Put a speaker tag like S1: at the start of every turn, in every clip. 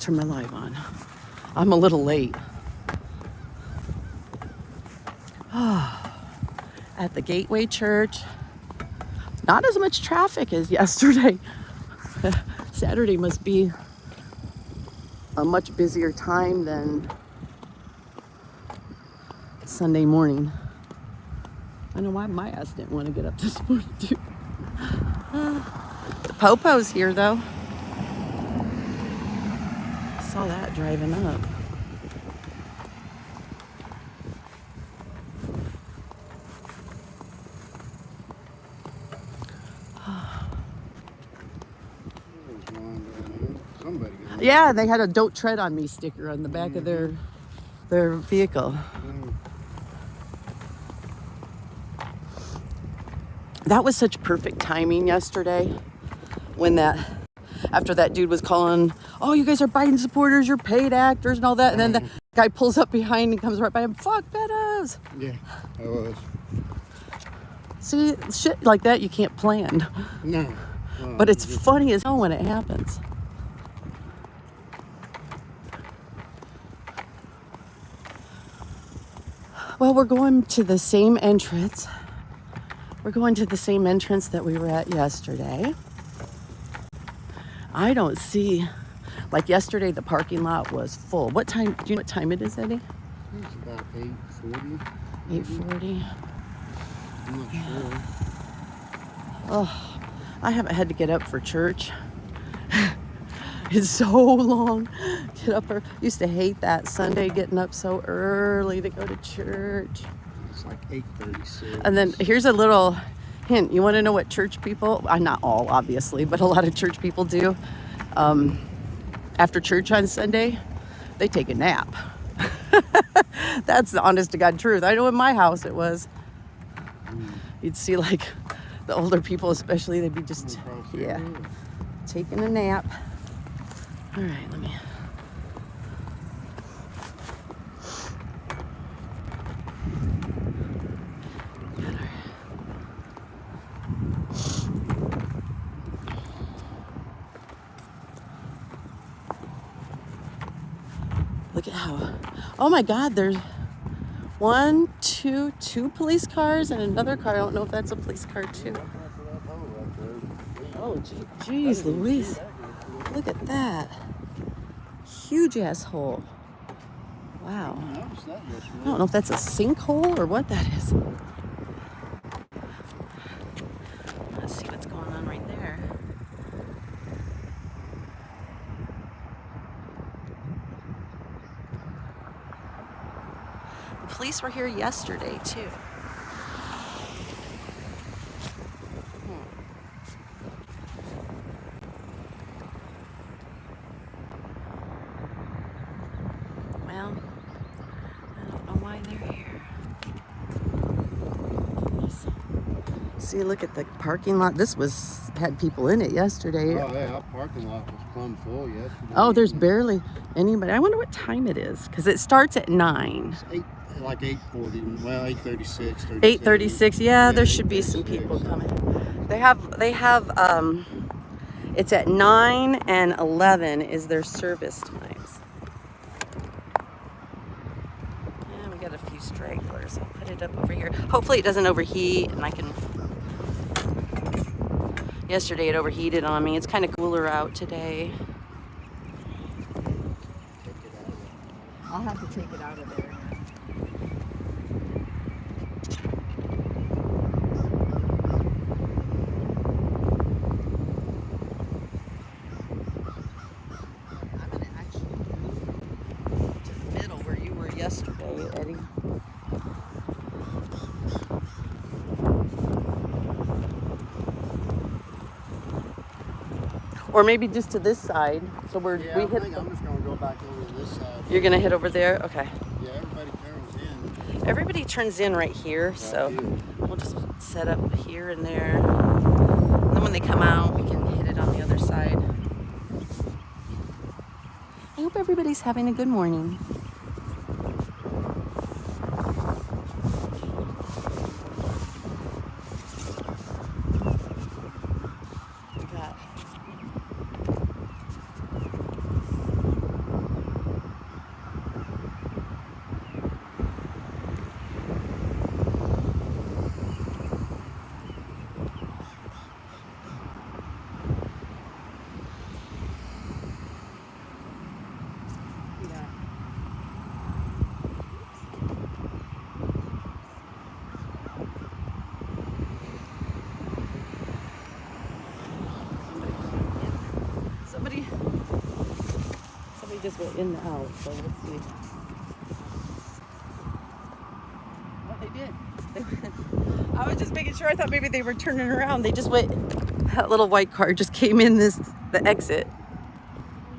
S1: turn my live on. I'm a little late. At the Gateway Church. Not as much traffic as yesterday. Saturday must be a much busier time than Sunday morning. I know why my ass didn't want to get up this morning too. The Popo's here though. Saw that driving up. Yeah, they had a "Don't Tread on Me" sticker on the back of their vehicle. That was such perfect timing yesterday when after that dude was calling, "Oh, you guys are Biden supporters, you're paid actors and all that," and then the guy pulls up behind and comes right by him, "Fuck Pedos."
S2: Yeah, I was.
S1: See, shit like that you can't plan.
S2: No.
S1: But it's funny as hell when it happens. Well, we're going to the same entrance. We're going to the same entrance that we were at yesterday. I don't see, like yesterday, the parking lot was full. What time, do you know what time it is, Eddie?
S2: It's about 8:40.
S1: 8:40.
S2: I'm not sure.
S1: Oh, I haven't had to get up for church. It's so long. Get up. Used to hate that Sunday getting up so early to go to church.
S2: It's like 8:36.
S1: And then here's a little hint. You want to know what church people, not all obviously, but a lot of church people do. After church on Sunday, they take a nap. That's the honest to God truth. I know in my house it was. You'd see like the older people especially, they'd be just, yeah, taking a nap. All right, let me. Look at how, oh my God, there's two police cars and another car. I don't know if that's a police car too. Oh, geez, Louise. Look at that. Huge asshole. Wow. I don't know if that's a sinkhole or what that is. Let's see what's going on right there. The police were here yesterday too. Well, I don't know why they're here. See, look at the parking lot. This had people in it yesterday.
S2: Oh yeah, our parking lot was plumb full yesterday.
S1: Oh, there's barely anybody. I wonder what time it is, because it starts at 9.
S2: It's like 8:40. Well, 8:36.
S1: 8:36. Yeah, there should be some people coming. They have. It's at 9 and 11 is their service times. And we got a few stragglers. I'll put it up over here. Hopefully it doesn't overheat, and I can. Yesterday it overheated on me. It's kind of cooler out today. I'll have to take it out of there. I'm gonna actually move to the middle where you were yesterday, Eddie. Or maybe just to this side. So we hit.
S2: I'm just gonna go back over to this side.
S1: You're gonna head over there? Okay.
S2: Yeah, everybody turns in.
S1: Everybody turns in right here, so we'll just set up here and there. And then when they come out, we can hit it on the other side. I hope everybody's having a good morning. just went in and out, so let's see. What they did. I was just making sure. I thought maybe they were turning around. They just went, that little white car just came in the exit.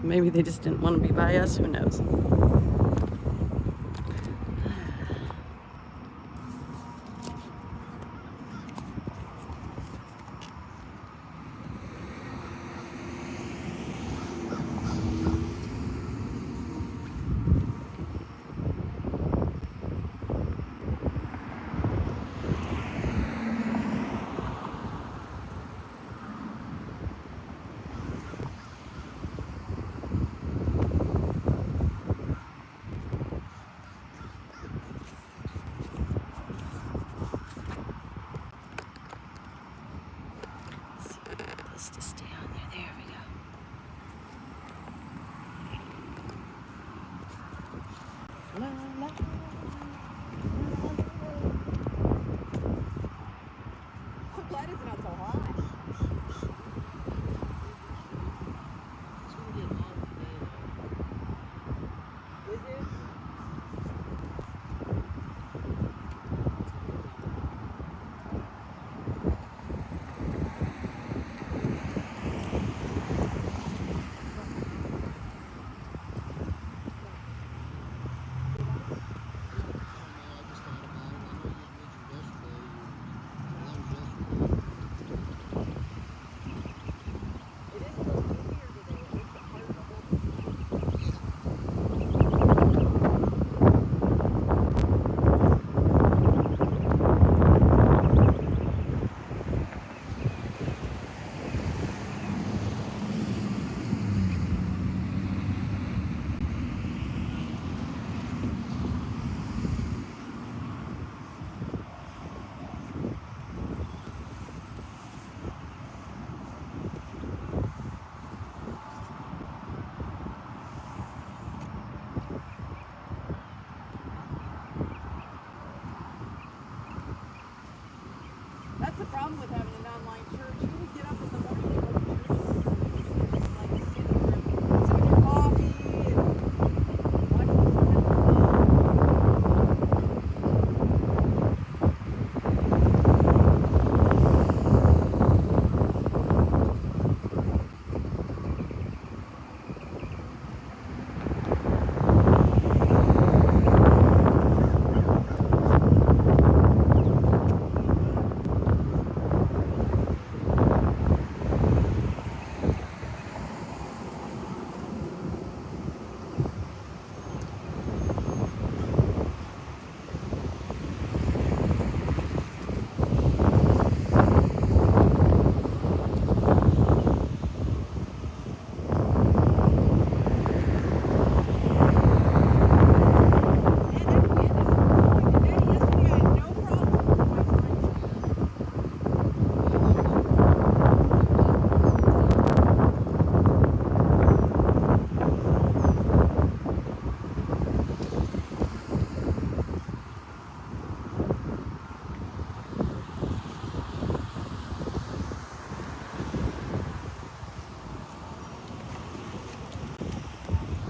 S1: Maybe they just didn't want to be by us, who knows. To stay on there. There we go. La, la, la, I'm glad it's not so hot. Is it? That's the problem with having an online church. You would get up in the morning and go to church. Like sit with your coffee and watch the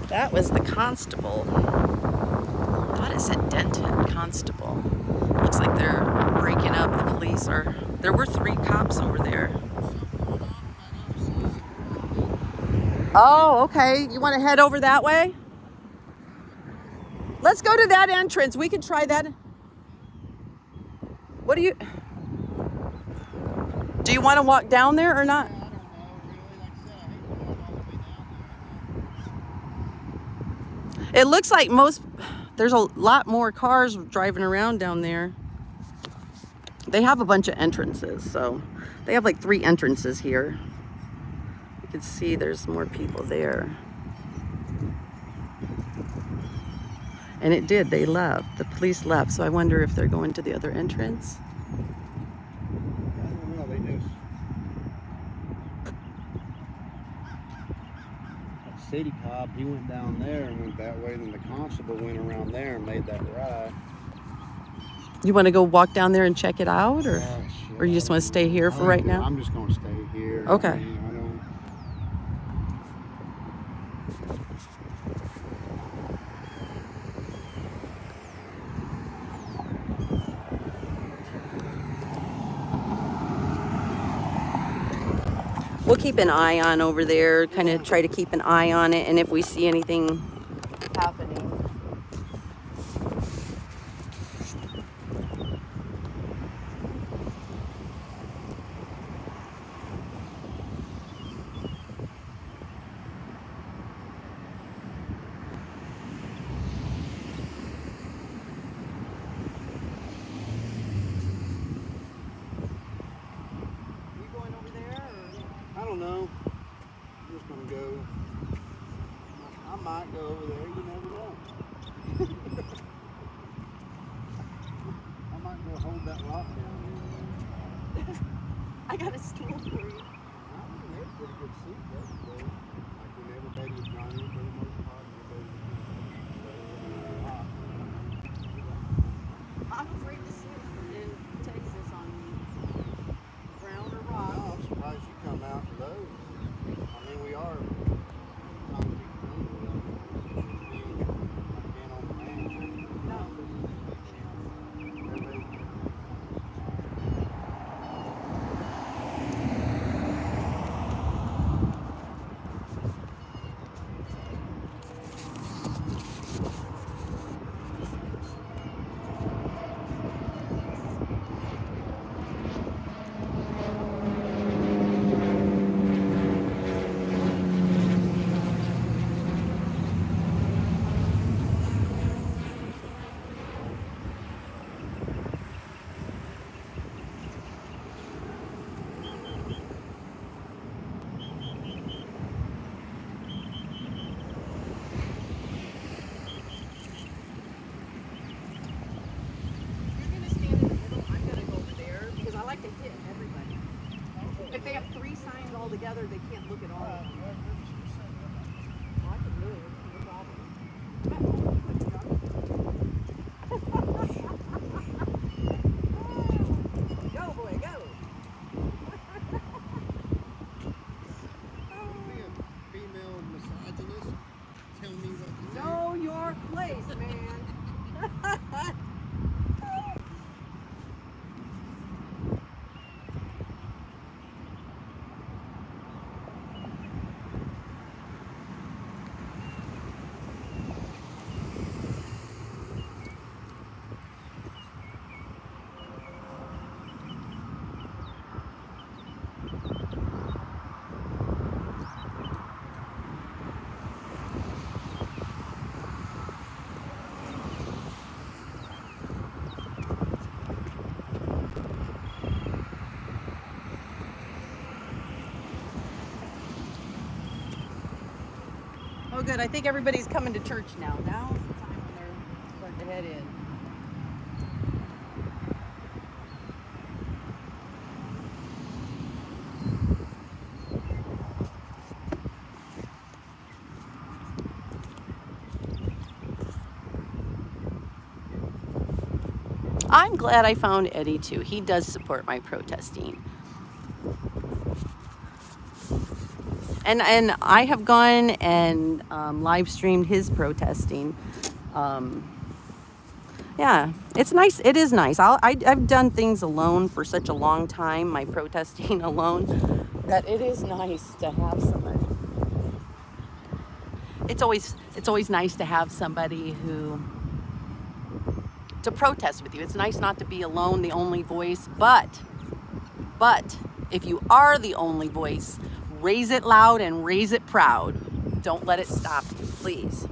S1: That was the constable. I thought it said Denton Constable. Looks like they're breaking up the police, or there were 3 cops over there. Oh, okay. You want to head over that way? Let's go to that entrance. We could try that. What do you want to walk down there or not? It looks like there's a lot more cars driving around down there. They have a bunch of entrances, so they have like 3 entrances here. You can see there's more people there. And it did, they left. The police left, so I wonder if they're going to the other entrance.
S2: I don't know, they just... That city cop, he went down there and went that way, then the constable went around there and made that right.
S1: You want to go walk down there and check it out, or
S2: Shit,
S1: or you just want to stay here for right now?
S2: I'm just going to stay here.
S1: Okay.
S2: I mean,
S3: we'll keep an eye on over there, kind of try to keep an eye on it, and if we see anything happening.
S2: I don't know. I'm just gonna go. I might go over there. You never know. I might go hold that rock down there.
S3: I got a stool for you.
S2: I mean, they're pretty good seat. That's good. Like when everybody was gone in for the most part,
S3: I'm afraid to sit in Texas on ground or rock.
S2: no, I'm surprised you come out to those. I mean, we are concrete friendly. Shouldn't be like being on the ranch.
S3: No.
S2: Everybody-
S3: You're gonna stand in the middle. I'm gonna go over there because I like to hit everybody. If they have 3 signs all together, they can't look at all of them. Well, I can move, no problem. Go, boy, go.
S2: Be a female misogynist. Tell me what to do.
S3: Know your place, man. Oh, good. I think everybody's coming to church now. Now's the time when they're starting to head in.
S1: I'm glad I found Eddie too. He does support my protesting. And I have gone and live streamed his protesting. Yeah, it's nice. It is nice. I've done things alone for such a long time, my protesting alone, that it is nice to have somebody. It's always nice to have somebody to protest with you. It's nice not to be alone, the only voice, but if you are the only voice, raise it loud and raise it proud. Don't let it stop you, please.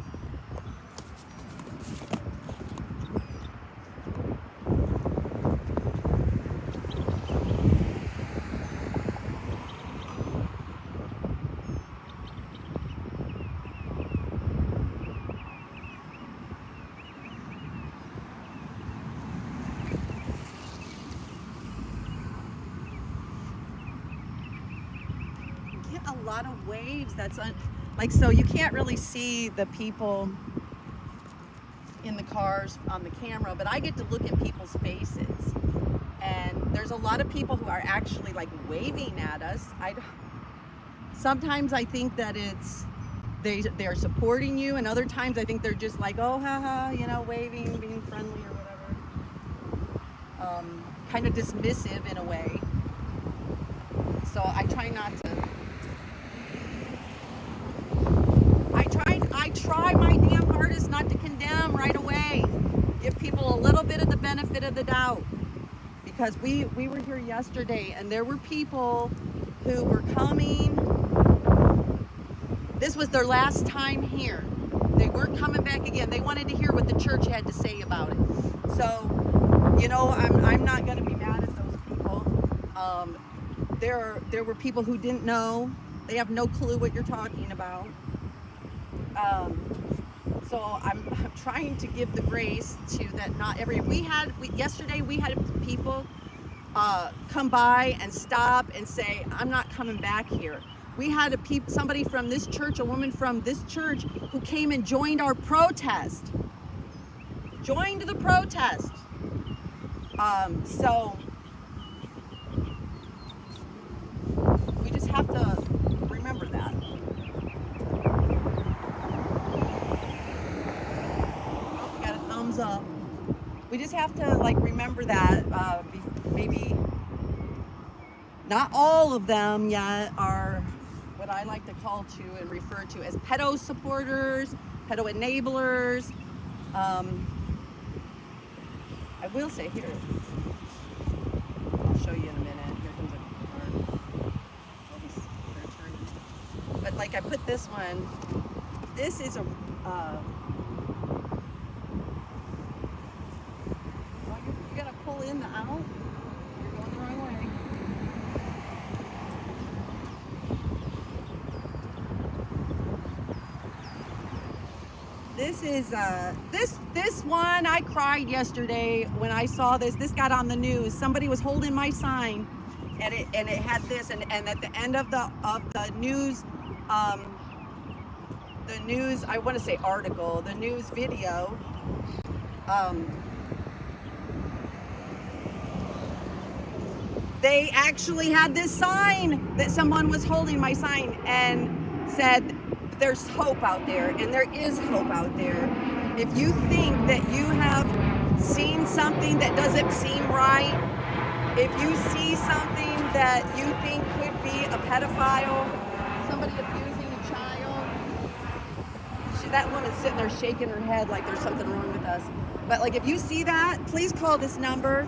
S3: A lot of waves. Like, so you can't really see the people in the cars on the camera, but I get to look at people's faces, and there's a lot of people who are actually like waving at us. Sometimes I think that they're supporting you, and other times I think they're just like, oh, haha, waving, being friendly or whatever, kind of dismissive in a way. So I try not to I try my damn hardest not to condemn right away. Give people a little bit of the benefit of the doubt. Because we were here yesterday and there were people who were coming. This was their last time here. They weren't coming back again. They wanted to hear what the church had to say about it. So, you know, I'm not going to be mad at those people. There were people who didn't know. They have no clue what you're talking about. So I'm trying to give the grace to that. Not every yesterday we had people come by and stop and say, I'm not coming back here. We had somebody from this church, a woman from this church, who came and joined our protest. Joined the protest. So we just have to remember that. Oh, we got a thumbs up. We just have to remember that. Maybe not all of them yet are what I like to call to and refer to as pedo supporters, pedo enablers. I will say here, I'll show you in a minute. Here comes a car. They're turning. But I put this one. This is a. You're gonna pull in the out. You're going the wrong way. This is this one. I cried yesterday when I saw this. This got on the news. Somebody was holding my sign, and it had this. And at the end of the news, I want to say article, the news video. They actually had this sign that someone was holding my sign and said, there's hope out there, and there is hope out there. If you think that you have seen something that doesn't seem right, if you see something that you think could be a pedophile, somebody abusing a child, that woman's sitting there shaking her head like there's something wrong with us. But if you see that, please call this number.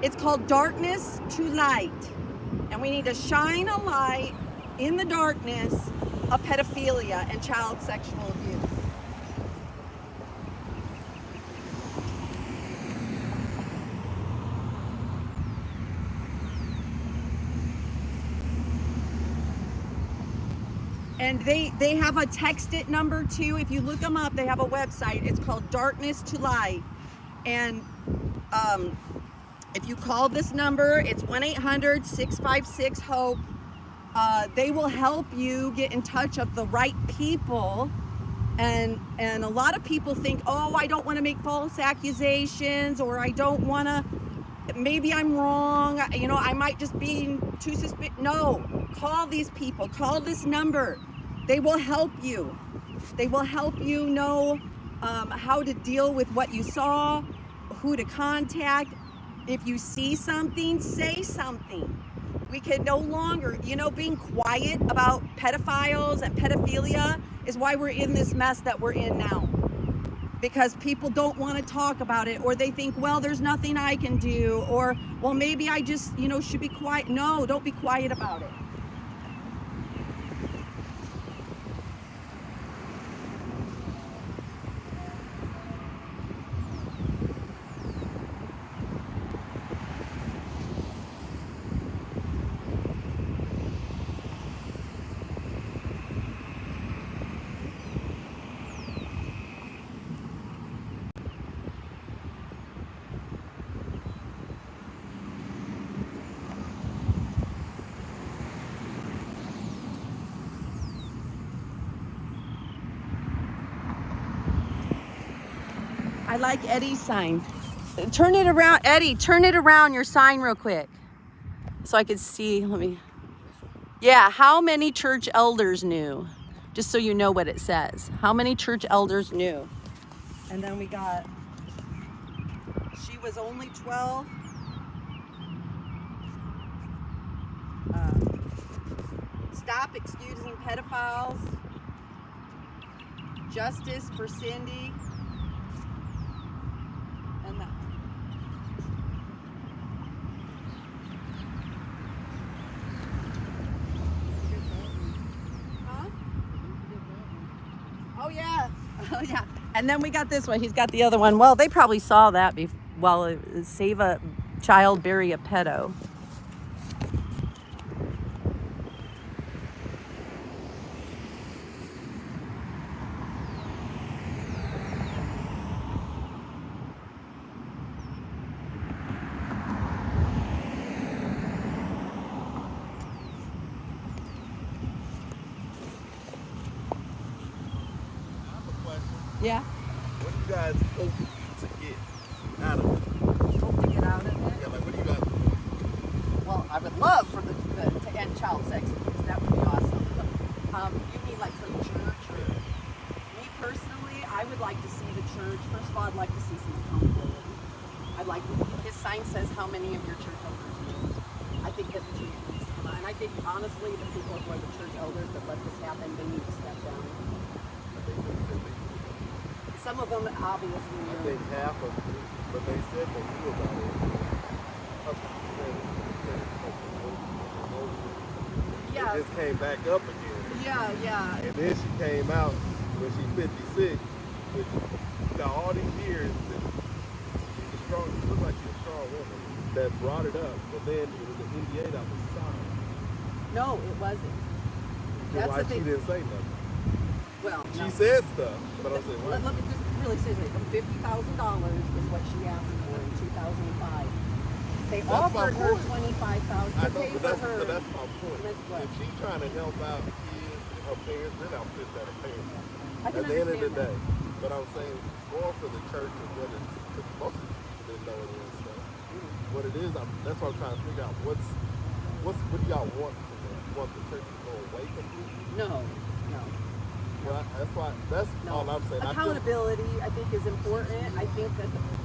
S3: It's called Darkness to Light. And we need to shine a light in the darkness of pedophilia and child sexual abuse. And they have a text it number too. If you look them up, they have a website. It's called Darkness to Light. And if you call this number, it's 1-800-656-HOPE. They will help you get in touch with the right people. And a lot of people think, oh, I don't want to make false accusations, or I don't want to, maybe I'm wrong, I might just be too suspicious. No, call these people, call this number. They will help you. They will help you know how to deal with what you saw, who to contact. If you see something, say something. We can no longer, being quiet about pedophiles and pedophilia is why we're in this mess that we're in now. Because people don't want to talk about it, or they think, well, there's nothing I can do, or, well, maybe I just, should be quiet. No, don't be quiet about it. I like Eddie's sign. Turn it around, Eddie, turn it around, your sign real quick. So I could see, yeah, how many church elders knew? Just so you know what it says. How many church elders knew? And then we got, she was only 12. Stop excusing pedophiles. justice for Cindy. And that. Huh? Oh yeah. Oh yeah. And then we got this one. He's got the other one. Well, they probably saw that save a child, bury a pedo. Yeah.
S4: What do you guys hope to get out of it?
S3: Hope to get out of it.
S4: Yeah, like what do you guys?
S3: Well, I would love for to end child sex abuse. That would be awesome. You mean like for the church? Or me personally, I would like to see the church. First of all, I'd like to see some accountability. I'd like his sign says how many of your church elders do. I think that the church needs to come out, and I think honestly, the people who are the church elders that let this happen, they need to step down. Some of them obviously.
S4: I think half of it, but they said they knew about it.
S3: Yeah.
S4: It just came back up again.
S3: Yeah.
S4: And then she came out when she's 56, which got all these years that she's a strong, she looked like she's a strong woman that brought it up, but then it was an NDA that was signed.
S3: No, it wasn't.
S4: That's why she didn't say nothing.
S3: Well,
S4: She
S3: no.
S4: said stuff, but I'm saying,
S3: Let me just really say something. $50,000 is what she asked for in 2005. They offered her $25,000 to pay for her.
S4: But that's my point.
S3: What?
S4: If she's trying to help out kids and her parents, then I'm pissed at her parents.
S3: I can
S4: At the end of the
S3: understand
S4: day. But I'm saying, going for the church and what it's, because most of the people didn't know it is stuff. What it is, that's what I'm trying to figure out. What do y'all want from them? Want the church to go away completely?
S3: No.
S4: Well, that's all I'm saying.
S3: Accountability, I think, is important. I think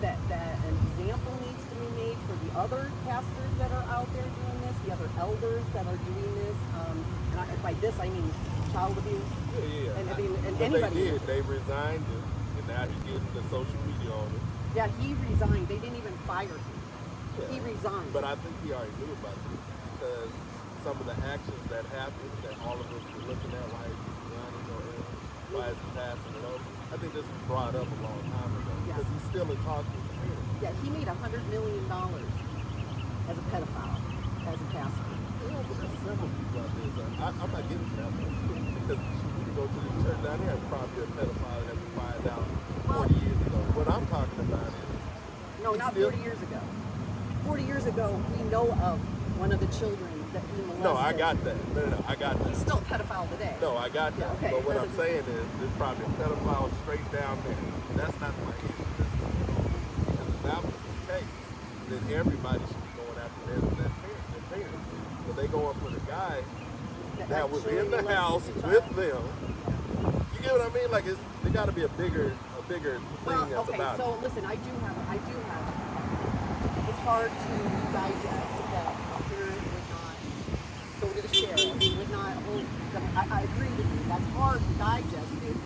S3: that an example needs to be made for the other pastors that are out there doing this, the other elders that are doing this. And by this, I mean child abuse.
S4: Yeah.
S3: And I mean, and
S4: but
S3: anybody.
S4: they did. They resigned it, and now he's getting the social media on it.
S3: Yeah, he resigned. They didn't even fire him.
S4: Yeah.
S3: He resigned.
S4: But I think he already knew about it because some of the actions that happened that all of us were looking at, why is he resigning or why is he passing it over? I think this was brought up a long time ago because he's still in talks with the parents.
S3: Yeah, he made $100 million as a pedophile, as a pastor.
S4: Yeah, but there's several people out there. So I'm not getting to that one because you go to the church down there, it's probably a pedophile that we find out 40 years ago. What I'm talking about is
S3: no, not 40 years ago. 40 years ago, we know of one of the children that he molested.
S4: No, I got that. No, I got that.
S3: He's still a pedophile today.
S4: No, I got that.
S3: Yeah, okay.
S4: But what I'm saying is, there's probably a pedophile straight down there. That's not my issue. Because if that was the case, then everybody should be going after their parents. But they going for the guy that was in the house with them. You get what I mean? Like, there got to be a bigger thing that's
S3: okay,
S4: about
S3: so
S4: it.
S3: listen, I do have. It's hard to digest that a parent would not go to the sheriff, would not hold them. I agree with you. That's hard to digest it.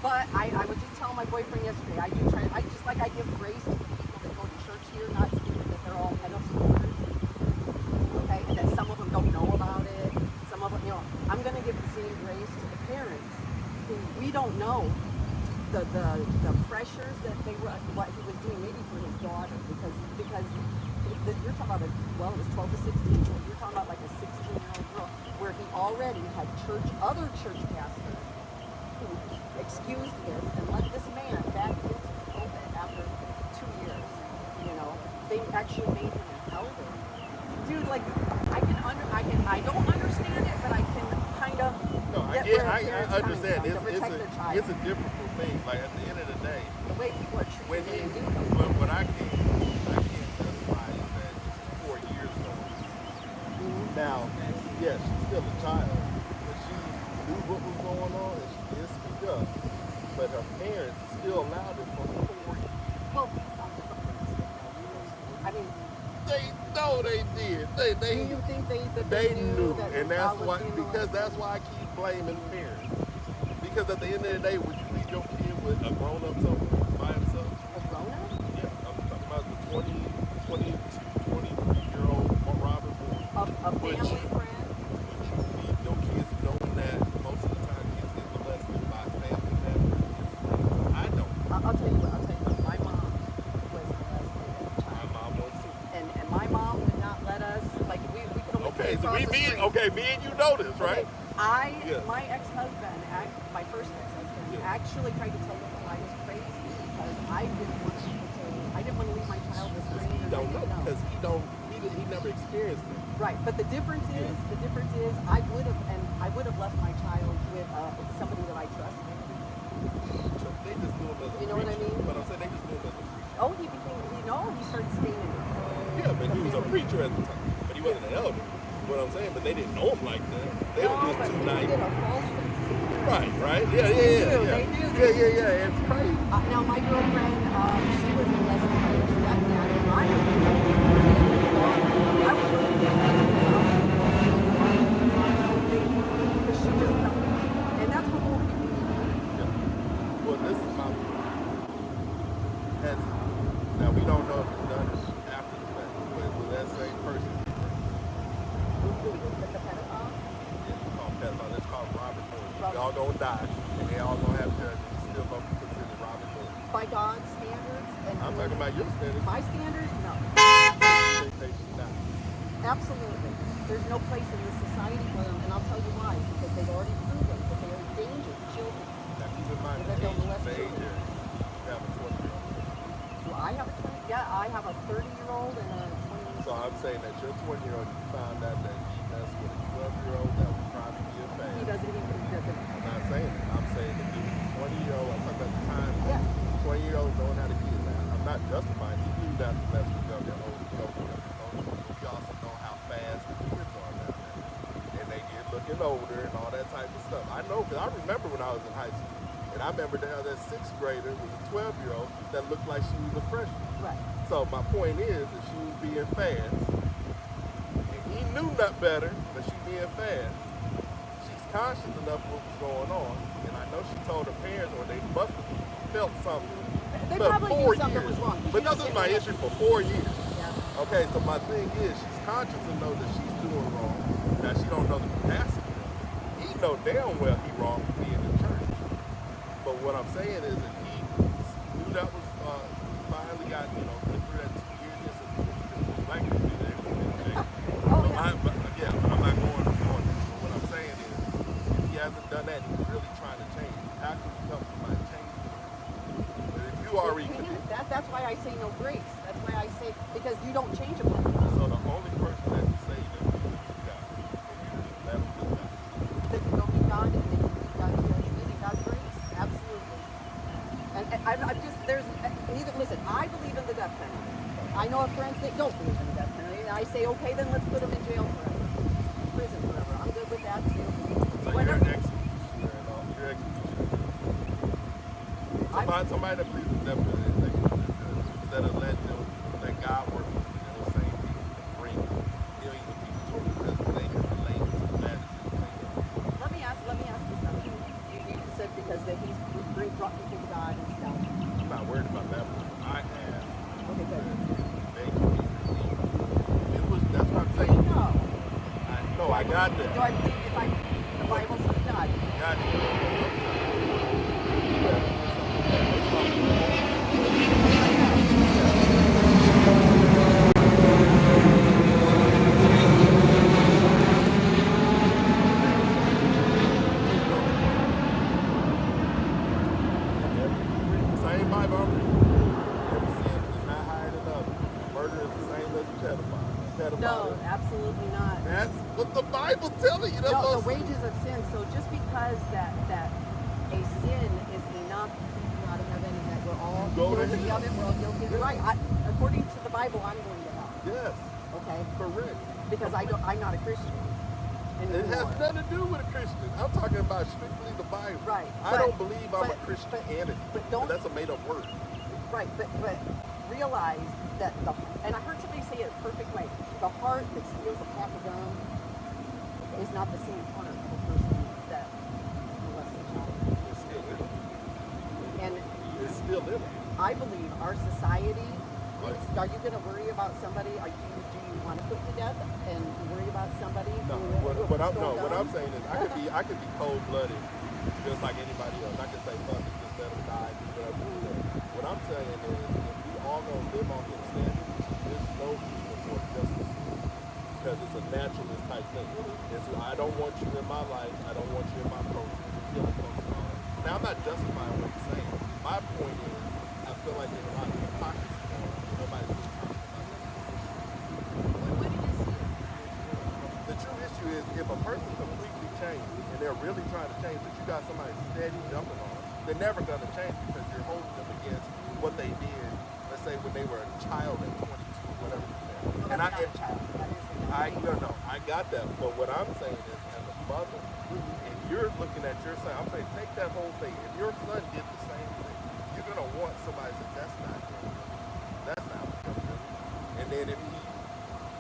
S3: But I was just telling my boyfriend yesterday, I give grace to the people that go to church here, not thinking that they're all pedophiles. Okay, that some of them don't know about it. Some of them, I'm going to give the same grace to the parents who we don't know the pressures that what he was doing, maybe for his daughter, because you're talking about it was 12 to 16, so you're talking about like a 16-year-old girl, where he already had other church pastors who excused this and let this man back into the pulpit after 2 years. They actually made him an elder. Dude, like I don't understand it, but I can kind of.
S4: No, I understand. It's a difficult thing. Like at the end of the day,
S3: the way people are treating
S4: what I can't justify is that this is 4 years ago. Mm-hmm. Now, yes, she's still a child, but she knew what was going on and she did speak up. But her parents still allowed it for 4 years.
S3: Well, I mean,
S4: they did.
S3: Do you think they
S4: knew,
S3: that
S4: and that's why I keep blaming parents. Because at the end of the day, would you leave your with a grown-up somewhere by himself.
S3: A grown-up?
S4: Yeah, I'm talking about the 20 to 23-year-old Robert Moore.
S3: A family friend?
S4: Would you leave your kids knowing that most of the time kids get molested by family members? I don't.
S3: I'll tell you what. My mom was molested as a
S4: My
S3: child,
S4: mom was too.
S3: and my mom would not let us. Like we could only
S4: Okay,
S3: play
S4: so
S3: across the street.
S4: me and you know this, right?
S3: Okay.
S4: Yes.
S3: My ex-husband, my first ex-husband,
S4: Yes.
S3: actually tried to tell me that I was crazy because I didn't want to leave my child with
S4: Because
S3: strangers.
S4: he don't know. Because he never experienced it.
S3: Right, but the difference is, I would have left my child with somebody that I trusted.
S4: They just do him as a
S3: You know what I
S4: preacher.
S3: mean?
S4: But I'm saying they just do him as a preacher.
S3: Oh, he started staying in it.
S4: Yeah, but he was a preacher at the time. But he wasn't an elder. What I'm saying, but they didn't know him like that. They were just too
S3: They
S4: nice.
S3: did a false sense.
S4: Right? Yeah.
S3: They do.
S4: Yeah, it's crazy.
S3: Now my girlfriend, she was molested by her stepdad, and I was really because she just felt it. And that's what more people need.
S4: Yeah. Well, this is my that's now we don't know if it's done after the fact, but will that same person
S3: The pedophile.
S4: it's called pedophile, it's called Robert Moore.
S3: Robert.
S4: They all gonna die and they all gonna have children and still gonna be considered Robert Moore.
S3: By God's standards. And
S4: I'm talking about your standards.
S3: my standards, no.
S4: They should die.
S3: Absolutely. There's no place in this society for them, and I'll tell you why. Because they've already proven that they are a danger to children.
S4: Now keep in mind
S3: That
S4: the
S3: they'll
S4: age,
S3: molest
S4: the age
S3: children.
S4: area. You have a 20-year-old.
S3: Do I have a 20? Yeah, I have a 30-year-old and a 20-year-old.
S4: So I'm saying that your 20-year-old, you found out that he messed with a 12-year-old that was trying to be a fan.
S3: He doesn't.
S4: I'm not saying it. I'm saying that the 20-year-old, I'm talking about the time.
S3: Yeah.
S4: 20-year-old knowing how to kid now. I'm not justifying. He knew not to mess with younger, older children. We also know how fast the kids are now. And they get looking older and all that type of stuff. I know because I remember when I was in high school. And I remember that 6th grader was a 12-year-old that looked like she was a freshman.
S3: Right.
S4: So my point is that she was being fast. And he knew not better, but she being fast. She's conscious enough of what was going on. And I know she told her parents, or they must have felt something.
S3: They
S4: But
S3: probably
S4: 4
S3: knew something
S4: years.
S3: was wrong.
S4: But this is my issue for 4 years.
S3: Yeah.
S4: Okay, so my thing is she's conscious to know that she's doing wrong. Now she don't know the capacity. He know damn well he wrong for being in church. But what I'm saying is that he knew that was finally got, went through that 2 year discipline. Black people do that.
S3: Oh, yeah.
S4: But again, I'm not going on. But what I'm saying is if he hasn't done that, he's really trying to change. How can you help somebody change? But if you already
S3: That's why I say no grace. That's why I say, because you don't change a person.
S4: so the only person that can save them is God. And you just let them just die.
S3: That you don't need God and you need God's judgment and God's grace. Absolutely. And I'm just, listen, I believe in the death penalty. I know of friends that don't believe in the death penalty. And I say, okay, then let's put them in jail forever. Prison forever. I'm good with that too.
S4: So
S3: Whatever.
S4: you're executioner and all. You're executioner. Somebody that believes in death penalty instead of let God work with them, those same people can bring millions of people to prison. They can relate to the bad decisions.
S3: Let me ask you something. You said because that he's brought people to God and stuff.
S4: I'm not worried about that one. I have.
S3: Okay, good.
S4: They can be relieved. That's what I'm saying.
S3: No.
S4: I got that.
S3: Do I believe the Bible says God?
S4: Got it. Same Bible I'm reading. Every sin is not higher than others. Murder is the same as a pedophile.
S3: No, absolutely not.
S4: That's what the Bible telling you. That's
S3: No,
S4: what
S3: the wages of sin. So just because that a sin is enough to keep you out of heaven and that we're all
S4: Go to
S3: guilty
S4: hell.
S3: of it, we're all guilty of it. Right. According to the Bible, I'm going to hell.
S4: Yes,
S3: Okay?
S4: correct.
S3: Because I'm not a Christian.
S4: It has
S3: anymore.
S4: nothing to do with a Christian. I'm talking about strictly the Bible.
S3: Right,
S4: I
S3: but-
S4: don't believe I'm a
S3: but-
S4: Christianity.
S3: but don't-
S4: That's a made-up word.
S3: Right, but realize that and I heard somebody say it a perfect way. The heart that steals a pack of gum is not the same heart of a person that molests a child.
S4: It's still there.
S3: And
S4: still living.
S3: I believe our society. Are you going to worry about somebody? Do you want to put to death and worry about somebody?
S4: No, what I'm saying is I could be cold blooded just like anybody else. I could say fuck it, just let them die, do whatever you do. What I'm saying is if we all gonna live on the standards, there's no reason for justice because it's a naturalist type thing. And so I don't want you in my life. I don't want you in my culture. Killing folks and all that. Now I'm not justifying what you're saying. My point is I feel like there's a lot of hypocrisy going on. Nobody's really talking about that.
S3: What do you see?
S4: The true issue is if a person completely changed and they're really trying to change, but you got somebody steady jumping on them, they're never going to change because you're holding them against what they did, let's say when they were a child at 22, whatever.
S3: Well,
S4: And
S3: that's not a child. That is
S4: no, I got that. But what I'm saying is, as a mother, and you're looking at your son, I'm saying take that whole thing. If your son did the same thing, you're going to want somebody to say, that's not him. That's not him. And then if he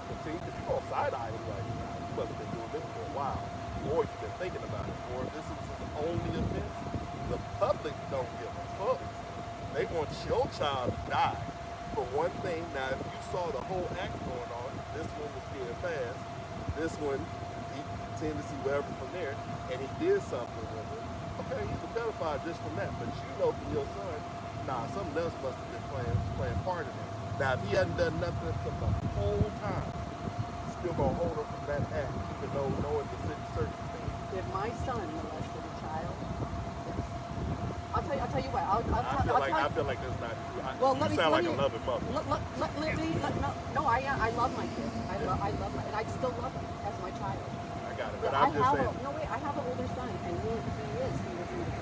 S4: continues, if you go side-eye him, like, nah, you must have been doing this for a while, or you've been thinking about it, or if this is his only offense, the public don't give a fuck. They want your child to die for one thing. Now, if you saw the whole act going on, this one was being fast, this one, he tended to see whatever from there, and he did something with it. Okay, he's a pedophile just from that, but you know from your son, nah, something else must have been playing part in it. Now, if he hadn't done nothing from the whole time, still gonna hold him from that act, even though knowing the circumstances.
S3: If my son molested a child, yes. I'll tell you what.
S4: I feel like that's not true. You sound like a loving mother.
S3: I love my kids. I love my, and I still love him as my child.
S4: I got it,
S3: But
S4: but I'm just saying.
S3: I have an older son, and he was in the gang.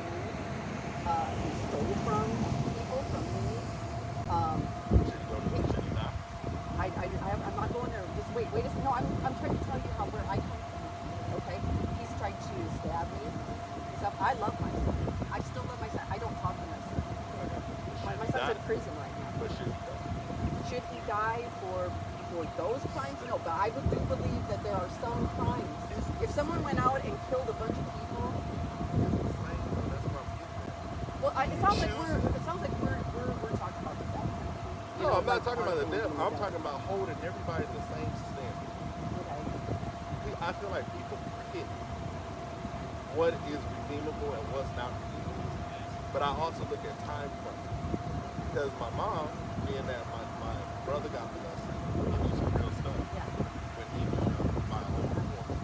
S3: He stole from people, from me.
S4: Should he go to the city now?
S3: I'm not going there. Just wait a second. No, I'm trying to tell you where I come from. Okay? He's tried to stab me. Stuff. I love my son. I still love my son. I don't talk to my son. My son's in prison right now.
S4: But should he go?
S3: Should he die for those crimes? No, but I do believe that there are some crimes. If someone went out and killed a bunch of people, well, it sounds like we're talking about the death.
S4: No, I'm not talking about the death. I'm talking about holding everybody to the same standard.
S3: Okay.
S4: I feel like people forget what is redeemable and what's not redeemable. But I also look at time frame. Because my mom, being that my brother got molested, he knew some real stuff.
S3: Yeah.
S4: When he was young, by an older woman.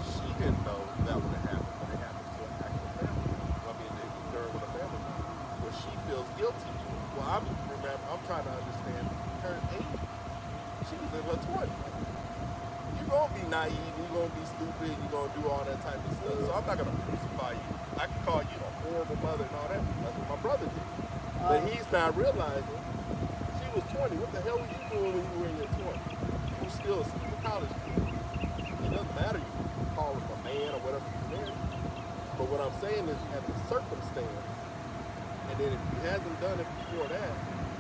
S4: She didn't know that would have happened when it happened to an actual family. During with a family member. Well, she feels guilty. Well, I'm trying to understand her age. She was in her 20s. You're going to be naive, you're going to be stupid, you're going to do all that type of stuff. So I'm not going to crucify you. I can call you a horrible mother and all that. That's what my brother did. But he's not realizing she was 20. What the hell were you doing when you were in your 20s? You were still a college kid. It doesn't matter you call him a man or whatever you married. But what I'm saying is at the circumstance, and then if he hasn't done it before that,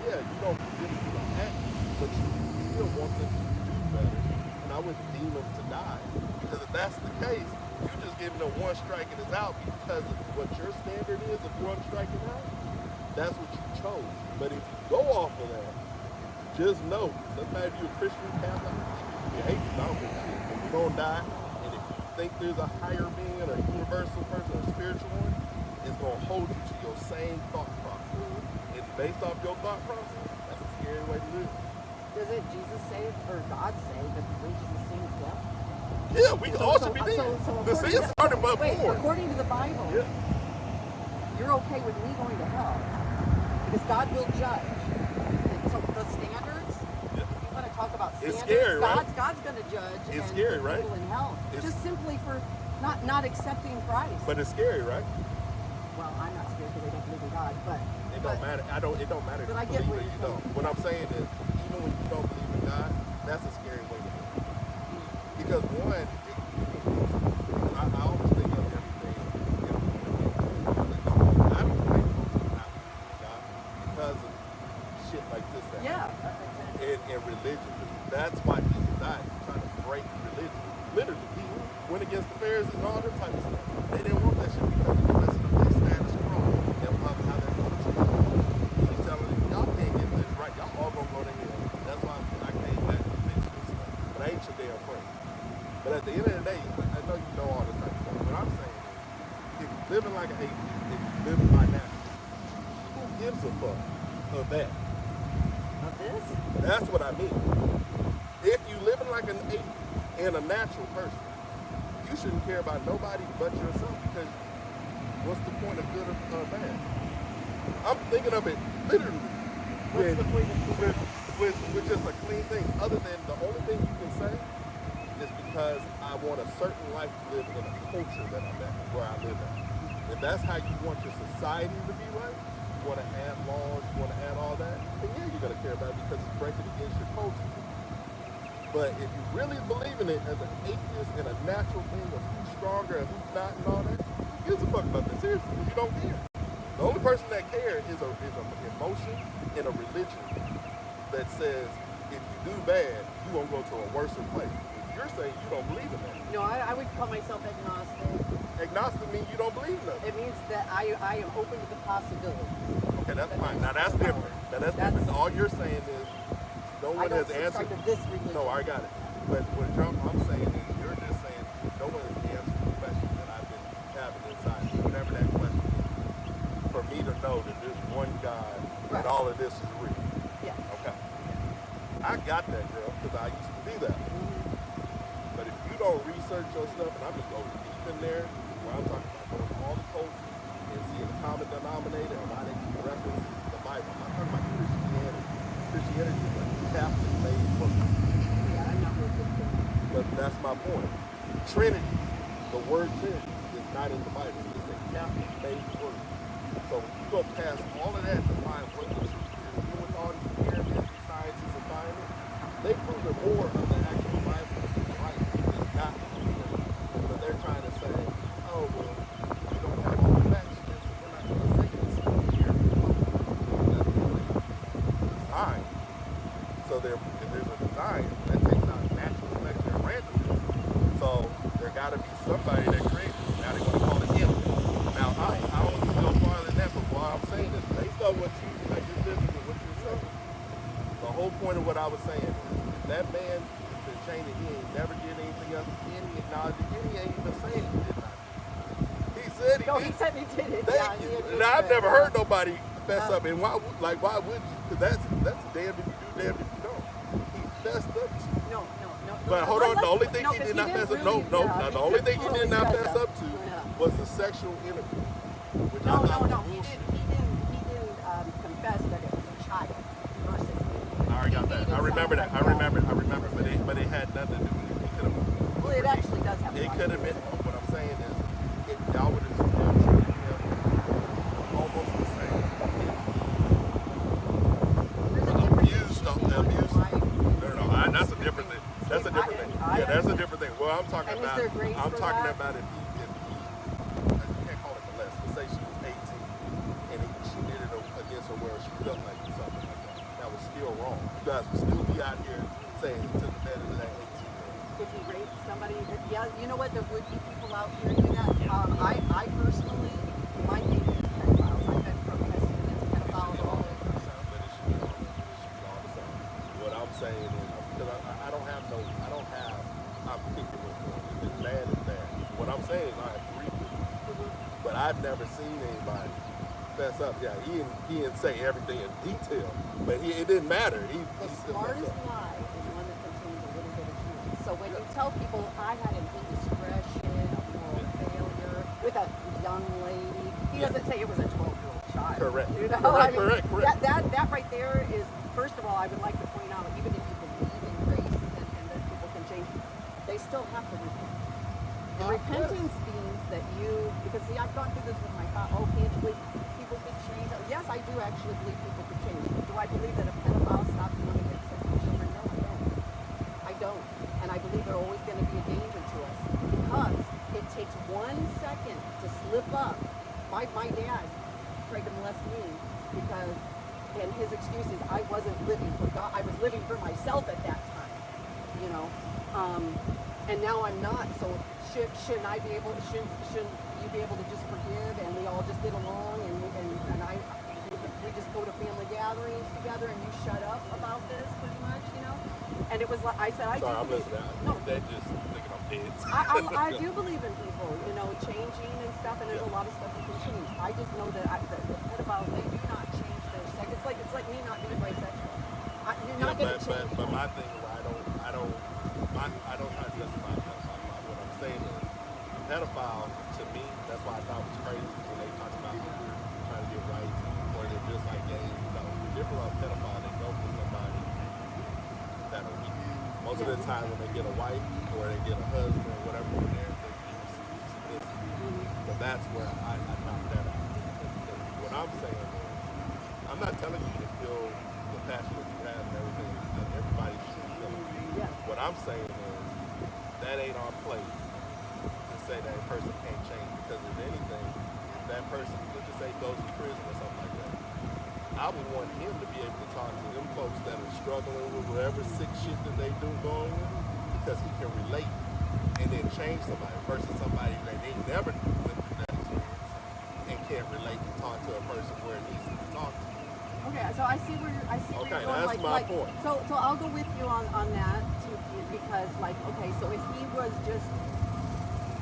S4: yeah, you don't forgive him for the act, but you still want them to do better. And I wouldn't deem them to die. Because if that's the case, you're just giving them one strike and it's out because of what your standard is of one striking out. That's what you chose. But if you go off of that, just know, doesn't matter if you're a Christian, Catholic, you hate you, I don't give a shit. But you're going to die. And if you think there's a higher being, a universal person, a spiritual one, it's going to hold you to your same thought process. And based off your thought process, that's a scary way to live.
S3: Doesn't Jesus say, or God say, that the wages of sin is death?
S4: Yeah, we all should be dead. The sin started but born.
S3: According to the Bible, you're okay with me going to hell because God will judge. So the standards, you want to talk about standards?
S4: It's scary, right?
S3: God's going to judge.
S4: It's
S3: and
S4: scary,
S3: put
S4: right?
S3: people in hell, just simply for not accepting Christ.
S4: But it's scary, right?
S3: Well, I'm not scared because I don't believe in God, but
S4: it don't matter. It don't matter if
S3: but I
S4: you
S3: get
S4: believe
S3: where
S4: it or you
S3: you're
S4: don't.
S3: coming
S4: What I'm saying is, even when you don't believe in God, that's a scary way to live. Because one, I always think of everything. I don't think folks are not believing in God because of shit like this. In religion, that's why Jesus died. He's trying to break religion. Literally, he went against the Pharisees and all that type of stuff. They didn't want that shit because it was messing up their status quo and how their culture is. gives a fuck of that?
S3: Of this?
S4: That's what I mean. If you living like an ape and a natural person, you shouldn't care about nobody but yourself, because what's the point of good or bad? I'm thinking of it literally with just a clean thing, other than the only thing you can say is because I want a certain life to live in a culture that I'm at, where I live at. If that's how you want your society to be right, you want to add laws, you want to add all that, then yeah, you're going to care about it because it's breaking against your culture. But if you really believe in it as an atheist and a natural thing of who's stronger and who's not and all that, who gives a fuck about that? Seriously, you don't care. The only person that cares is an emotion and a religion that says if you do bad, you're going to go to a worse place. You're saying you don't believe in that.
S3: No, I would call myself agnostic.
S4: Agnostic means you don't believe in that.
S3: It means that I am open to the possibility.
S4: Okay, that's fine. Now that's different. Now that's different. All you're saying is no one has answered.
S3: To this religion.
S4: No, I got it. But what I'm saying is you're just saying no one has answered the question that I've been having inside me, whatever that question is, for me to know that there's one God and all of this is real.
S3: Yeah.
S4: Okay. I got that, girl, because I used to be that. But if you don't research your stuff, and I'm just going deep in there, where I'm talking about going to all the cultures and seeing the common denominator and why they keep referencing the Bible. I'm not talking about Christianity. Christianity is a Catholic-made book.
S3: Yeah, I'm not real good with it.
S4: But that's my point. Trinity, the word Trinity, is not in the Bible. It's a Catholic-made word. So when you go past all of that to find what the truth is, even with all these pyramids and scientists and finding it, they prove that more of the actual Bible is right. It's not true. But they're trying to say, oh, well, we don't have all the facts yet, so we're not going to say it's here. That's the design. So if there's a design, that takes out natural selection and randomness. So there got to be somebody that created it. Now they're going to call it him. Now, I don't need to go farther than that, but what I'm saying is, based on what you, like you're listening to what you're saying, the whole point of what I was saying is, if that man has been chained and he ain't never did anything else, and he acknowledged it, and he ain't even saying he did not do it. He said he did.
S3: He said he did it.
S4: Thank you. And I've never heard nobody fess up, and why would you? Because that's damned if you do, damned if you don't. He fessed up to.
S3: No.
S4: But hold on, the only thing he did not fess up. The only thing he did not fess up to was the sexual interview. Which I thought was bullshit.
S3: He didn't confess that it was a child versus me.
S4: I already got that. I remember that. I remember. But it had nothing to do with it. It could have.
S3: Well, it actually does have.
S4: It could have been. What I'm saying is, if y'all would have just treated him almost the same. Abused. No. That's a different thing. That's a different thing. Yeah, that's a different thing. Well, I'm talking about. I'm talking about if he you can't call it molest, but say she was 18 and she did it against her where she felt like something like that. That was still wrong. You guys would still be out here saying he took advantage of that 18-year-old.
S3: If he raped somebody, yeah, you know what? There would be people out here doing that. I personally, my thing is pedophiles. I've been protesting against pedophiles all over.
S4: What I'm saying is, because I'm picking with him. If it's bad, it's bad. What I'm saying is I agree with you. But I've never seen anybody fess up. Yeah, he didn't say everything in detail, but it didn't matter.
S3: The smartest lie is one that contains a little bit of truth. So when you tell people I had an indiscretion, a moral failure with a young lady, he doesn't say it was a 12-year-old child.
S4: Correct.
S3: You know?
S4: Correct.
S3: That right there is, first of all, I would like to point out, even if you believe in grace and that people can change, they still have to repent. And repentance means that because see, I've gone through this with my thought, can't you believe people could change? Yes, I do actually believe people could change. Do I believe that a pedophile stops wanting to have sex with children? No, I don't. And I believe they're always going to be a danger to us because it takes 1 second to slip up. My dad tried to molest me because, and his excuse is I wasn't living for God. I was living for myself at that time, you know. And now I'm not. So shouldn't I be able? Shouldn't you be able to just forgive? And we all just get along, and we just go to family gatherings together, and you shut up about this, pretty much, you know. And it was like I said,
S4: Sorry, I'm
S3: do believe.
S4: listening.
S3: No,
S4: That just thinking I'm dead.
S3: I do believe in people, you know, changing and stuff, and there's a lot of stuff you can change. I just know that the pedophiles, they do not change gonna change.
S4: but my thing is I don't try to justify pedophile. What I'm saying is pedophile to me, that's why I thought it was crazy when they talk about trying to get rights or they're just like gays. No, the difference of pedophile, they go for somebody that are weak. Most of the time when they get a wife or they get a husband or whatever, they're submissive. So that's where I knock that out. What I'm saying is, I'm not telling you to feel the passion that you have and everything that everybody should feel.
S3: Yeah.
S4: What I'm saying is, that ain't our place to say that a person can't change, because if anything, that person, let's just say goes to prison or something like that, I would want him to be able to talk to them folks that are struggling with whatever sick shit that they do going on, because he can relate and then change somebody versus somebody that they never went through that experience and can't relate and talk to a person where it needs to be talked to.
S3: Okay, so I see where you're
S4: Okay,
S3: going.
S4: that's my point.
S3: So I'll go with you on that too, because like, okay, so if he was just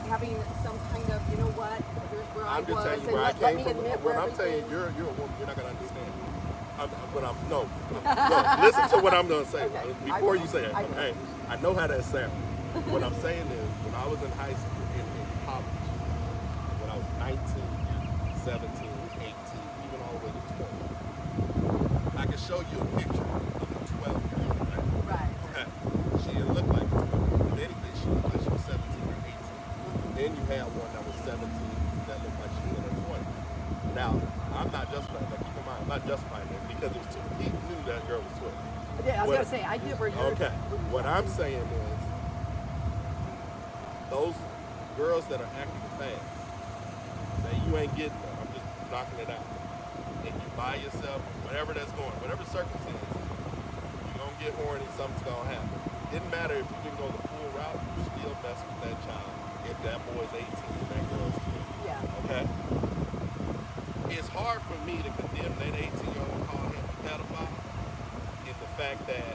S3: having some kind of, you know what, here's where
S4: I'm
S3: I
S4: just
S3: was,
S4: telling you
S3: and
S4: where I
S3: let
S4: came
S3: me
S4: from.
S3: admit
S4: When
S3: where
S4: I'm saying
S3: everything.
S4: you're a woman, you're not gonna understand. No, listen to what I'm gonna say
S3: Okay,
S4: before you say it.
S3: I will.
S4: Hey, I know how that sounds. What I'm saying is, when I was in high school, in college, when I was 19, 17, 18, even all the way to 20, I can show you a picture of a 12-year-old, right?
S3: Right.
S4: Okay. She didn't look like a 12. If anything, she looked like she was 17 or 18. Then you had one that was 17 that looked like she was in her 20s. Now, I'm not justifying that. Keep in mind, I'm not justifying that because it was too. He knew that girl was 12.
S3: Yeah, I was gonna say, I get where you're.
S4: Okay. What I'm saying is, those girls that are acting fast, say you ain't getting them, I'm just knocking it out, and you by yourself, whatever that's going, whatever circumstance, you're gonna get horny, something's gonna happen. Didn't matter if you didn't go the full route, you still mess with that child. If that boy's 18 and that girl's 12.
S3: Yeah.
S4: Okay? It's hard for me to condemn that 18-year-old and call him a pedophile in the fact that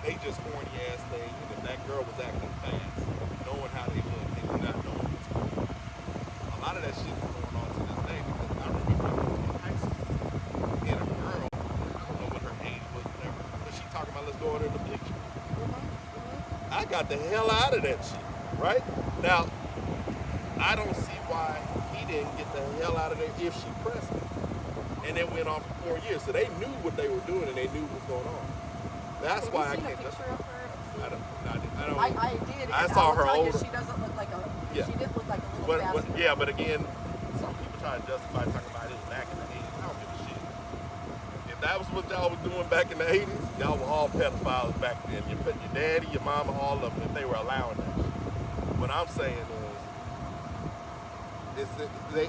S4: they just horny ass thing, and if that girl was acting fast, knowing how they look, and you not knowing what's going on. A lot of that shit is going on to this day because I remember I was in high school and a girl, I don't know what her age was, whatever, but she talking about let's go in the picture. I got the hell out of that shit, right? Now, I don't see why he didn't get the hell out of there if she pressed him. And it went on for 4 years. So they knew what they were doing and they knew what was going on. That's why I can't just. I don't.
S3: I did.
S4: I
S3: and
S4: saw
S3: will
S4: her
S3: tell you,
S4: older.
S3: She doesn't look like a.
S4: Yeah.
S3: She did look like a little bastard.
S4: Yeah, but again, some people try to justify talking about it back in the 80s. I don't give a shit. If that was what y'all was doing back in the 80s, y'all were all pedophiles back then. Your daddy, your mama, all of them, if they were allowing that shit. What I'm saying is,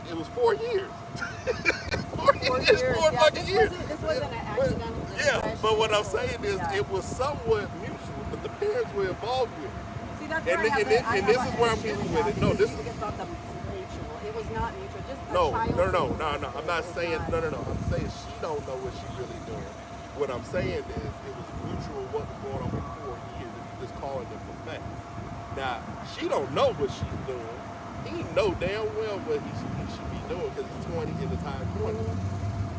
S4: it was 4 years. 4 years.
S3: Yeah,
S4: Fucking years.
S3: This wasn't an accidental.
S4: Yeah, but what I'm saying is,
S3: Yeah.
S4: it was somewhat mutual, but the parents were involved with it.
S3: See, that's
S4: And
S3: where I have
S4: this
S3: an
S4: is where I'm
S3: issue
S4: getting
S3: with
S4: with
S3: that,
S4: it. No,
S3: because
S4: this
S3: you
S4: is
S3: thought that was mutual. It was not mutual. Just a
S4: no.
S3: child.
S4: I'm not saying no. I'm saying she don't know what she's really doing. What I'm saying is it was mutual what was going on for 4 years. If you just calling it for facts. Now she don't know what she's doing. He know damn well what he should be doing because he's 20 in the time 20.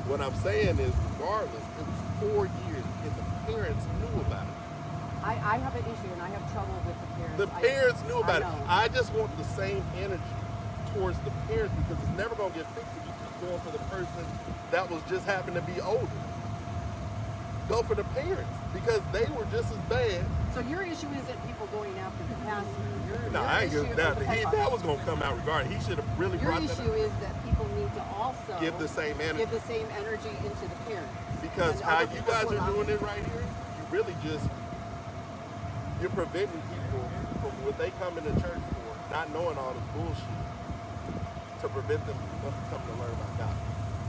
S4: What I'm saying is, regardless, it was 4 years and the parents knew about it.
S3: I have an issue and I have trouble with the parents.
S4: The parents knew about it.
S3: know.
S4: I just want the same energy towards the parents because it's never going to get fixed if you keep going for the person that was just happened to be older. Go for the parents because they were just as bad.
S3: So your issue isn't people going after the pastor.
S4: No, I ain't
S3: issue
S4: give that.
S3: is the
S4: That was going to come out regardless. He should have really
S3: Your
S4: brought that
S3: issue
S4: up.
S3: is that people need to also
S4: Give the same energy.
S3: give the same energy into the parents.
S4: Because
S3: And
S4: how
S3: other
S4: you
S3: people
S4: guys
S3: will
S4: are
S3: not.
S4: doing it right here, you really just, you're preventing people from what they come into church for, not knowing all this bullshit, to prevent them from coming to learn about God.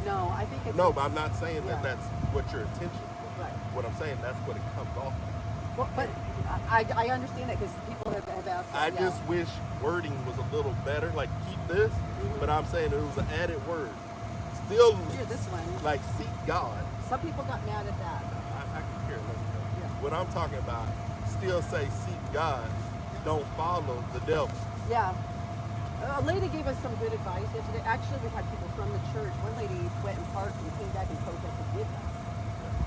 S3: No, I think it's
S4: No, but I'm not saying that
S3: Yeah.
S4: that's what your intention was.
S3: Right.
S4: What I'm saying, that's what it comes off of.
S3: Well, but I understand that because people have asked.
S4: I just wish wording was a little better, like keep this, but I'm saying it was an added word. Still,
S3: Here, this one.
S4: like seek God.
S3: Some people got mad at that.
S4: I can care less.
S3: Yeah.
S4: What I'm talking about, still say seek God, don't follow the devil.
S3: Yeah. A lady gave us some good advice yesterday. Actually, we had people from the church. One lady went and parked and came back and protested with us.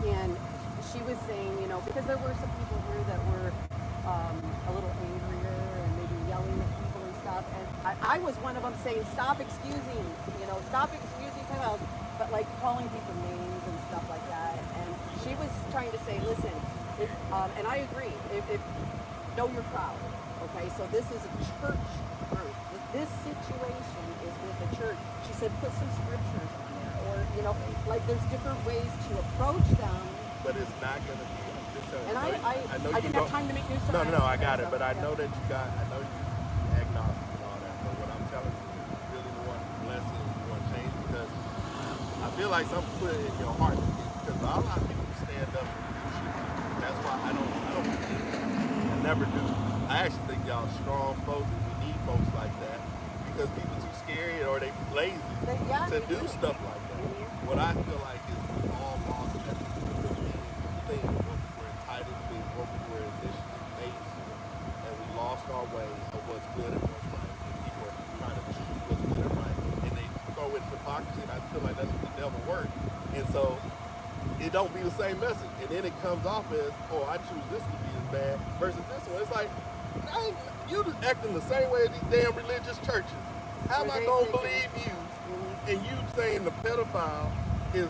S3: And
S1: she was saying, you know, because there were some people here that were a little angrier and maybe yelling at people and stuff. And I was one of them saying, stop excusing, you know, stop excusing child, but like calling people names and stuff like that. And she was trying to say, listen, and I agree, if know your crowd. Okay, so this is a church group. This situation is with the church. She said, put some scriptures on there, or you know, like there's different ways to approach them.
S4: But it's not going to be.
S1: And I didn't have time to make new sermons.
S4: No, I got it. But I know that I know you agnostic and all that. But what I'm telling you, you really want blessing, you want change, because I feel like something put it in your heart. Because a lot of people stand up and do shit. That's why I don't never do. I actually think y'all strong folks, and we need folks like that, because people too scary or they lazy to do stuff like that. What I feel like is we all lost that thing, what we were entitled to be, what we were initially made to, and we lost our way of what's good and what's right. And people are trying to choose what's good and right, and they go with hypocrisy, and I feel like that's what the devil works. And so it don't be the same message, and then it comes off as, oh, I choose this to be as bad versus this one. It's like, you acting the same way as these damn religious churches. How am I gonna believe you? And you saying the pedophile is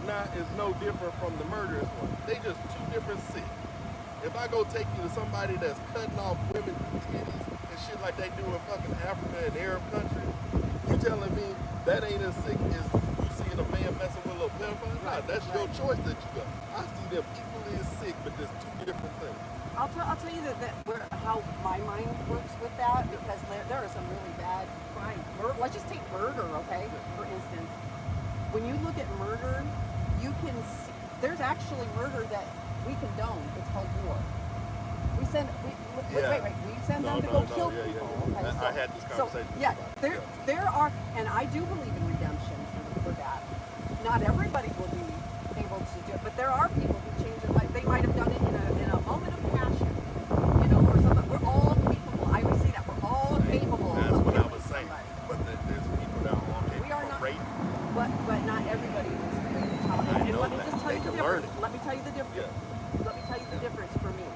S4: no different from the murderous one? They just two different sick. If I go take you to somebody that's cutting off women's titties and shit like they do in fucking Africa and Arab countries, you telling me that ain't as sick as you seeing a man messing with a little pedophile? Nah, that's your choice that you got. I see them equally as sick, but there's two different things.
S1: I'll tell you how my mind works with that, because there are some really bad crimes. Let's just take murder, okay? For instance, when you look at murder, you can see, there's actually murder that we condone. It's called war. We send we send them to go kill people. Okay,
S4: I had this conversation.
S1: There are, and I do believe in redemption for that. Not everybody will be able to do it, but there are people who change their life. They might have done it in a moment of passion, you know, or something. We're all capable. I always say that we're all capable.
S4: That's
S1: of
S4: what I was
S1: somebody.
S4: saying. But there's people that are all capable.
S1: We are not,
S4: rape.
S1: but not everybody is
S4: I know
S1: let me
S4: that.
S1: just tell
S4: They
S1: you the
S4: can learn
S1: difference.
S4: it.
S1: Let me tell you the difference.
S4: Yeah.
S1: Let me tell you the difference for me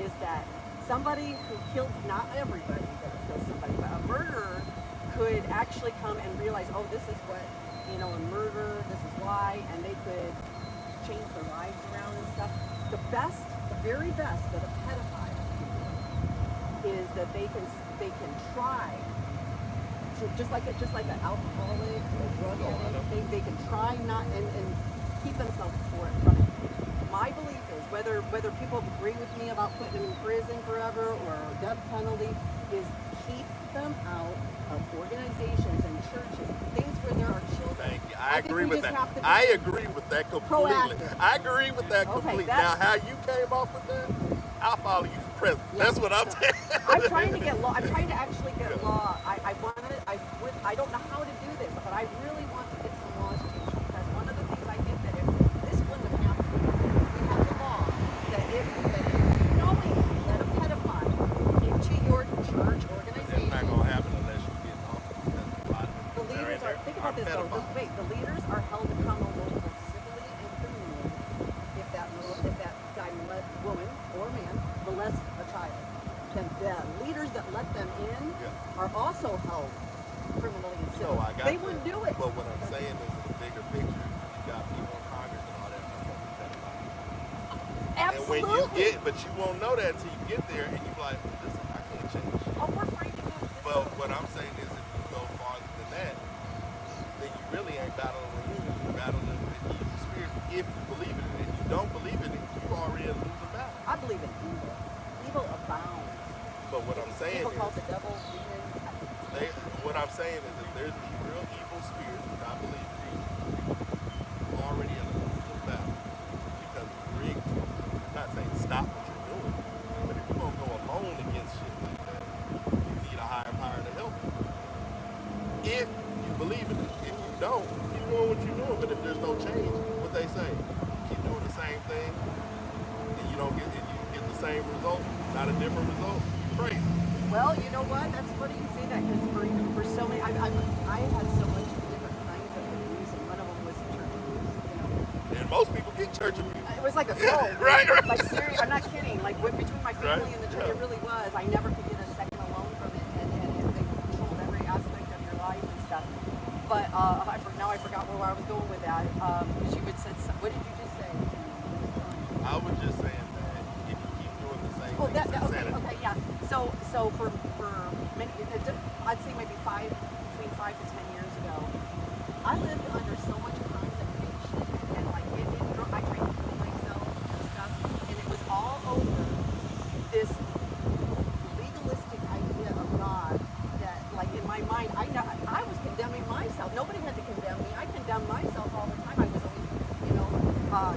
S1: is that somebody who kills, not everybody that kills somebody, but a murderer could actually come and realize, oh, this is what, you know, a murder, this is why, and they could change their lives around and stuff. The very best that a pedophile can do is that they can try to, just like an alcoholic or a drug addict, they can try not and keep themselves from it. My belief is, whether people agree with me about putting them in prison forever or death penalty, is keep them out of organizations and churches, things where there are children.
S4: Thank you. I agree with that. I agree with that completely.
S1: Proactive.
S4: I agree with that completely. Now, how you came off with that, I'll follow you for president. Yeah. That's what I'm saying.
S1: I'm trying to get law. I'm trying to actually get law. I don't know how to do this, but I really want to get some laws changed, because one of the things I get that if this wouldn't have happened, we have the law that if knowing that a pedophile into your church organization,
S4: it's not gonna happen unless you get off.
S1: The leaders are, think about this though, the leaders are held accountable both civilly and criminally if that guy woman or man molests a child. Then the leaders that let them in are also held criminally and civilly.
S4: No, I got
S1: they wouldn't do it.
S4: But what I'm saying is, in the bigger picture, you got people in Congress and all that stuff.
S1: Absolutely.
S4: But you won't know that until you get there, and you're like, listen, I can't change.
S1: Oh, we're free to do this.
S4: But what I'm saying is, if you go farther than that, then you really ain't battling with humans, you're battling with evil spirits if you believe in it. If you don't believe in it, you're already in a losing battle.
S1: I believe in evil. Evil abounds.
S4: But what I'm saying
S1: People
S4: is,
S1: call the devil demons.
S4: what I'm saying is, if there's real evil spirits, which I believe in, you're already in a losing battle because it's rigged. I'm not saying stop what you're doing, but if you're gonna go alone against shit like that, you need a higher power to help you. If you believe in it. If you don't, keep doing what you're doing. But if there's no change, what they say, keep doing the same thing, and you get the same result, not a different result, you're crazy.
S1: Well, you know what? That's funny you say that, because for so many, I had so much different kinds of abuse, and one of them was church abuse. You know.
S4: And most people get church abuse.
S3: It was like a cult.
S4: Right.
S3: Like serious. I'm not kidding. Like between my family
S4: Right,
S3: and the church,
S4: yeah.
S3: it really was. I never could get a second alone from it, and they controlled every aspect of your life and stuff. But now I forgot where I was going with that. Because you had said, what did you just say?
S4: I was just saying that if you keep doing the same
S3: Oh,
S4: thing,
S3: that,
S4: it's insanity.
S3: okay, yeah. So for many, I'd say maybe between 5 to 10 years ago, I lived under so much condemnation and like I tried to kill myself and stuff, and it was all over this legalistic idea of God that, like in my mind, I was condemning myself. Nobody had to condemn me. I condemned myself all the time. I was always,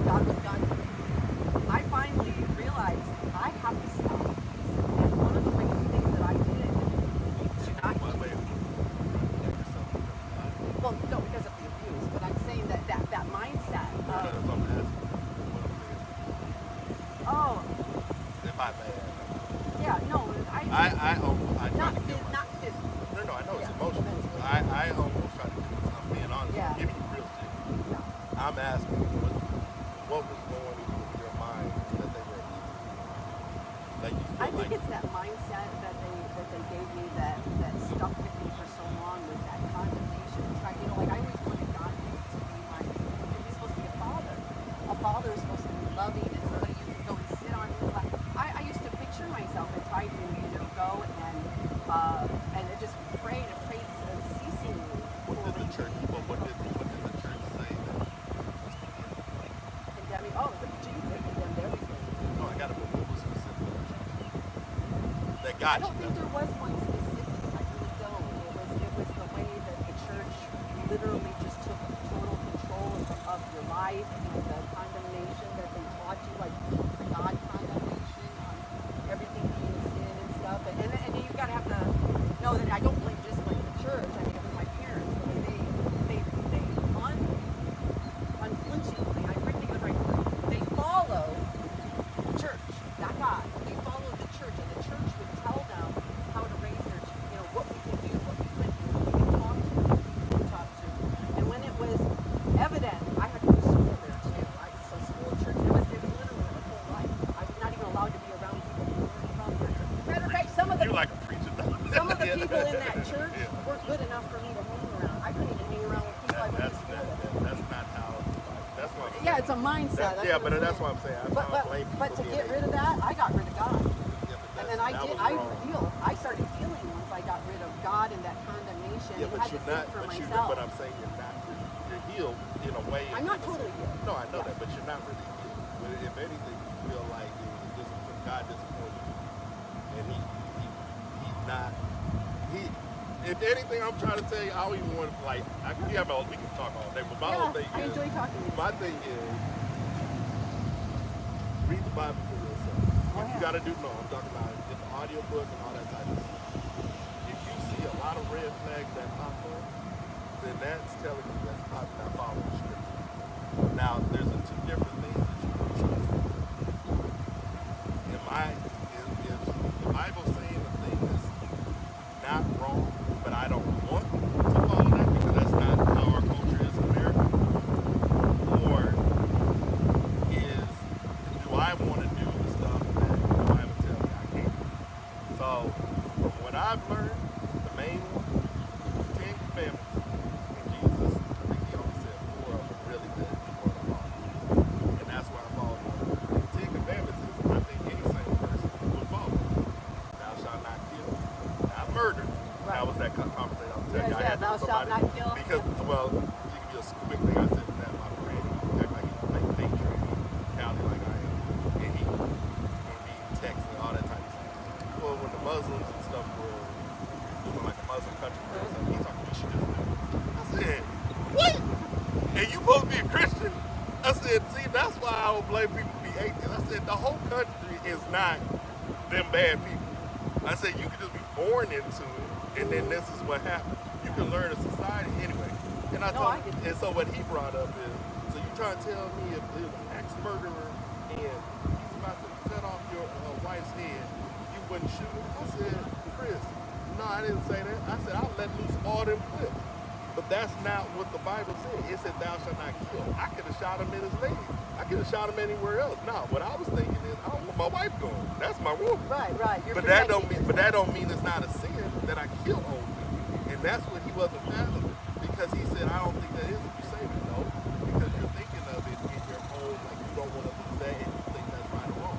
S3: God was God. I finally realized I have to stop. And one of the biggest things that I did to not
S4: One way to protect yourself from God.
S3: well, no, because of the abuse, but I'm saying that mindset
S4: No,
S3: of,
S4: that's what I'm asking. What is it?
S3: oh,
S4: If I may ask.
S3: yeah, no, I
S4: I try
S3: not
S4: to kill
S3: phys- not
S4: myself.
S3: physically.
S4: No, I know it's
S3: Yeah,
S4: emotional.
S3: mentally.
S4: I almost try to kill myself. I'm being honest.
S3: Yeah.
S4: I'm giving you real shit.
S3: Yeah.
S4: I'm asking what was going through your mind that they were abusing? Like you
S3: I
S4: feel
S3: think
S4: like
S3: it's that mindset that they gave me that stuck with me for so long with that condemnation. It's like, like I always wanted God to be he's supposed to be a father. A father is supposed to be loving and somebody you can go and sit on his lap. I used to picture myself and try to, go and just pray and pray unceasingly.
S4: what did the church what did the church say that was
S3: Condemning, Jesus, they condemned everything.
S4: no, I gotta put what was specific that got
S3: I don't
S4: you.
S3: think there was one specific. I really don't. It was the way that the church literally just took total control of your life and the condemnation that they taught you, like the God condemnation on everything being sin and stuff. And you gotta have to know that I don't blame just like the church. I mean, it was my parents. The way they unflinchingly, I can't think of the right word. They followed the church, not God. They followed the church, and the church would tell them how to raise their, what we can do, what we couldn't do, who we can talk to, who we couldn't talk to. And when it was evident, I had to go to school there too. So school, church, it was literally my whole life. I was not even allowed to be around people who weren't from there. Matter of fact, some of the
S4: You're like a preacher.
S3: some of the
S4: Yeah.
S3: people in that church
S4: Yeah.
S3: weren't good enough for me to hang around. I couldn't even hang around with people I went to school with.
S4: That's not how. That's what I'm saying.
S3: Yeah, it's a mindset.
S4: That's what I'm saying. I
S3: But
S4: don't blame
S3: but
S4: people
S3: to
S4: being
S3: get rid of that, I got rid of God.
S4: Yeah, but
S3: And then
S4: that was wrong.
S3: I started healing once I got rid of God and that condemnation.
S4: Yeah,
S3: and
S4: but
S3: had to
S4: you're
S3: think
S4: not.
S3: for
S4: But
S3: myself.
S4: but I'm saying you're not. You're healed in a way.
S3: I'm not totally healed.
S4: No, I know
S3: Yeah.
S4: that, but you're not really healed. But if anything, you feel like God disappointed you, and he's not. If anything, I'm trying to tell you, I don't even want to we can talk all day. But my whole thing
S3: I
S4: is,
S3: enjoy talking to you.
S4: my thing is, read the Bible for yourself. If you got to I'm talking about get the audio book and all that type of stuff. If you see a lot of red flags that pop up, then that's telling you that's probably not following scripture. Now, there's two different things that you can trust. Is the Bible saying a thing is not wrong, but I don't want to follow that because that's not how our culture is in America? Or do I want to do the stuff that the Bible tells me I can't? So, from what I've learned, the main one, the 10 Commandments, and Jesus, I think he only said 4 of them really good for the law. And that's why I follow them. The 10 Commandments is, I think any sane person would follow. Thou shalt not kill, not murder.
S3: Right.
S4: That was that conversation I was telling you. I had
S3: thou
S4: with
S3: shalt
S4: somebody.
S3: not kill.
S4: Because, well, to give you a quick thing, I said that my friend, he act like he's like fake training, Cali like I am, and he texts and all that type of stuff. Well, when the Muslims and stuff were doing like a Muslim country or something, he talking about shit. I said, what? And you supposed to be a Christian? I said, see, that's why I don't blame people to be atheists. I said, the whole country is not them bad people. I said, you could just be born into it, and then this is what happens. You can learn a society anyway. And I told him, and so what he brought up is, so you trying to tell me if there's an ex-murderer and he's about to cut off your wife's head, you wouldn't shoot him? I said, Chris, no, I didn't say that. I said, I'll let loose all them clips. But that's not what the Bible said. It said, thou shalt not kill. I could have shot him in his leg. I could have shot him anywhere else. Now, what I was thinking is, I don't want my wife going. That's my woman.
S3: Right. You're
S4: But that
S3: protecting
S4: don't mean it's not a sin that I killed old dude. And that's what he wasn't fathoming. Because he said, I don't think that is if you say that, no. Because you're thinking of it in your own, like you don't want to do that and you think that's right or wrong.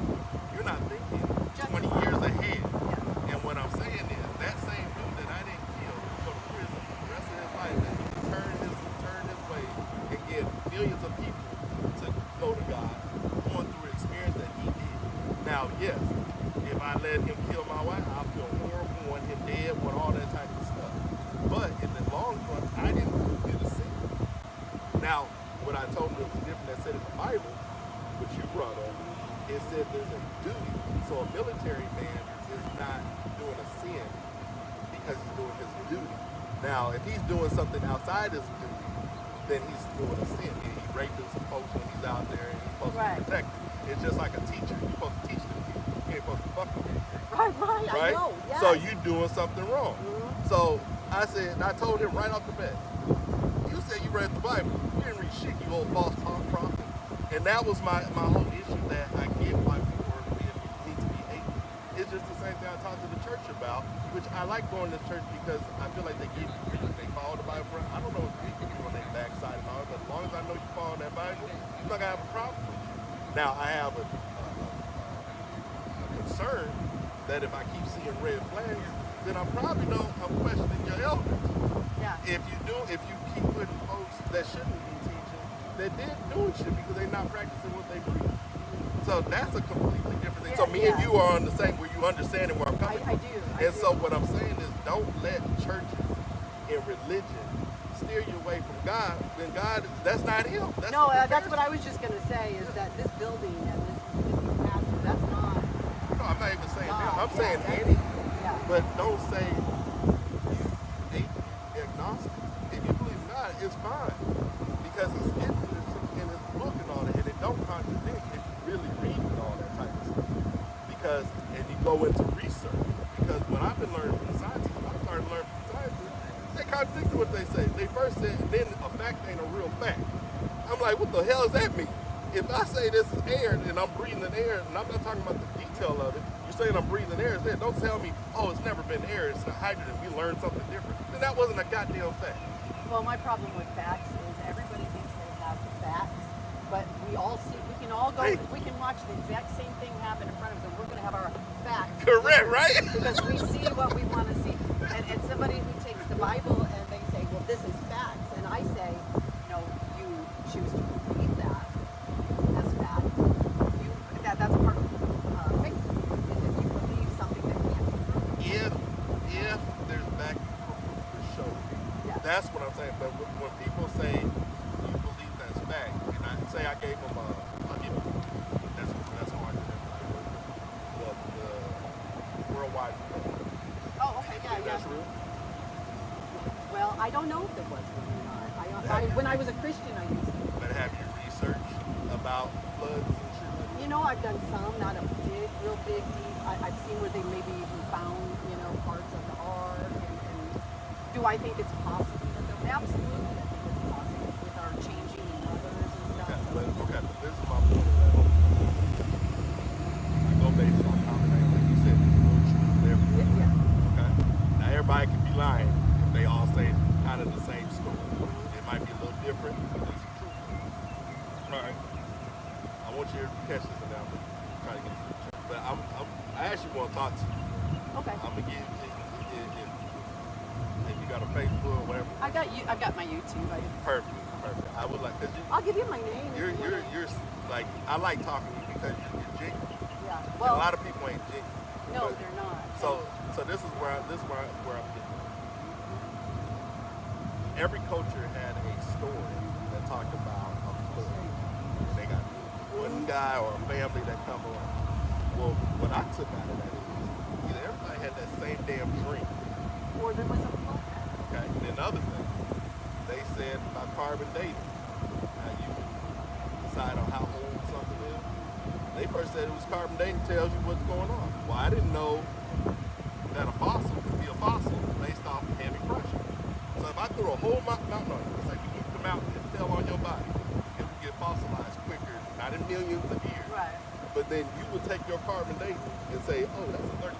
S4: You're not thinking 20 years ahead.
S3: Yeah.
S4: And what I'm saying is, that same dude that I didn't kill, go to prison for the rest of his life, that he turn his way and get millions of people to go to God, going through an experience that he did. Now, yes, if I let him kill my wife, I'll feel horrible, want him dead, want all that type of stuff. But in the long run, I didn't commit a sin. Now, what I told him that was different that said in the Bible, which you brought up, it said there's a duty. So a military man is not doing a sin because he's doing his duty. Now, if he's doing something outside his duty, then he's doing a sin. He raping some folks when he's out there and he's supposed to be protected. It's just like a teacher. You're supposed to teach them people. You ain't supposed to fuck them.
S3: Right. I know. Yes.
S4: So you doing something wrong. So I said, I told him right off the bat, you said you read the Bible. You didn't read shit, you old false prophet. And that was my whole issue that I get why people need to be hated. It's just the same thing I talked to the church about, which I like going to church because I feel like they give you reason. They follow the Bible. I don't know if you can on their backside and all, but as long as I know you follow that Bible, I'm not gonna have a problem with you. Now I have a concern that if I keep seeing red flags, then I'm questioning your elders.
S3: Yeah.
S4: If you keep putting folks that shouldn't be teaching, that they're doing shit because they're not practicing what they preach. So that's a completely different thing. So me and you are on the same where you understanding where I'm coming from.
S3: I do.
S4: And so what I'm saying is don't let churches and religion steer you away from God. When God, that's not him.
S3: That's what I was just gonna say is that this building and this pastor, that's not.
S4: No, I'm not even saying him. I'm
S3: Yeah,
S4: saying
S3: that's-
S4: any.
S3: Yeah.
S4: But don't say you agnostic. If you believe in God, it's fine. Because it's in his book and all that, and it don't contradict if you really read and all that type of stuff. Because, and you go into research. Because what I've been learning from the scientists, when I started learning from the scientists, they contradict what they say. They first said, then a fact ain't a real fact. I'm like, what the hell does that mean? If I say this is air and I'm breathing air, and I'm not talking about the detail of it, you're saying I'm breathing air, then don't tell me, oh, it's never been air, it's hydrogen, we learned something different. Then that wasn't a goddamn fact.
S3: Well, my problem with facts is everybody thinks they have facts, but we all see. We can all go.
S4: Hey.
S3: We can watch the exact same thing happen in front of us, and we're going to have our facts.
S4: Correct, right?
S3: Because we see what we want to see. And somebody who takes the Bible and they say, well, this is facts, and I say, no, you choose to believe that as fact. That's part of faith. Is if you believe something that can't be proven.
S4: If there's back to show,
S3: Yeah.
S4: that's what I'm saying. But when people say you believe that's fact, and I say I gave them I'll give you, that's hard to the worldwide flood.
S3: Oh, okay, yeah.
S4: That's real.
S3: Well, I don't know if it was really or not. When I was a Christian, I used to.
S4: But have you researched about floods and shit like that?
S3: You know, I've done some, not a big, real big, deep. I've seen where they maybe even found, parts of the ark. And do I think it's possible? Absolutely, I think it's possible with our changing weathers and stuff.
S4: Okay, but this is my point. I go based on common name, like you said, it's real truth and everything.
S3: Yeah.
S4: Okay? Now everybody can be lying if they all say kind of the same story. It might be a little different, but there's some truth in it. Alright. I want you to catch this and I'm gonna try to get it to the church. But I actually want to talk to you.
S3: Okay.
S4: I'm gonna give you if you got a Facebook or whatever.
S3: I've got my YouTube.
S4: Perfect. I would like, cause
S3: I'll give you my name.
S4: you're like, I like talking to you because you're genuine.
S3: Yeah.
S4: And
S3: Well,
S4: a lot of people ain't genuine.
S3: no,
S4: But-
S3: they're not.
S4: So this is where I'm getting. Every culture had a story that talked about a flood. And they got one guy or a family that come along. Well, what I took out of that is either everybody had that same damn dream.
S3: Or there was a flood.
S4: Okay. And then the other thing, they said about carbon dating. How you decide on how old something is. They first said it was carbon dating tells you what's going on. Well, I didn't know that a fossil could be a fossil based off of heavy pressure. So if I threw a whole mountain on you, it's like you moved the mountain, it fell on your body, it would get fossilized quicker. not in millions of years.
S3: Right.
S4: But then you would take your carbon dating and say, oh, that's a 30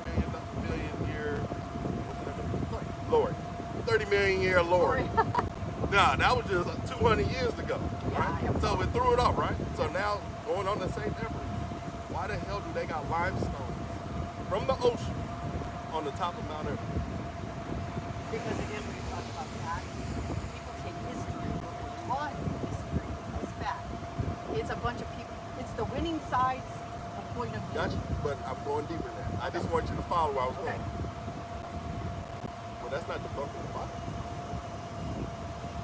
S4: million year Lord. 30 million year Lord. Nah, that was just 200 years ago, right?
S3: Yeah.
S4: So it threw it off, right? So now, going on the same effort, why the hell do they got limestones from the ocean on the top of Mount Everest?
S3: Because again, when you talk about facts, people take history, what we're taught in history as fact. It's a bunch of people, it's the winning side's point of view.
S4: Gotcha, but I'm going deeper than that. I just want you to follow where I was going. Well, that's not the book of the Bible.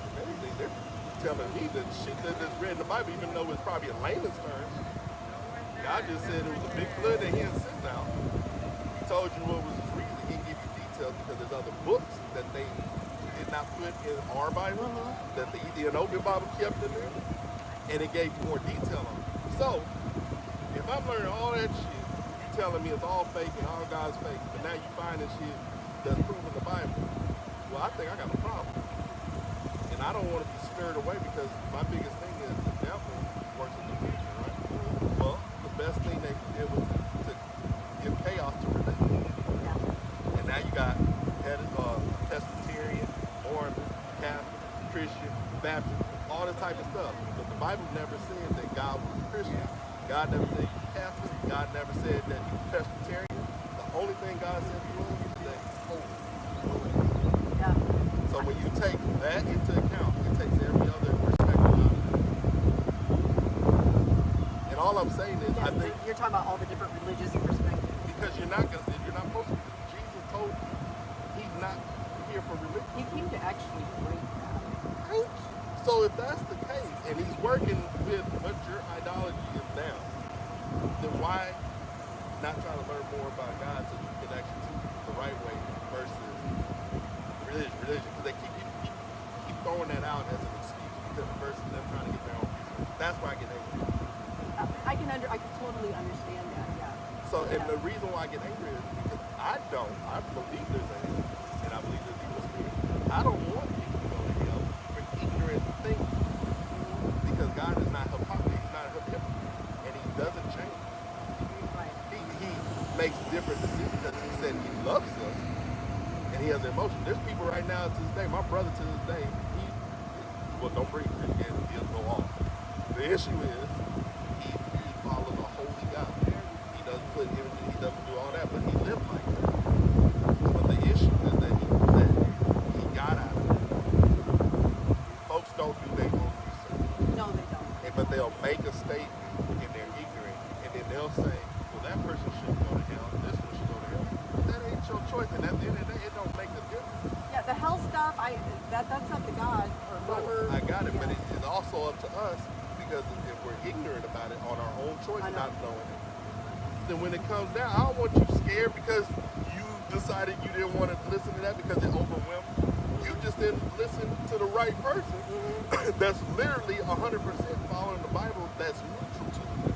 S4: If anything, they're telling me that shit that's read in the Bible, even though it's probably in layman's terms, God just said it was a big flood that he had sent out. He told you what was his reason. He didn't give you details because there's other books that they did not put in our Bible, that the Ethiopian Bible kept in there, and it gave you more detail on it. So, if I'm learning all that shit, you telling me it's all fake and all God's fake, but now you finding shit that's proven in the Bible, well, I think I got a problem. And I don't want to be stirred away because my biggest thing is the devil works in the future, right? Well, the best thing they did was to give chaos to religion. And now you got Presbyterian, Mormon, Catholic, Christian, Baptist, all this type of stuff. But the Bible never said that God was a Christian. God never said he was Catholic. God never said that he was Presbyterian. The only thing God said he was that he's holy.
S3: Yeah.
S4: So when you take that into account, it takes every other perspective out of it. And all I'm saying is, I think
S3: You're talking about all the different religious perspectives.
S4: because you're not supposed to. Jesus told you he's not here for religion.
S3: He came to actually break that.
S4: Thank you. So if that's the case, and he's working with what your ideology is now, then why not try to learn more about God so you can actually teach the right way versus religion? Because they keep throwing that out as an excuse because versus them trying to get their own research. That's why I get angry.
S3: I can totally understand that. Yeah.
S4: So, and the reason why I get angry is because I believe there's a hell, and I believe there's evil spirit. I don't want people to go to hell for ignorant thinking, because God is not hypocrisy, he's not a hypocrite, and he doesn't change.
S3: Right.
S4: He makes different decisions because he said he loves us, and he has emotion. There's people right now to this day, my brother to this day, don't bring Christianity, he'll go off. The issue is, he follows a holy God. He doesn't put images, he doesn't do all that, but he lived like that. But the issue is that he got out of it. Folks don't do their own research.
S3: No, they don't.
S4: But they'll make a statement and they're ignorant, and then they'll say, well, that person shouldn't go to hell, this one should go to hell. But that ain't your choice, and at the end of the day, it don't make a difference.
S3: Yeah, the hell stuff, that's up to God or whoever.
S4: I got it, but it's also up to us, because if we're ignorant about it on our own choice, not knowing it, then when it comes down, I don't want you scared because you decided you didn't want to listen to that because it overwhelmed you. You just didn't listen to the right person that's literally 100% following the Bible that's neutral to you.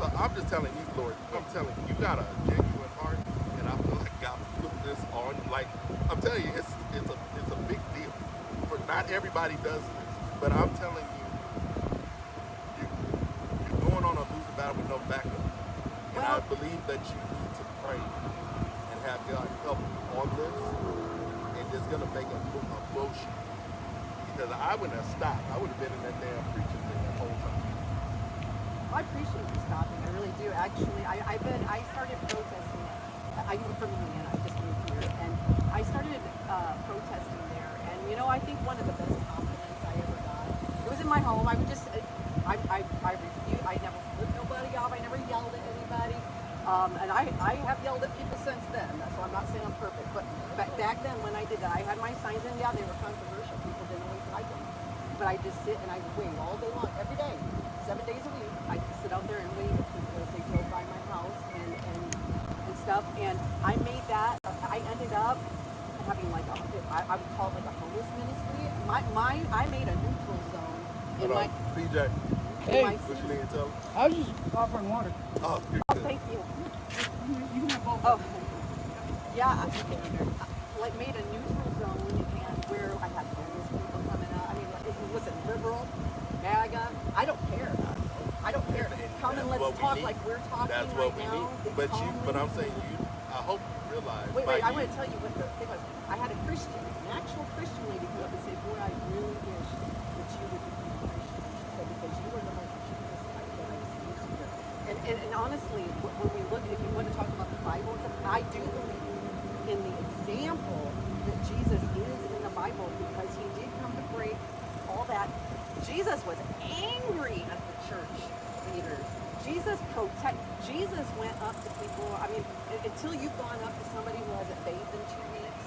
S4: So I'm just telling you, Lord, I'm telling you, you got a genuine heart, and I feel like God put this on you. Like, I'm telling you, it's a big deal. For not everybody does this, but I'm telling you, you're going on a losing battle with no backup. And I believe that you need to pray and have God help you on this, and it's gonna make a bullshit. Because I wouldn't have stopped. I would have been in that damn preaching thing the whole time.
S3: I appreciate you stopping. I really do. Actually, I started protesting. I'm from Indiana. I just moved here, and I started protesting there. And you know, I think one of the best compliments I ever got. It was in my home. I would just, I refused. I never flipped nobody off. I never yelled at anybody. And I have yelled at people since then. So I'm not saying I'm perfect. But back then when I did that, I had my signs in. Yeah, they were controversial. People didn't always like them. But I just sit and I wait all day long, every day, 7 days a week. I just sit out there and wait at people as they drove by my house and stuff. And I made that. I ended up having like I would call it like a homeless ministry. I made a neutral zone in my
S4: BJ.
S5: Hey,
S4: What you need to tell him?
S5: I was just offering water.
S4: Oh, you're
S3: Oh,
S4: good.
S3: thank you.
S5: You can have both.
S3: Oh, yeah. Like made a neutral zone and where I had homeless people coming out. I mean, listen, liberal, MAGA, I don't care. I don't care. Come and
S4: that's what
S3: let's
S4: we
S3: talk
S4: need.
S3: like we're talking
S4: That's
S3: right
S4: what we
S3: now.
S4: need. But I'm saying I hope you realize.
S3: Wait,
S4: by
S3: I
S4: you-
S3: want to tell you what the thing was. I had a Christian, an actual Christian lady come up and say, boy, I really wish that you would become a Christian. She said, because you are the most Jesus that I've seen here. And honestly, when we look, if you want to talk about the Bible, I do believe in the example that Jesus is in the Bible because he did come to break all that. Jesus was angry at the church leaders. Jesus went up to people. I mean, until you've gone up to somebody who hasn't bathed in 2 weeks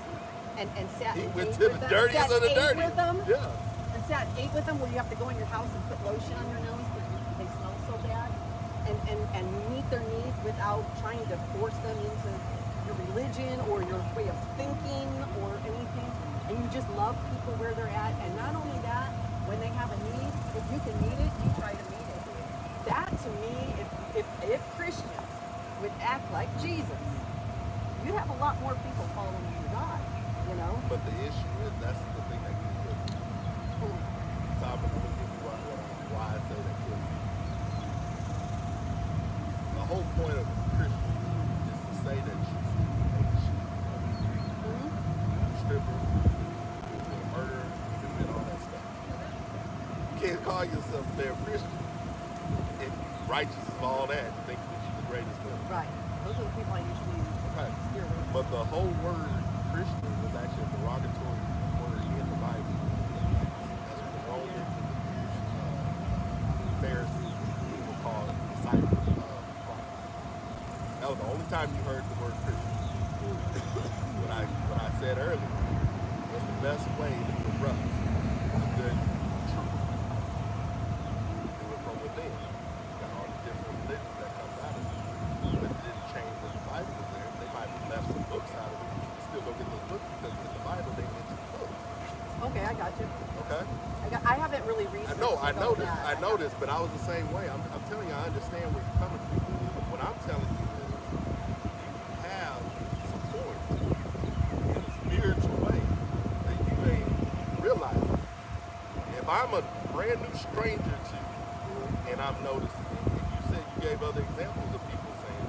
S3: and sat
S4: He
S3: and
S4: went
S3: ate
S4: to
S3: with
S4: the
S3: them,
S4: dirtiest
S3: sat
S4: of the
S3: ate
S4: dirty.
S3: with them,
S4: Yeah.
S3: and sat and ate with them, where you have to go in your house and put lotion on your nose because they smell so bad, and meet their needs without trying to force them into your religion or your way of thinking or anything. And you just love people where they're at. And not only that, when they have a need, if you can meet it, you try to meet it. That to me, if Christians would act like Jesus, you'd have a lot more people following your God, you know?
S4: But the issue is that's the thing that kills you. Tom, I'm gonna give you why I say that kills you. The whole point of a Christian is to say that you hate shit. Stripper, murder, and all that stuff. You can't call yourself a damn Christian if you're righteous of all that and think that you're the greatest thing.
S3: Right. Those are the people I usually
S4: Okay.
S3: steer away
S4: But the whole word Christian was actually a derogatory word in the Bible. That's what the Romans and the Pharisees were called disciples of Christ. That was the only time you heard the word Christian. What I said earlier was the best way to corrupt the good truth. Do it from within. You got all the different religions that comes out of it. But it didn't change that the Bible was there. They might have left some books out of it. You still don't get those books because in the Bible they mention books.
S3: Okay, I got you.
S4: Okay?
S3: I haven't really researched
S4: I know this.
S3: that.
S4: I know this, but I was the same way. I'm telling you, I understand where you're coming from. What I'm telling you is you have support in a spiritual way that you ain't realizing. If I'm a brand new stranger to you and I'm noticing it, and you said you gave other examples of people saying,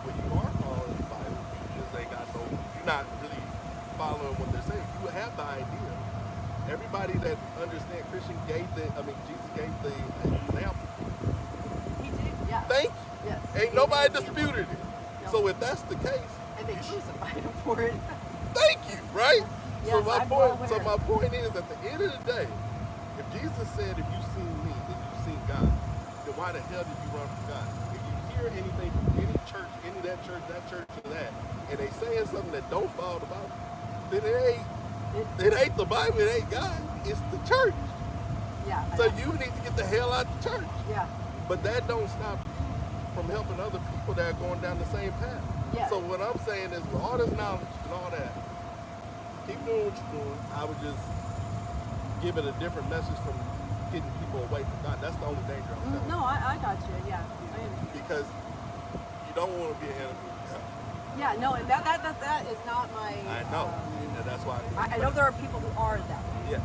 S4: well, you are following the Bible, you just ain't got no, you're not really following what they're saying. You have the idea. Everybody that understands Christian Jesus gave the example.
S3: He did, yeah.
S4: Thank you.
S3: Yes.
S4: Ain't nobody disputed it.
S3: No.
S4: So if that's the case,
S3: And they crucified him for it.
S4: thank you, right?
S3: Yes, I'm well aware.
S4: So my point is, at the end of the day, if Jesus said, if you've seen me, then you've seen God, then why the hell did you run from God? If you hear anything from any church, any that church, or that, and they saying something that don't follow the Bible, then it ain't the Bible, it ain't God, it's the church.
S3: Yeah.
S4: So you need to get the hell out the church.
S3: Yeah.
S4: But that don't stop you from helping other people that are going down the same path.
S3: Yeah.
S4: So what I'm saying is, with all this knowledge and all that, keep doing what you're doing. I would just give it a different message from getting people away from God. That's the only danger I'm telling you.
S3: No, I got you. Yeah. I understand.
S4: Because you don't want to be an enemy of God.
S3: Yeah. No, and that is not my.
S4: I know. And that's why.
S3: I know there are people who are that way.
S4: Yeah.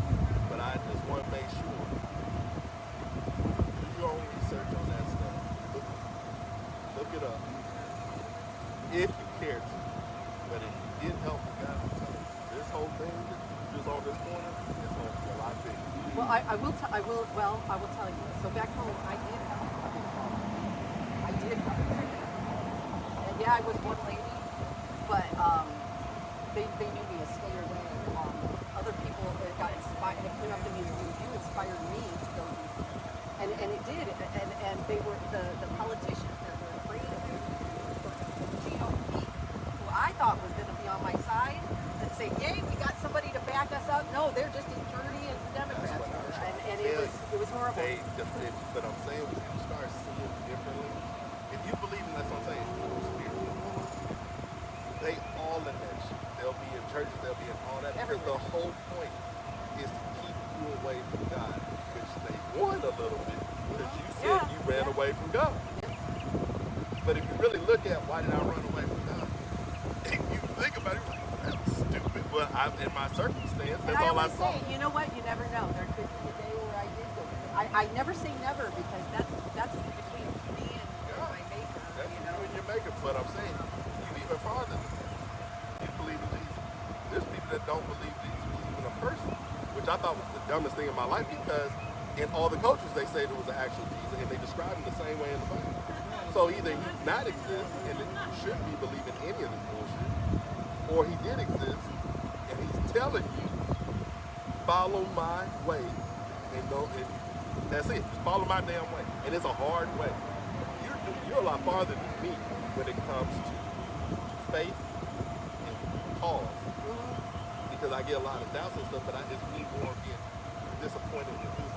S4: But I just want to make sure do your own research on that stuff. Look it up. If you care to. But if you didn't help the God, I'm telling you, this whole thing that you just on this corner is going to be a lot bigger.
S3: Well, I will tell you. So back home, I did have a couple problems. And yeah, I was one lady, but they knew me as stay away. Other people that got inspired, that came up to me and said, you inspired me to go do something. And it did. And they were the politicians that were afraid of it. The GOP, who I thought was going to be on my side, and say, yay, we got somebody to back us up. No, they're just as dirty as the Democrats
S4: That's what I'm
S3: were.
S4: trying to
S3: And
S4: tell
S3: it was horrible.
S4: But I'm saying when you start seeing differently, if you believe in, that's what I'm saying, spirit, they all in that shit. They'll be in churches, they'll be in all that. Because the whole point is to keep you away from God, which they won a little bit. Because you said you ran away from God. But if you really look at why did I run away from God, if you think about it, that's stupid. But in my circumstance, that's all I saw.
S3: Say, you know what? You never know. There could be a day where I did go. I never say never because that's between me and my maker.
S4: That's
S3: You
S4: you
S3: know.
S4: and your maker. But I'm saying you even farther than that. You believe in Jesus. There's people that don't believe Jesus was even a person, which I thought was the dumbest thing in my life because in all the cultures they say there was an actual Jesus and they describe him the same way in the Bible. So either he not exist and that you shouldn't be believing any of this bullshit, or he did exist and he's telling you, follow my way and no, and that's it. Just follow my damn way. And it's a hard way. You're a lot farther than me when it comes to faith and cause. Because I get a lot of doubts and stuff, but I just need more getting disappointed with you.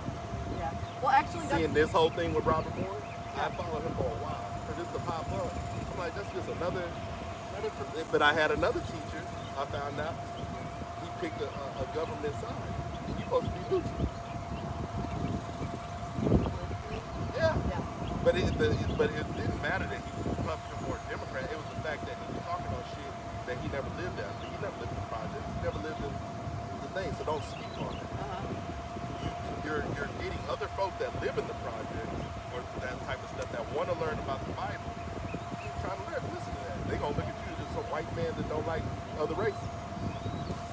S3: Yeah. Well, actually,
S4: Seeing this whole thing with Robert Moore, I followed him for a while. For this to pop up, I'm like, that's just another. But I had another teacher, I found out, he picked a government side. And you're supposed to be neutral. Yeah. But it didn't matter that he was Republican or Democrat. It was the fact that he was talking on shit that he never lived at. He never lived in the project. He never lived in the thing. So don't speak on it. You're getting other folks that live in the project or that type of stuff that want to learn about the Bible. You're trying to listen to that. They're going to look at you as just some white man that don't like other races.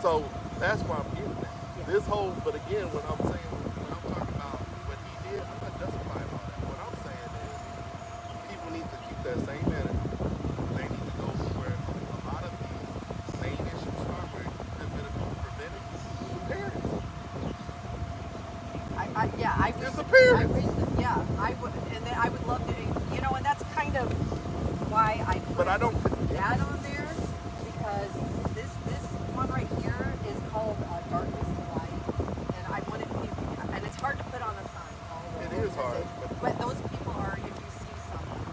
S4: So that's why I'm getting that. This whole, but again, when I'm saying, when I'm talking about what he did, I'm not justifying all that. What I'm saying is people need to keep that same energy. They need to go where a lot of these main issues start where you could have been prevented with parents.
S3: I
S4: Disappearance.
S3: yeah, I would, and then I would love to, you know, and that's kind of why I put
S4: But I don't.
S3: that on there because this one right here is called Darkness to Light, and I wanted people, and it's hard to put on a sign.
S4: It is hard.
S3: But those people are, if you see someone,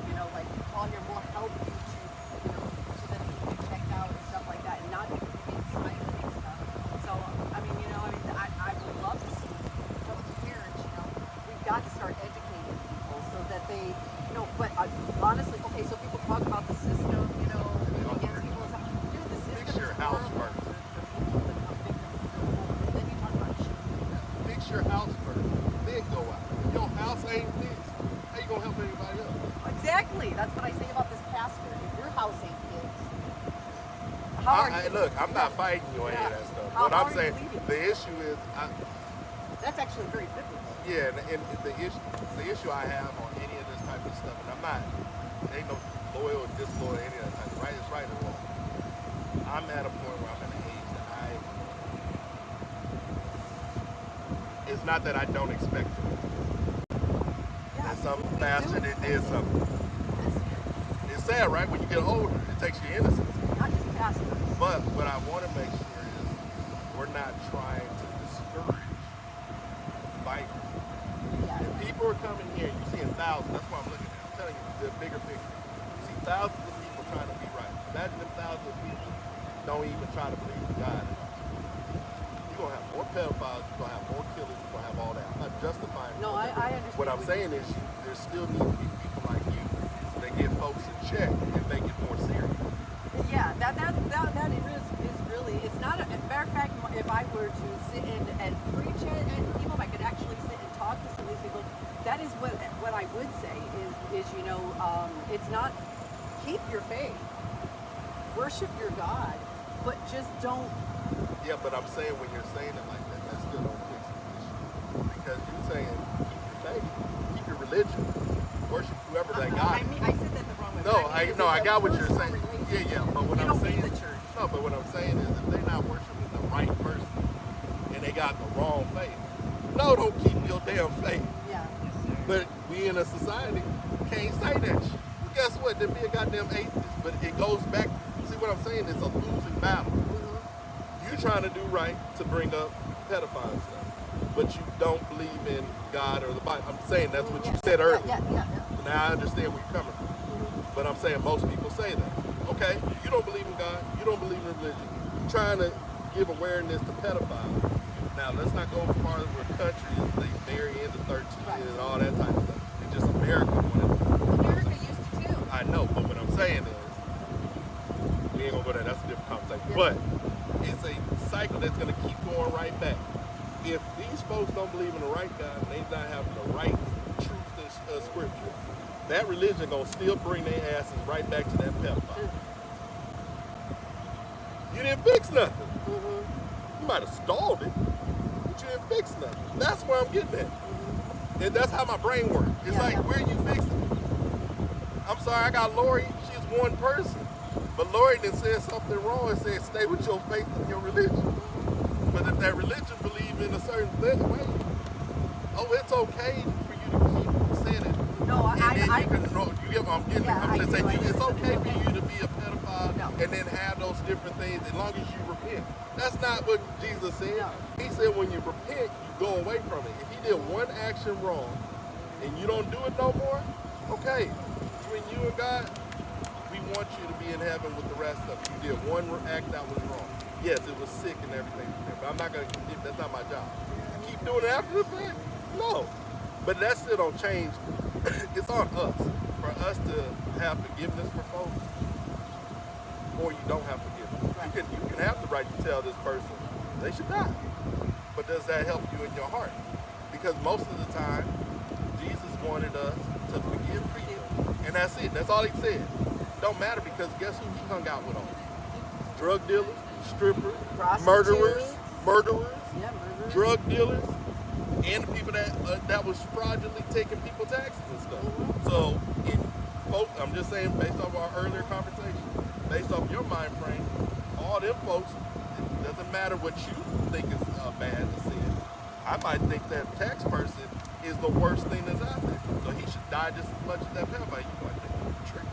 S3: you know, like on here will help you to, you know, so that you can check out and stuff like that, and not be silent and stuff. So, I mean, you know, I would love to see from parents, you know, we've got to start educating people so that they, you know, but honestly, okay, so people talk about the system, you know, against people and stuff. Dude, the system
S4: Fix your
S3: is
S4: house
S3: horrible
S4: first.
S3: for people to come victims. Then you talk about shit.
S4: Fix your house first. Then go out. If your house ain't fixed, how you gonna help anybody else?
S3: Exactly. That's what I say about this pastor. If your house ain't fixed, how are you?
S4: Look, I'm not fighting you on any of that stuff.
S3: How
S4: What
S3: are
S4: I'm
S3: you
S4: saying,
S3: leading?
S4: the issue is,
S3: That's actually very biblical.
S4: yeah, and the issue I have on any of this type of stuff, and I'm not, there ain't no loyal or disloyal, any of that type of right is right or wrong. I'm at a point where I'm at an age that it's not that I don't expect it.
S3: Yeah.
S4: And some bastard that did something. It's sad, right? When you get older, it takes your innocence.
S3: Not just pastors.
S4: But what I want to make sure is we're not trying to discourage fighting.
S3: Yeah.
S4: If people are coming here, you're seeing thousands. That's what I'm looking at. I'm telling you the bigger picture. You see thousands of people trying to be right. Imagine them thousands of people don't even try to believe in God. You're going to have more pedophiles, you're going to have more killers, you're going to have all that. I'm not justifying
S3: No, I understand.
S4: What I'm saying is there still need to be people like you that get folks in check and make it more serious.
S3: Yeah, that is really, it's not a matter of fact, if I were to sit and preach at people, if I could actually sit and talk to some of these people, that is what I would say is you know, it's not, keep your faith, worship your God, but just don't.
S4: Yeah, but I'm saying when you're saying it like that still don't fix the issue. Because you're saying keep your faith, keep your religion, worship whoever that God is.
S3: I said that the wrong way.
S4: I got what you're saying.
S3: Relationship.
S4: Yeah, but what
S3: You
S4: I'm
S3: don't
S4: saying,
S3: need the church.
S4: no, but what I'm saying is if they're not worshiping the right person and they got the wrong faith, no, don't keep your damn faith.
S3: Yeah.
S4: But we in a society can't say that shit. Well, guess what? There be a goddamn atheist, but it goes back. See what I'm saying? It's a losing battle. You're trying to do right to bring up pedophile stuff, but you don't believe in God or the Bible. I'm saying that's what you said earlier.
S3: Yeah.
S4: Now I understand where you're coming from. But I'm saying most people say that. Okay, you don't believe in God, you don't believe in religion. You're trying to give awareness to pedophiles. Now let's not go as far as where countries they marry into 13 and all that type of stuff. It's just America wanted to.
S3: America used to too.
S4: I know, but what I'm saying is, we ain't gonna go there, that's a different conversation. But it's a cycle that's gonna keep going right back. if these folks don't believe in the right God and they not having the right truth in scripture, that religion gonna still bring their asses right back to that pedophile. You didn't fix nothing. You might have stalled it, but you didn't fix nothing. That's where I'm getting at. And that's how my brain works. It's like, where you fixing it? I'm sorry, I got Lori, she's one person. But Lori done said something wrong and said, stay with your faith and your religion. But if that religion believes in a certain way, oh, it's okay for you to keep saying it.
S3: No,
S4: You get what I'm getting at? I'm just saying, it's okay for you to be a pedophile
S3: No.
S4: and then have those different things as long as you repent. That's not what Jesus said.
S3: No.
S4: He said when you repent, you go away from it. If he did one action wrong and you don't do it no more, okay, between you and God, we want you to be in heaven with the rest of it. You did one act that was wrong. Yes, it was sick and everything, but I'm not going to, that's not my job. Keep doing it after the fact? No. But that still don't change. It's on us. For us to have forgiveness for folks, or you don't have forgiveness. You can have the right to tell this person they should die. But does that help you in your heart? Because most of the time, Jesus wanted us to forgive people. And that's it. That's all he said. Don't matter, because guess who he hung out with all? Drug dealers, strippers, murderers,
S3: Yeah, murderers.
S4: drug dealers, and the people that was fraudulently taking people taxes and stuff. So, folks, I'm just saying, based off our earlier conversation, based off your mind frame, all them folks, it doesn't matter what you think is bad to sin. I might think that tax person is the worst thing that's out there. So he should die just as much as that pedophile. You might think it's a trick.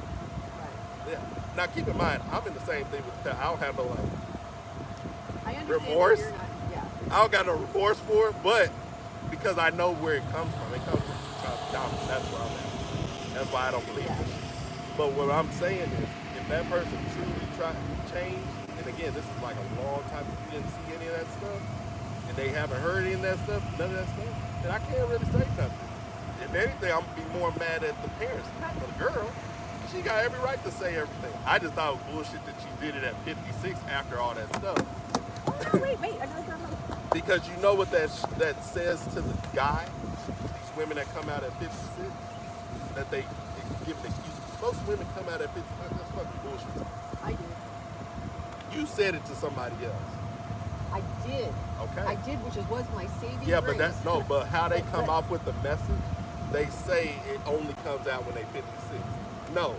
S4: Yeah. Now keep in mind, I'm in the same thing with that. I don't have no
S3: I understand
S4: remorse.
S3: that you're not, yeah.
S4: I don't got no remorse for it, but because I know where it comes from. It comes from down. That's where I'm at. That's why I don't believe it. But what I'm saying is, if that person truly tried to change, and again, this is like a long time if you didn't see any of that stuff, and they haven't heard any of that stuff, none of that stuff, then I can't really say nothing. If anything, I'm gonna be more mad at the parents, not the girl. She got every right to say everything. I just thought it was bullshit that she did it at 56 after all that stuff.
S3: Oh, no, wait, I gotta go.
S4: Because you know what that says to the guy, these women that come out at 56, that they give an excuse. Most women come out at 56, that's fucking bullshit.
S3: I did.
S4: You said it to somebody else.
S3: I did.
S4: Okay.
S3: I did, which was my saving
S4: Yeah, but
S3: grace.
S4: that's, no, but how they come off with the message, they say it only comes out when they 56. No.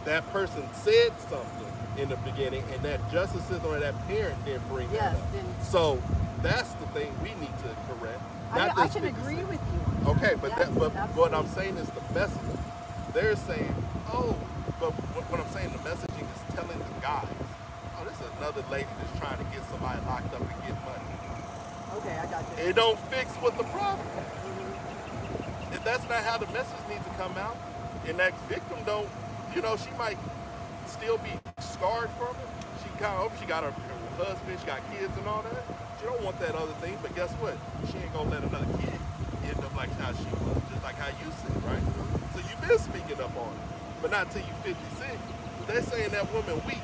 S4: That person said something in the beginning, and that justice system or that parent didn't bring that up. So that's the thing we need to correct.
S3: I can agree with you on that.
S4: Okay, but
S3: Yes,
S4: but what I'm
S3: absolutely.
S4: saying is the message. They're saying, oh, but what I'm saying, the messaging is telling the guys, oh, this is another lady that's trying to get somebody locked up and get money.
S3: Okay, I got you.
S4: It don't fix what the problem is. If that's not how the message needs to come out, and that victim don't, you know, she might still be scarred from it. She got her husband, she got kids and all that. She don't want that other thing, but guess what? She ain't gonna let another kid end up like how she was, just like how you said, right? So you've been speaking up on it, but not till you 56. They're saying that woman weak,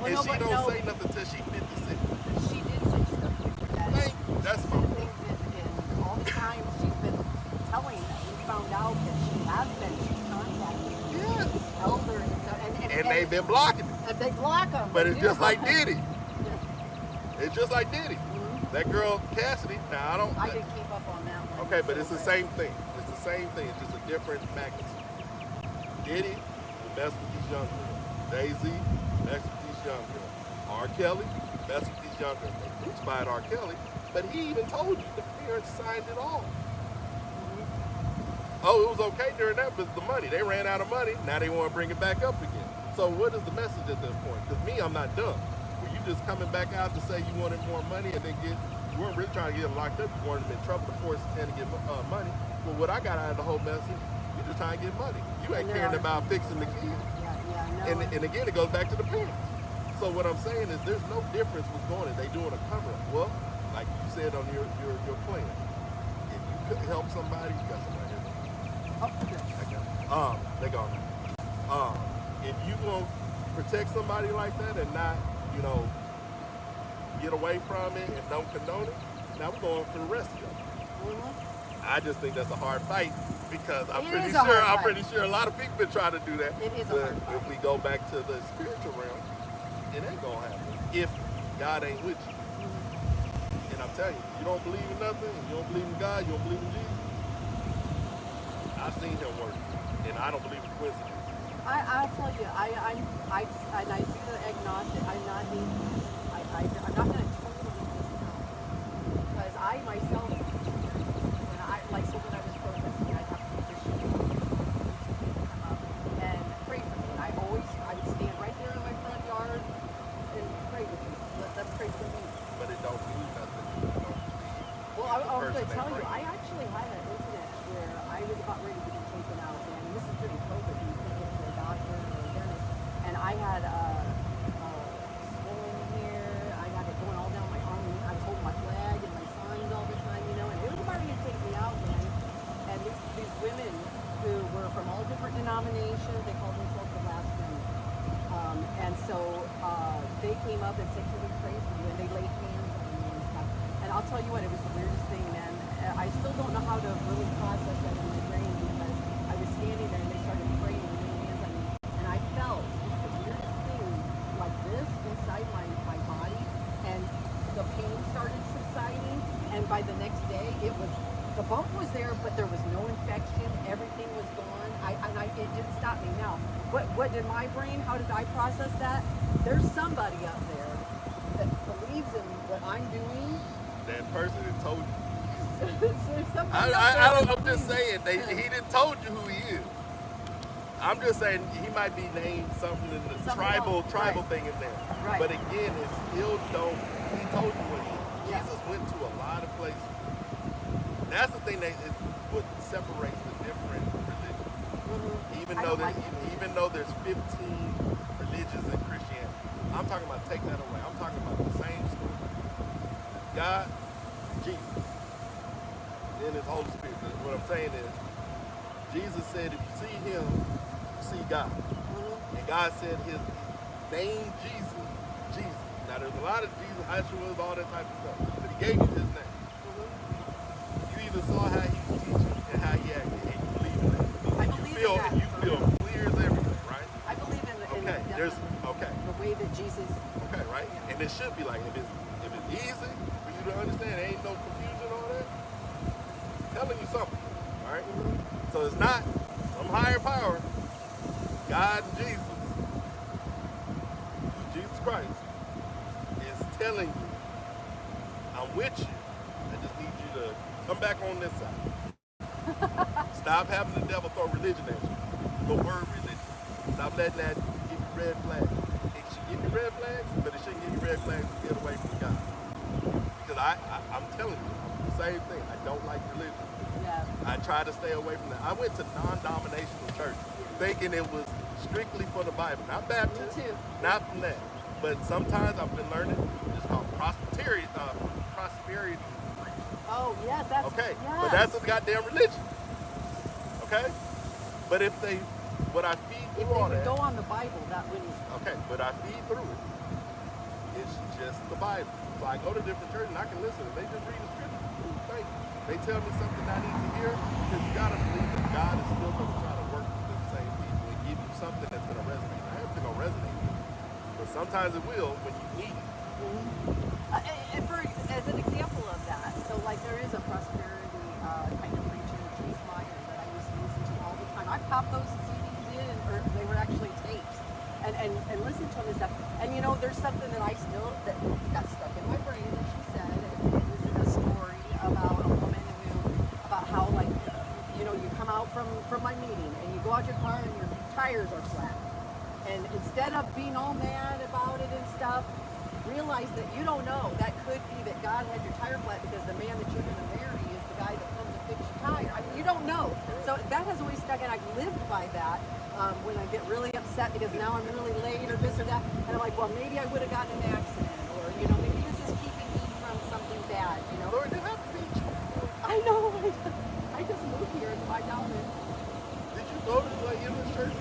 S3: Well,
S4: and
S3: no,
S4: she
S3: but
S4: don't
S3: no.
S4: say nothing till she 56.
S3: She did say stuff like that.
S4: Thank you. That's my point.
S3: And all the time she's been telling that we found out that she has been contacted.
S4: Yes.
S3: Elders and stuff.
S4: And they've been blocking it.
S3: And they block them.
S4: But it's just like Diddy. It's just like Diddy. That girl Cassidy. Now
S3: I didn't keep up on that one.
S4: Okay, but it's the same thing. It's the same thing. It's just a different magnitude. Diddy will mess with these young girls. Daisy mess with these young girls. R. Kelly mess with these young girls. They crucified R. Kelly, but he even told you the parents signed it off. Oh, it was okay during that, but the money. They ran out of money. Now they want to bring it back up again. So what is the message at this point? Because me, I'm not dumb. Were you just coming back out to say you wanted more money and then you weren't really trying to get them locked up. You wanted them in trouble to force them to get money. But what I got out of the whole message, you're just trying to get money. You ain't caring about fixing the kids.
S3: Yeah, I know.
S4: And again, it goes back to the parents. So what I'm saying is there's no difference what's going on. They doing a cover-up. Well, like you said on your plan, if you could help somebody, you got somebody here. They gone. If you gonna protect somebody like that and not, get away from it and don't condone it, Now we're going for the rest of them.
S3: Mm-hmm.
S4: I just think that's a hard fight because I'm
S3: It
S4: pretty
S3: is a
S4: sure
S3: hard
S4: I'm pretty sure a lot of people been trying to do that.
S3: It is a
S4: But
S3: hard fight.
S4: if we go back to the spiritual realm, it ain't gonna happen if God ain't with you.
S3: Mm-hmm.
S4: And I'm telling you, you don't believe in nothing, you don't believe in God, you don't believe in Jesus. I've seen him work, and I don't believe in coincidence.
S3: I'll tell you, and I do the agnostic. I'm not going to totally discount because I myself, when I was protesting, I'd have to Christian come up and pray for me. And I would stand right there in my front yard and pray with me. Let them pray for me.
S4: But it don't mean nothing if you don't believe.
S3: Well, I was
S4: person
S3: going to tell
S4: they
S3: you,
S4: pray.
S3: I actually had an incident where I was about ready to be taken out, and this is during COVID. You couldn't get to a doctor or a dentist, and I had swollen here. I had it going all down my arm. I was holding my flag and my signs all the time, and it was about ready to take me out, man. And these women who were from all different denominations, they called themselves the Last Women. And so they came up and said, "Can we pray for you?" And they laid hands on me and stuff. And I'll tell you what, it was the weirdest thing, man. I still don't know how to really process that in my brain because I was standing there and they started praying and laying hands on me. And I felt just the weirdest thing like this inside my body. And the pain started subsiding. And by the next day, the bump was there, but there was no infection. Everything was gone. It didn't stop me. Now, what did my brain, how did I process that? There's somebody up there that believes in what I'm doing.
S4: That person that told you.
S3: There's somebody up there that
S4: I'm just
S3: believes.
S4: saying, he didn't told you who he is. I'm just saying he might be named something in the
S3: Something
S4: tribal
S3: else,
S4: thing in there.
S3: Right.
S4: But again, it still don't. He told you what he is.
S3: Yeah.
S4: Jesus went to a lot of places. That's the thing that is what separates the different religions.
S3: Mhm.
S4: Even
S3: I
S4: though
S3: don't like
S4: even though there's 15 religions in Christianity, I'm talking about take that away. I'm talking about the same story. God, Jesus, then His Holy Spirit. What I'm saying is, Jesus said, if you see Him, you see God. And God said His name, Jesus. Now there's a lot of Jesus, Yeshua, all that type of stuff, but He gave you His name. You either saw how He was teaching and how He acted, and you believe in that.
S3: I believe in that.
S4: You feel clear as everything, right?
S3: I believe in
S4: Okay, there's
S3: the way that Jesus.
S4: okay, right?
S3: Yeah.
S4: And it should be like if it's easy for you to understand, there ain't no confusion on that. Telling you something, all right? So it's not some higher power. God and Jesus Christ, is telling you, I'm with you. I just need you to come back on this side. Stop having the devil throw religion at you. The word religion. Stop letting that give you red flags. It should give you red flags, but it shouldn't give you red flags to get away from God. Because I'm telling you, the same thing. I don't like religion.
S3: Yeah.
S4: I try to stay away from that. I went to non-dominational church thinking it was strictly for the Bible. Not Baptist.
S3: Me too.
S4: Not from that. But sometimes I've been learning it's called prosperity preaching.
S3: Oh yes, that's
S4: Okay.
S3: Yes.
S4: But that's a goddamn religion. Okay? But what I feed
S3: If
S4: through
S3: they
S4: all
S3: would
S4: that.
S3: go on the Bible, that wouldn't.
S4: Okay, but I feed through it. It's just the Bible. So I go to different churches and I can listen. They just read the scripture. Thank you. They tell me something I need to hear because you gotta believe that God is still going to try to work with the same people and give you something that's going to resonate. Not everything going to resonate with you, but sometimes it will when you need it.
S3: As an example of that, so like there is a prosperity kind of preacher, Chase Meyer, that I used to listen to all the time. I popped those CDs in, or they were actually tapes, and listened to them and stuff. And there's something that that got stuck in my brain that she said. It was a story about a woman about how you come out from my meeting and you go out your car and your tires are flat. And instead of being all mad about it and stuff, realize that you don't know. That could be that God had your tire flat because the man that you're going to marry is the guy that comes to fix your tire. I mean, you don't know. So that has always stuck, and I've lived by that when I get really upset because now I'm really late or this or that. And I'm like, well, maybe I would have gotten an accident, or maybe he was just keeping me from something bad.
S4: Lord, you have to teach you.
S3: I know. I just moved here to my down there.
S4: Did you go to the English church?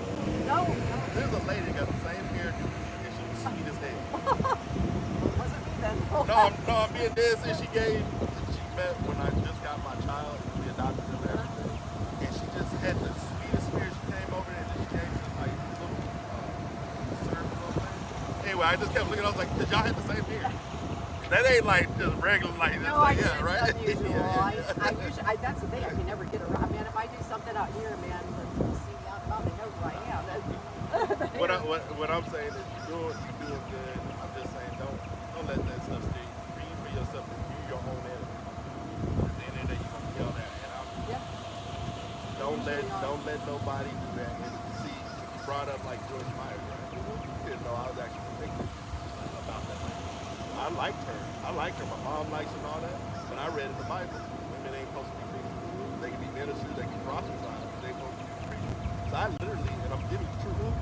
S3: No.
S4: There's a lady that got the same hairdo and she was sweet as hell.
S3: It wasn't me then.
S4: No, I'm being dead serious. She met when I just got my child, we adopted him and everything, and she just had the sweetest spirit. She came over and she gave us like little syrup little thing. Anyway, I just kept looking. I was like, "Cause y'all had the same beard. That ain't like just regular like this.
S3: No,
S4: Like,
S3: I
S4: yeah,
S3: it's
S4: right?
S3: unusual.
S4: Yeah.
S3: I usually, that's the thing. I can never get around. Man, if I do something out here, man, the people see me out about, they know who I am.
S4: What I'm saying is you're doing good. I'm just saying don't let that stuff stay. Read for yourself and you're your own enemy. At the end of the day, you're gonna be yelled at. And
S3: Yep.
S4: don't let nobody do that. And see, you brought up like George Myers, right? You didn't know I was actually convicted about that. I liked her. My mom likes her and all that. But I read in the Bible, women ain't supposed to be preachers. They can be ministers, they can prophesy, but they supposed to be preachers. So I literally, and I'm giving you the truth,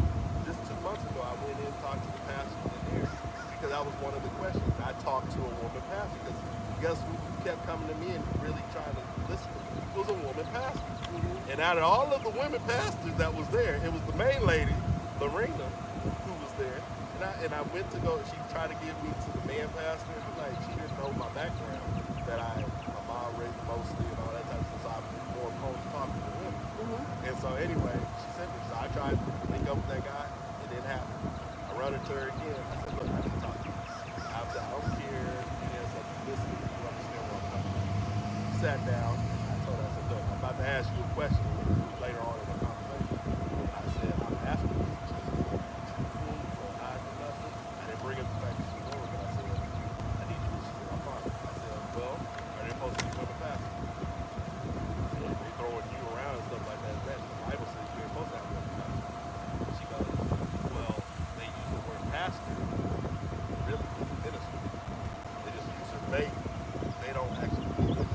S4: just 2 months ago I went in and talked to the pastor in there because that was one of the questions. I talked to a woman pastor because guess who kept coming to me and really trying to listen to me? It was a woman pastor. And out of all of the women pastors that was there, it was the main lady, Lorena, who was there. And I went to go, she tried to give me to the man pastor. Like, she didn't know my background, that my mom raised mostly and all that type of stuff. So I was more opposed to talking to women. And so anyway, she sent me. So I tried to link up with that guy. It didn't happen. I run into her again. I said, look, I need to talk to you. I said, I don't care. And then so listen, you understand where I'm coming from. Sat down. I told her, I said, look, I'm about to ask you a question later on in the conversation. I said, I'm asking you. I didn't bring up the fact that she knew, but I said, I need you. She said, I'm fine. I said, well, are they supposed to be women pastors? They throwing you around and stuff like that. The Bible says you're supposed to have women pastors. She goes, well, they use the word pastor, really, minister. They just use her vague. They don't actually use it.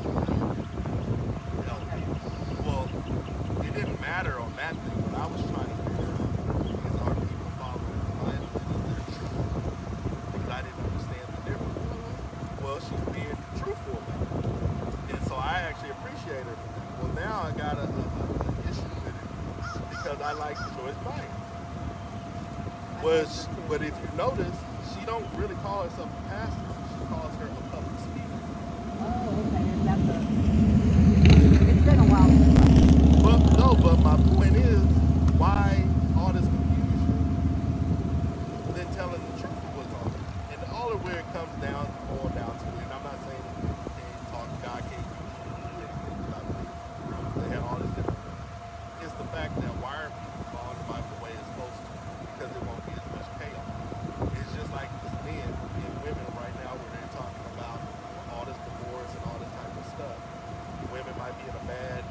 S4: Well, it didn't matter on that thing. What I was trying to figure out is are people following the Bible and is there truth? Because I didn't understand the difference. Well, she's being truthful about it. And so I actually appreciate her for that. Well, now I got a issue with it because I like Joyce Meyer. But if you notice, she don't really call herself a pastor. She calls her a public speaker.
S3: Oh, okay. Is that the? It's been a while since
S4: But my point is, why all this confusion than telling the truth of what's on it? And all of where it comes down, boiled down to it. And I'm not saying God can't use you to do anything without me. They have all this different things. It's the fact that why are people following the Bible the way it's supposed to? Because it won't be as much chaos. It's just like this men and women right now where they're talking about all this divorce and all this type of stuff. Women might be in a bad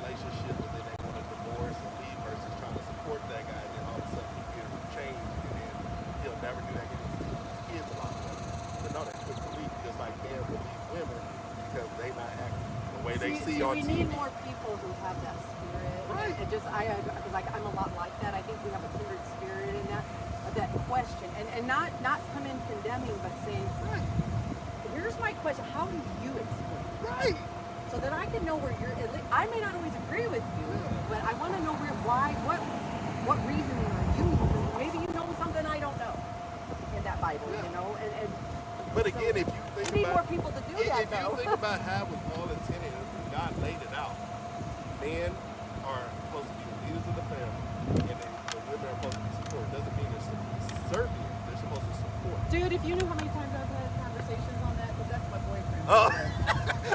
S4: relationship and then they want to divorce and leave versus trying to support that guy, and then all of a sudden he gets changed and then he'll never do that again. His kids a lot better. But no, they couldn't believe just like men will leave women because they not acting the way they see on
S3: we
S4: TV.
S3: need more people who have that spirit.
S4: Right.
S3: And just like I'm a lot like that. I think we have a kindred spirit in that question, and not come in condemning, but saying,
S4: Right.
S3: here's my question. How do you explain it?
S4: Right.
S3: So that I can know where you're. I may not always agree with you, but I want to know what reasoning are you using? Maybe you know something I don't know in that Bible,
S4: Yeah.
S3: you know. And
S4: But
S3: so
S4: again, if you think
S3: we need
S4: about
S3: more people to do
S4: if
S3: that,
S4: you
S3: though.
S4: think about how with all intended, God laid it out. Men are supposed to be the leaders of the family, and then the women are supposed to be support. Doesn't mean they're serving. They're supposed to support.
S3: Dude, if you knew how many times I've had conversations on that, because that's my boyfriend.
S4: Oh,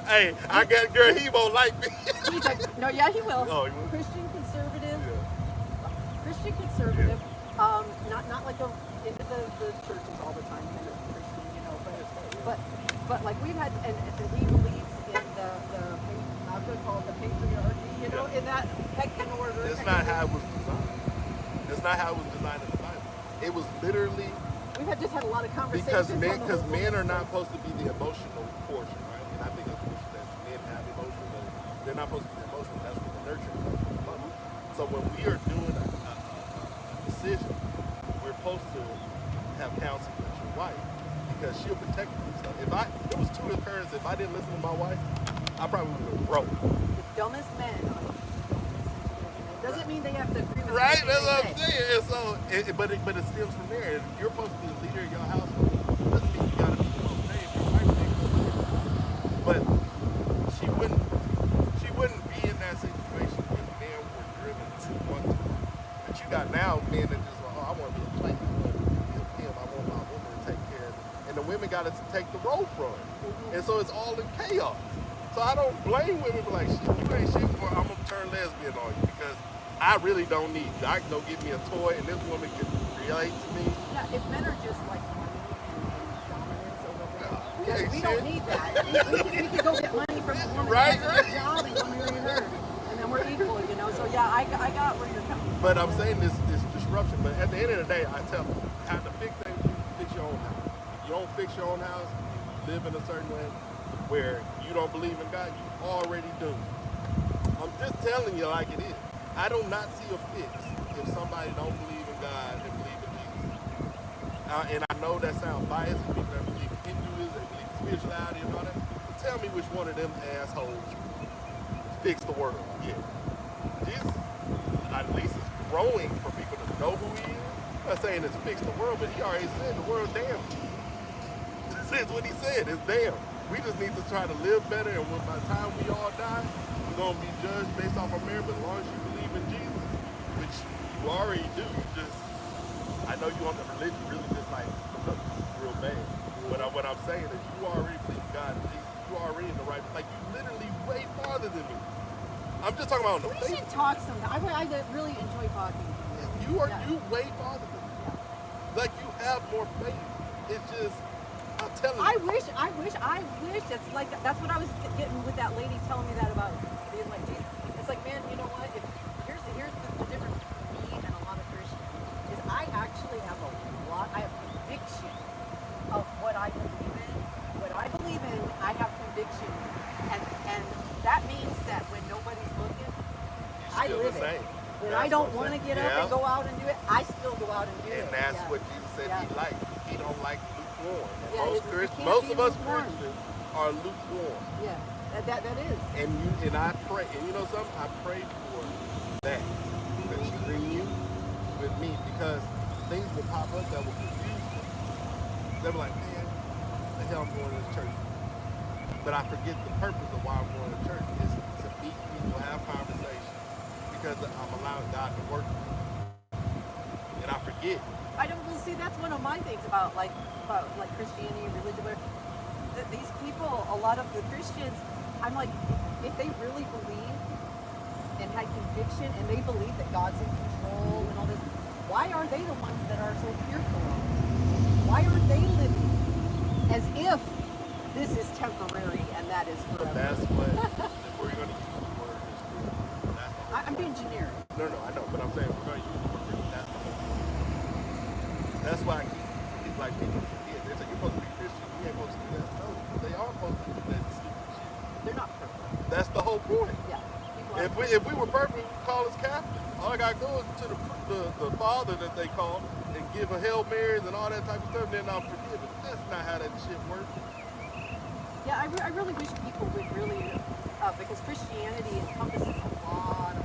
S4: hey, I got girl. He won't like me.
S3: He's like, no, yeah, he will.
S4: Oh, he will?
S3: Christian conservative.
S4: Yeah.
S3: Christian conservative. Not like into the churches all the time, kind of Christian, you know. But like we've had, and he believes in the I'm going to call it the patriarchy, you know, in that pecking order.
S4: It's not how it was designed. It's not how it was designed in the Bible. It was literally
S3: We've just had a lot of conversations.
S4: because men are not supposed to be the emotional portion, right? And I think that's that men have emotion, but they're not supposed to be emotional. That's what the nurturing comes from. Love. So when we are doing a decision, we're supposed to have counsel with your wife because she'll protect you. So if it was 2 occurrences, if I didn't listen to my wife, I probably would have broke.
S3: The dumbest men are the dumbest. Doesn't mean they have to agree with
S4: Right,
S3: everything
S4: that's what
S3: they
S4: I'm
S3: say.
S4: saying. And so, but it stems from there. If you're supposed to be the leader of your household, doesn't mean you gotta be the most paid. Your wife ain't the leader. But you got now men that just, oh, I want to be a player. I want to be a pimp. I want my woman to take care of it. And the women got to take the role from it. And so it's all in chaos. So I don't blame women for like, shit, you ain't shit for, I'm going to turn lesbian on you because I really don't need you. I can go get me a toy and this woman can relate to me.
S3: Yeah, if men are just like money and dominance over there,
S4: Yeah,
S3: we don't need that. We can go get money from a woman
S4: Right,
S3: that has a job and go marry her, and then we're equal, you know. So yeah, I got where you're coming from.
S4: But I'm saying this disruption. But at the end of the day, I tell them, how to fix things, fix your own house. If you don't fix your own house, you live in a certain way where you don't believe in God, you already doomed. I'm just telling you like it is. I do not see a fix if somebody don't believe in God and believe in Jesus. And I know that sounds biased. People that believe in Hinduism, they believe in spirituality and all that. But tell me which one of them assholes fix the world. Yeah. Jesus at least is growing for people to know who he is. I'm not saying it's fixed the world, but he already said the world's damned. This is what he said, it's damned. We just need to try to live better, and by the time we all die, we're going to be judged based off our merit, but as long as you believe in Jesus, which you already do, you just, I know you want the religion really just like, look, real bad. But what I'm saying is you already believe in God and Jesus. You already in the right, like you literally way farther than me. I'm just talking about on the
S3: We
S4: faith.
S3: should talk sometime. I really enjoy talking to you.
S4: You are
S3: Yeah.
S4: you way farther than me. Like you have more faith. It's just, I'm telling you.
S3: I wish. It's like that's what I was getting with that lady telling me that about being like Jesus. It's like, man, you know what? Here's the difference between me and a lot of Christians is I actually have I have conviction of what I believe in. What I believe in, I have conviction, and that means that when nobody's looking, I
S4: still
S3: live
S4: the same.
S3: it. When
S4: That's
S3: I don't
S4: what
S3: want to
S4: I'm
S3: get
S4: saying.
S3: up and go out and do it, I still go out and do it.
S4: And that's
S3: Yeah.
S4: what Jesus said
S3: Yeah.
S4: he liked. He don't like lukewarm. And
S3: Yeah, you can't
S4: most
S3: be
S4: of us
S3: lukewarm.
S4: Christians are lukewarm.
S3: Yeah, that is.
S4: And I pray, and you know something? I pray for that between you with me, because things will pop up that will confuse me. They'll be like, man, the hell I'm going to this church. But I forget the purpose of why I'm going to church is to meet people, have conversations, because I'm allowing God to work with me. And I forget.
S3: I don't well, see. That's one of my things about Christianity, religion. Where these people, a lot of the Christians, I'm like, if they really believe and had conviction, and they believe that God's in control and all this, why are they the ones that are so fearful of it? Why aren't they living as if this is temporary and that is
S4: But
S3: forever?
S4: that's what, if we're going to use the word as true, that's the whole
S3: I'm being generic.
S4: No, I know, but I'm saying we're going to use the word true, that's the whole thing. That's why I keep like people forget. They say, you're supposed to be Christian, you ain't supposed to do that. No, they are supposed to do that stupid shit.
S3: They're not perfect.
S4: That's the whole point.
S3: Yeah.
S4: If we were perfect, we'd call us Catholic. All I got to go is to the Father that they call and give a Hail Marys and all that type of stuff, and then I'm forgiven. That's not how that shit works.
S3: Yeah, I really wish people would really, because Christianity encompasses a lot of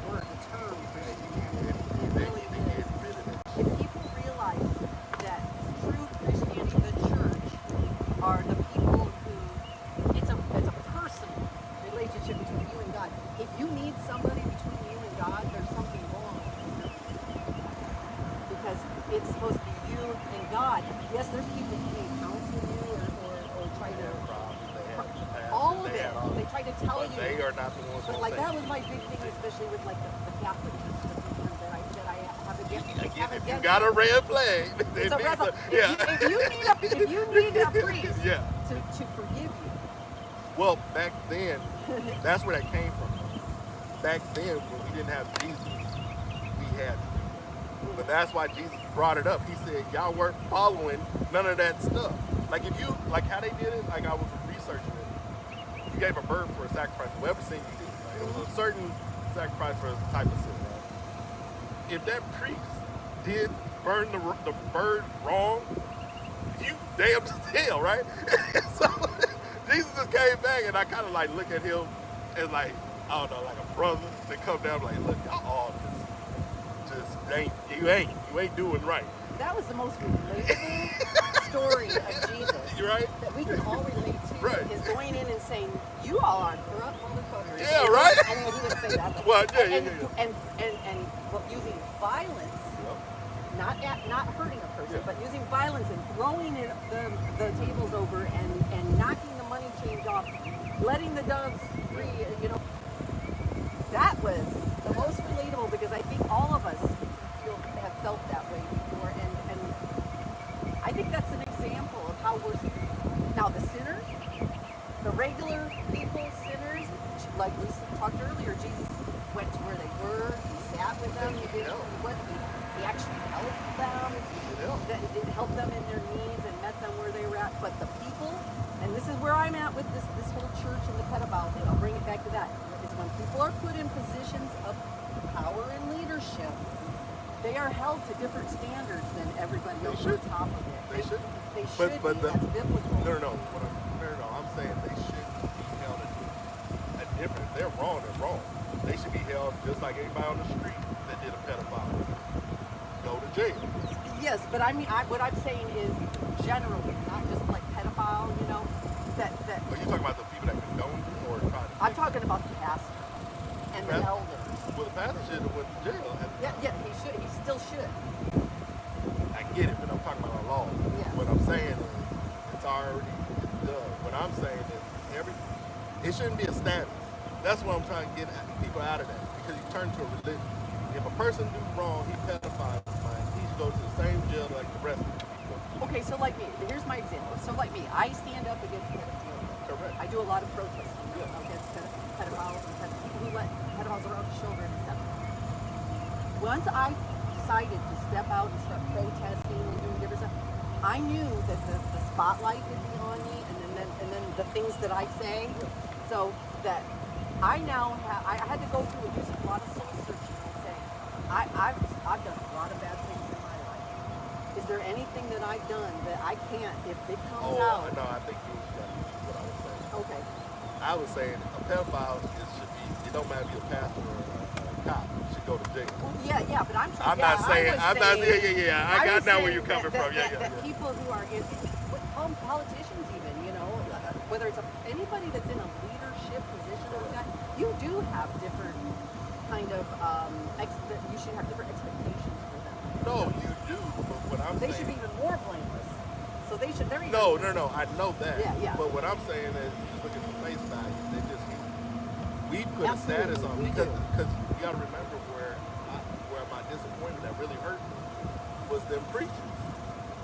S3: words, the term Christianity. It really is. If people realize that true Christianity, the church, are the people who, it's a personal relationship between you and God. If you need somebody between you and God, there's something wrong. Because it's supposed to be you and God. Yes, there's people who may counsel you or try to, all of it. They try to tell
S4: But
S3: you.
S4: they are not the ones
S3: But
S4: who
S3: like
S4: say
S3: that was my big thing, especially with like the Catholic Church that I have
S4: Again, if you
S3: against.
S4: got a red flag,
S3: It's a red flag.
S4: yeah.
S3: If you need a priest
S4: Yeah.
S3: to forgive you.
S4: Well, back then, that's where that came from. Back then, when we didn't have Jesus, we had to do that. But that's why Jesus brought it up. He said, y'all weren't following none of that stuff. Like if you, like how they did it, like I was researching it. You gave a bird for a sacrifice, whatever sin you did. Right? It was a certain sacrifice for a type of sin, right? If that priest did burn the bird wrong, you damned as hell, right? So Jesus just came back, and I kind of like look at him as like, I don't know, like a brother that come down like, look, y'all all just you ain't doing right.
S3: That was the most relatable story of Jesus.
S4: You right?
S3: That we can all relate to.
S4: Right.
S3: Is going in and saying, "You all are corrupt motherfuckers."
S4: Yeah, right?
S3: I mean, he didn't say that. But
S4: Well, yeah.
S3: and using violence,
S4: Yep.
S3: not hurting a person,
S4: Yeah.
S3: but using violence and throwing the tables over and knocking the money change off, letting the dogs free, you know. That was the most relatable because I think all of us have felt that way before, and I think that's an example of how we're now the sinners, the regular people, sinners. Like we talked earlier, Jesus went to where they were. He sat with them. He actually helped them. It helped them in their needs and met them where they were at. But the people, and this is where I'm at with this whole church and the pedophile thing. I'll bring it back to that. Is when people are put in positions of power and leadership, they are held to different standards than everybody else on top of it.
S4: They should.
S3: They should be. That's biblical.
S4: No. I'm saying they shouldn't be held at different. If they're wrong, they're wrong. They should be held just like anybody on the street that did a pedophile. Go to jail.
S3: Yes, but I mean, what I'm saying is generally, not just like pedophile, you know, that.
S4: Are you talking about the people that condone it or try to?
S3: I'm talking about the pastor and the elders.
S4: Well, the pastor should have went to jail.
S3: Yeah, he should. He still should.
S4: I get it, but I'm talking about our law.
S3: Yeah.
S4: What I'm saying is, it's already done. What I'm saying is, it shouldn't be a status. That's what I'm trying to get people out of that, because you turn to a religion. If a person do wrong, he pedophiles, he should go to the same jail like the rest of the people.
S3: Okay, so like me, here's my example. So like me, I stand up against pedophilia.
S4: Correct.
S3: I do a lot of protesting against pedophiles and people who let pedophiles around children and stuff. Once I decided to step out and start protesting and doing different stuff, I knew that the spotlight would be on me, and then the things that I say, so that I now I had to go through and do a lot of soul searching and say, I've done a lot of bad things in my life. Is there anything that I've done that I can't, if it comes out?
S4: No, I think you got what I was saying.
S3: Okay.
S4: I was saying a pedophile should be, it don't matter if you're a pastor or a cop, you should go to jail.
S3: Well, yeah, but I'm trying.
S4: I'm not saying. I got now where you're coming from.
S3: That people who are in politicians, even, you know, whether it's anybody that's in a leadership position like that, you do have different kind of you should have different expectations for them.
S4: No, you do. But what I'm
S3: they
S4: saying,
S3: should be even more blameless. So they should.
S4: No. I know that.
S3: Yeah.
S4: But what I'm saying is, you just look at the face value. They just we put
S3: Absolutely,
S4: a status on
S3: we
S4: because
S3: do.
S4: you got to remember where my disappointment that really hurt me was them preachers.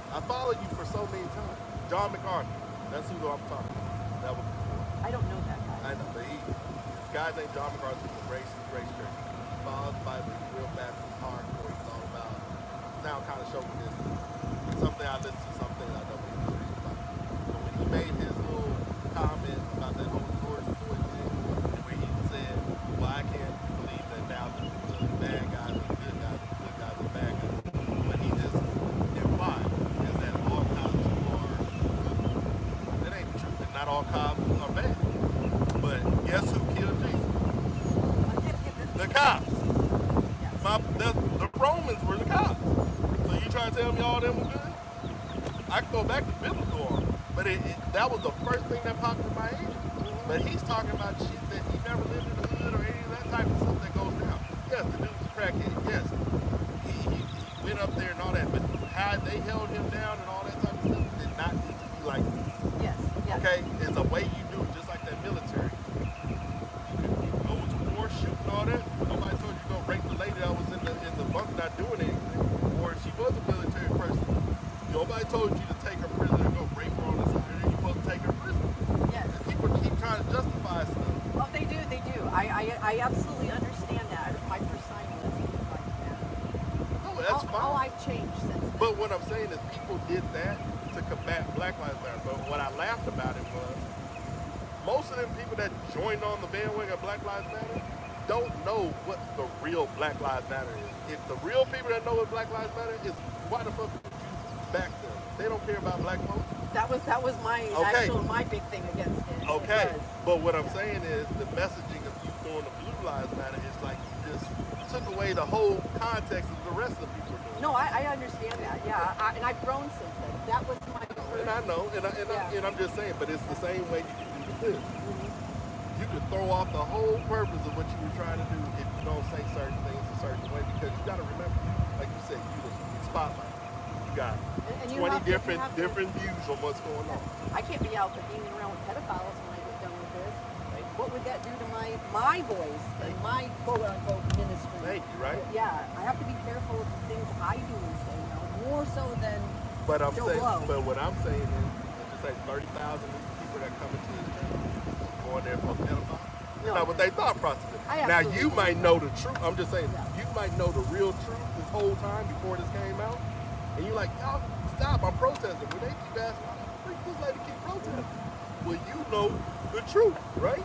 S4: I followed you for so many times. John McCarthy. That's who I'm talking about. That was before.
S3: I don't know that guy.
S4: I know, but this guy named John McCarthy from Grace Church. He follows the Bible, he's real Baptist, hardcore, he's all about, now kind of chauvinistic. Something I listen to, something I don't really read about. But when he made his little comment about that whole George Floyd thing, and where he said, well, I can't believe that now the bad guys are the good guys, the good guys are the bad guys. But he just implied is that all cops are good. That ain't the truth. And not all cops are bad. But guess who killed Jesus? The cops. The Romans were the cops. So you trying to tell me all them were good? I can go back to biblical on it. But that was the first thing that popped in my head. But he's talking about shit that he never lived in the hood or any of that type of stuff that goes down. Yes, the dude was a crackhead. Yes, he went up there and all that. But how they held him down and all that type of stuff did not need to be like this.
S3: Yes.
S4: Okay? It's a way you do it, just like that military. You go to war, shoot and all that. Nobody told you to go rape the lady that was in the bunker not doing anything. Or if she was a military person, nobody told you to take her prisoner and go rape her on the side. You're supposed to take her prisoner.
S3: Yes.
S4: And people keep trying to justify stuff.
S3: Oh, they do. I absolutely understand that. My first sign was like that.
S4: No, that's fine.
S3: How I've changed since then.
S4: But what I'm saying is people did that to combat Black Lives Matter. But what I laughed about it was most of them people that joined on the bandwagon of Black Lives Matter don't know what the real Black Lives Matter is. If the real people that know what Black Lives Matter is, why the fuck would you back them? They don't care about black folks.
S3: That was my my big thing against it.
S4: Okay, but what I'm saying is the messaging of you doing the Blue Lives Matter is like you just took away the whole context of the rest of the people doing.
S3: No, I understand that. Yeah, and I've grown since then. That was my.
S4: And I know, and I'm just saying, but it's the same way you can do this. you could throw off the whole purpose of what you were trying to do if you don't say certain things a certain way. Because you got to remember, like you said, you the spotlight. You got
S3: And
S4: 20 different views on what's going on.
S3: I can't be out there being around with pedophiles when I get done with this. What would that do to my voice and my quote unquote ministry?
S4: Thank you, right?
S3: Yeah, I have to be careful of the things I do and say now, more so than
S4: But I'm
S3: Joe
S4: saying,
S3: Blow.
S4: but what I'm saying is, let's just say 30,000 people that come into this church going there for pedophile. That's not what they thought process is. Now you might know the truth. I'm just saying, you might know the real truth this whole time before this came out, and you're like, y'all stop! I'm protesting. When they keep asking, why the freak this lady keep protesting? Well, you know the truth, right?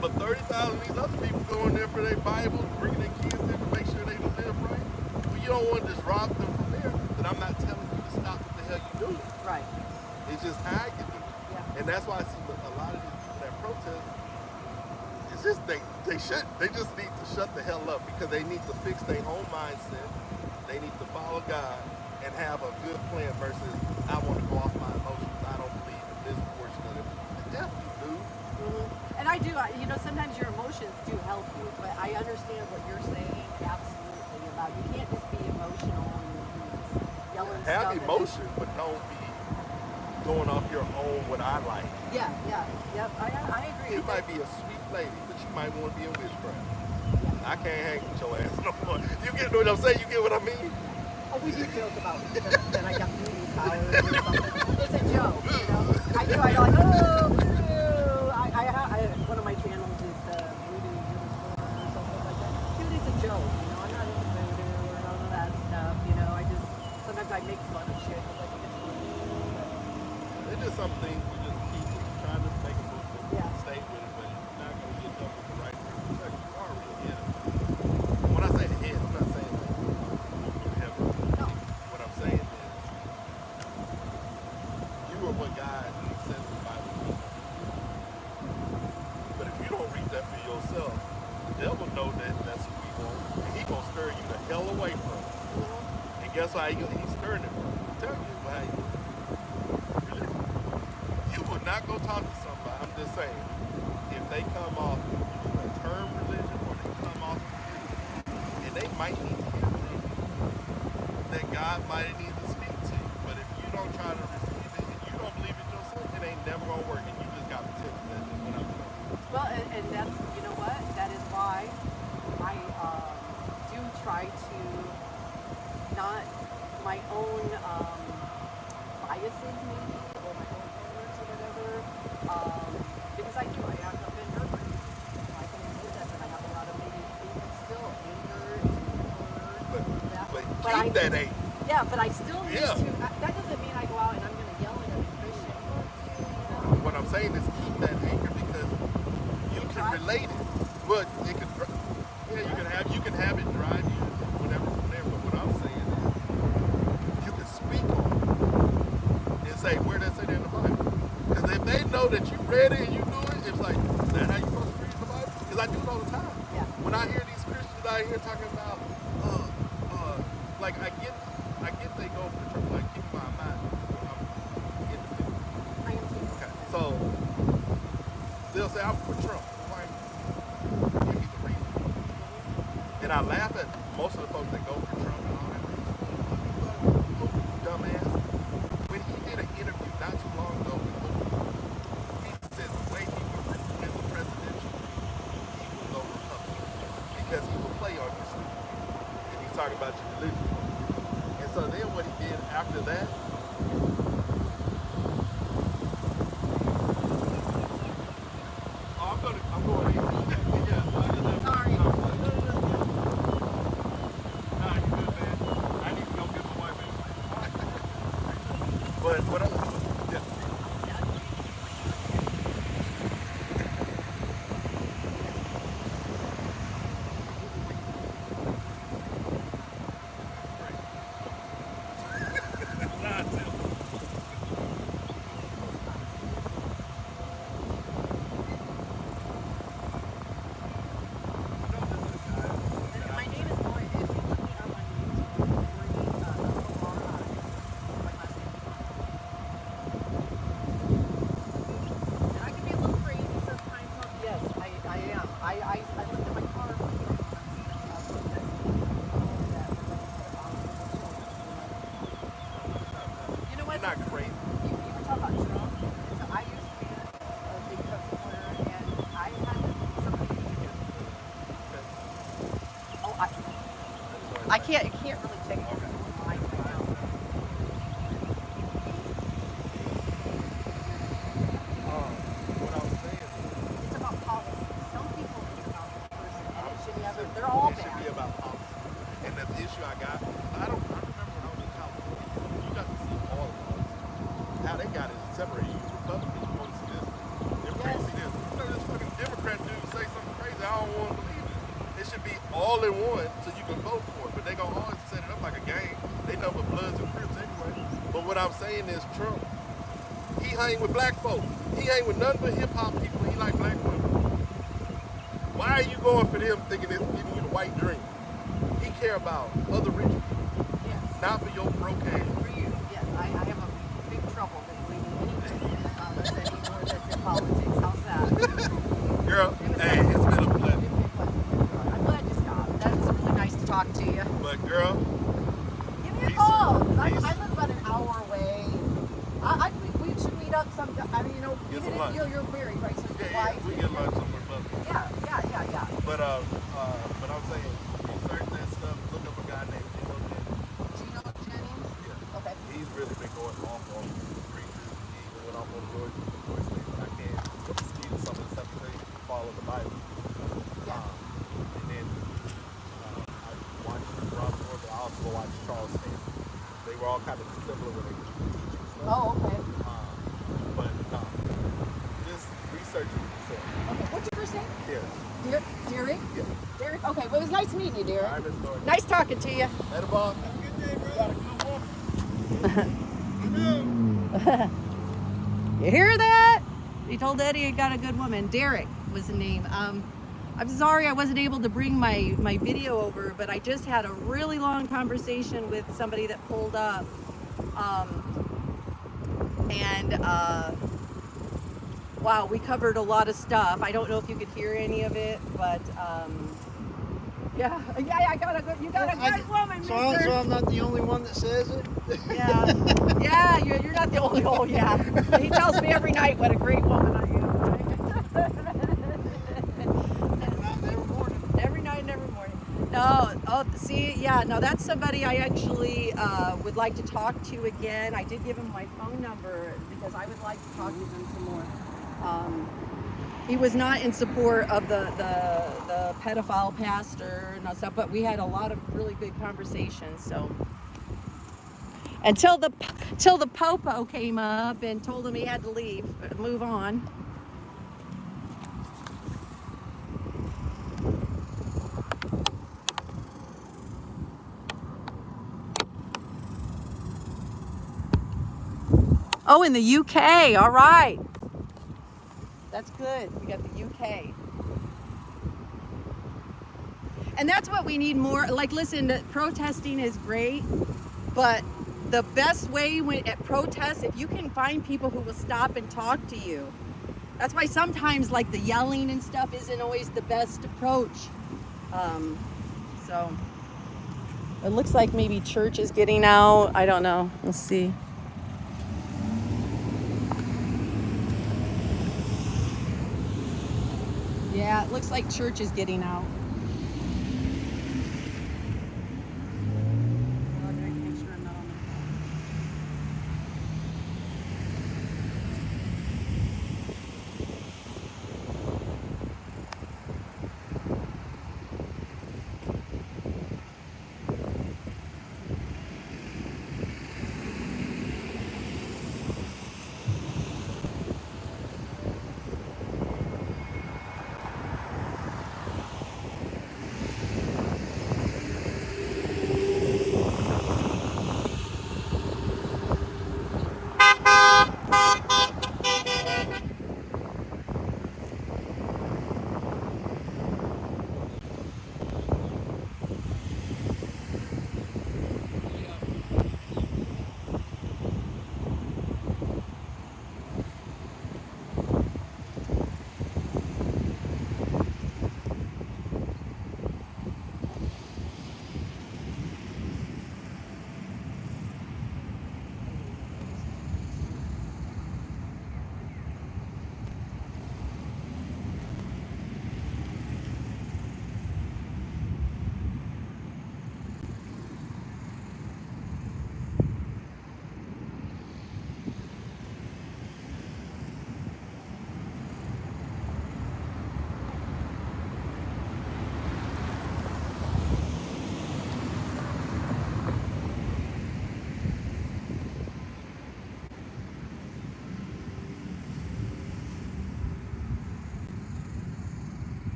S4: But 30,000 of these other people going there for their Bibles, bringing their kids in to make sure they live right. Well, you don't want to just rob them from there. Then I'm not telling you to stop what the hell you doing.
S3: right.
S4: It's just how you do it.
S3: Yeah.
S4: And that's why I see a lot of these people that protest, it's just they just need to shut the hell up because they need to fix their own mindset. They need to follow God and have a good plan versus I want to go off my emotions. I don't believe in this portion of it. Definitely do.
S3: And I do, sometimes your emotions do help you, but I understand what you're saying absolutely about you can't just be emotional and just yelling
S4: Have
S3: stuff.
S4: emotion, but don't be going off your own what I like.
S3: Yeah, I agree.
S4: You might be a sweet lady, but you might want to be a witchcraft. I can't hang with your ass no more. You get what I'm saying? You get what I mean?
S3: Oh, we do joke about that I got voodoo powers or something. It's a joke, I do. I go like, oh, voodoo. One of my channels is the voodoo or something like that. Dude, it's a joke, I'm not into voodoo or none of that stuff, I just, sometimes I make fun of shit. I'm like, it's funny.
S4: It's just something you just keep trying to make a move, stay with it, but you're not going to get done with the right people. Because you are real head. When I say head, I'm not saying like you're heaven.
S3: No.
S4: What I'm saying is, you are what God says in the Bible. But if you don't read that for yourself, the devil know that that's who he wants, and he gonna stir you the hell away from it. And guess how he's stirring it from? I'm telling you how he really. You will not go talk to somebody. I'm just saying, if they come off a term religion or they come off religion, and they might need to hear from you, that God might need to speak to you. But if you don't try to receive it and you don't believe it yourself, it ain't never gonna work, and you just got to tell that. What I'm saying.
S3: Well, and that's, you know what? That is why I do try to not my own biases maybe, or my own colors or whatever, because I do. I've been hurt. I can admit that I have a lot of maybe even still anger and that.
S4: But keep that anger.
S3: Yeah, but I still need to. That doesn't mean I go out and I'm going to yell at a Christian.
S4: What I'm saying is keep that anger because you can relate it, but it can. You can have it drive you whatever from there. But what I'm saying is you can speak on it and say where does it say that in the Bible? Because if they know that you read it and you do it, it's like is that how you supposed to read the Bible? Because I do it all the time.
S3: Yeah.
S4: When I hear these Christians out here talking about like I get they go for church. Like keep in mind, I'm independent.
S3: I am too.
S4: Okay, so they'll say I'm for Trump. I'm like, give me the reason. And I laugh at most of the folks that go for Trump and all that. Dumbass. When he did an interview not too long ago with Oprah, he said the way he would win the presidential, he would go Republican because he would play on your stupid. And he's talking about your religion. And so then what he did after that. I'm going in. Yeah,
S3: Sorry.
S4: Nah, you good, man. I need to go get my wife anyway. But what I'm yeah. Nah,
S3: I can't really take it.
S4: What I was saying is,
S3: It's about policy. Some people think about the person, and it should never. They're all
S4: it should be
S3: bad.
S4: about policy. And the issue I got, I remember when I was in college, you got to see all of us. How they got it separated. You Republicans, you want to see this, Democrats see this. You know, this fucking Democrat dude say something crazy, I don't want to believe it. It should be all in one so you can vote for it. But they gonna always set it up like a game. They know for Bloods and Crips anyway. But what I'm saying is Trump, he hang with black folks. He hang with none but hip hop people. He like black women. Why are you going for them thinking it's giving you the white dream? He care about other rich people,
S3: Yes.
S4: not for your broke ass.
S3: For you, yes. I have a big trouble with believing anything anymore that's in politics. How's that?
S4: Girl, hey, it's been a pleasure.
S3: I'm glad you stopped. That was really nice to talk to you.
S4: But girl,
S3: Give me a call. I live about an hour away. We should meet up sometime. I mean,
S4: Get
S3: even
S4: some lunch.
S3: if you're married, right? So your wife.
S4: we get lunch somewhere, but
S3: Yeah.
S4: but I'm saying research that stuff. Look up a guy named Gino Jennings.
S3: Gino Jennings?
S4: Yeah.
S3: Okay.
S4: He's really been going off on preachers. He even went off on George Smith. I can't dispute some of the stuff he says. Follow the Bible. And then I watched Rob Ford, but I also watched Charles Stanley. They were all kind of similar when they were teaching stuff.
S3: Oh, okay.
S4: But just researching yourself.
S3: Okay. What's your first name?
S4: Yeah.
S3: Derek?
S4: Yeah.
S3: Derek? Okay. Well, it was nice meeting you, Derek.
S4: All right, Miss Thornton.
S3: Nice talking to you.
S4: Later, Bob. Have a good day, bro. Good woman.
S3: You hear that? He told Eddie he got a good woman. Derek was the name. I'm sorry I wasn't able to bring my video over, but I just had a really long conversation with somebody that pulled up. Wow, we covered a lot of stuff. I don't know if you could hear any of it, but yeah, I got a good, you got a good woman,
S2: So
S3: mister.
S2: I'm not the only one that says it?
S3: Yeah, you're not the only. Oh, yeah. He tells me every night what a great woman I am. Every night and every morning. No, see, yeah, no, that's somebody I actually would like to talk to again. I did give him my phone number because I would like to talk to him some more. He was not in support of the pedophile pastor and stuff, but we had a lot of really good conversations. So until the popo came up and told him he had to leave, move on. Oh, in the UK. All right. That's good. We got the UK. And that's what we need more. Like, listen, protesting is great, but the best way at protests, if you can find people who will stop and talk to you. That's why sometimes, like, the yelling and stuff isn't always the best approach. So it looks like maybe church is getting out. I don't know. We'll see. Yeah, it looks like church is getting out. Make sure I'm not on the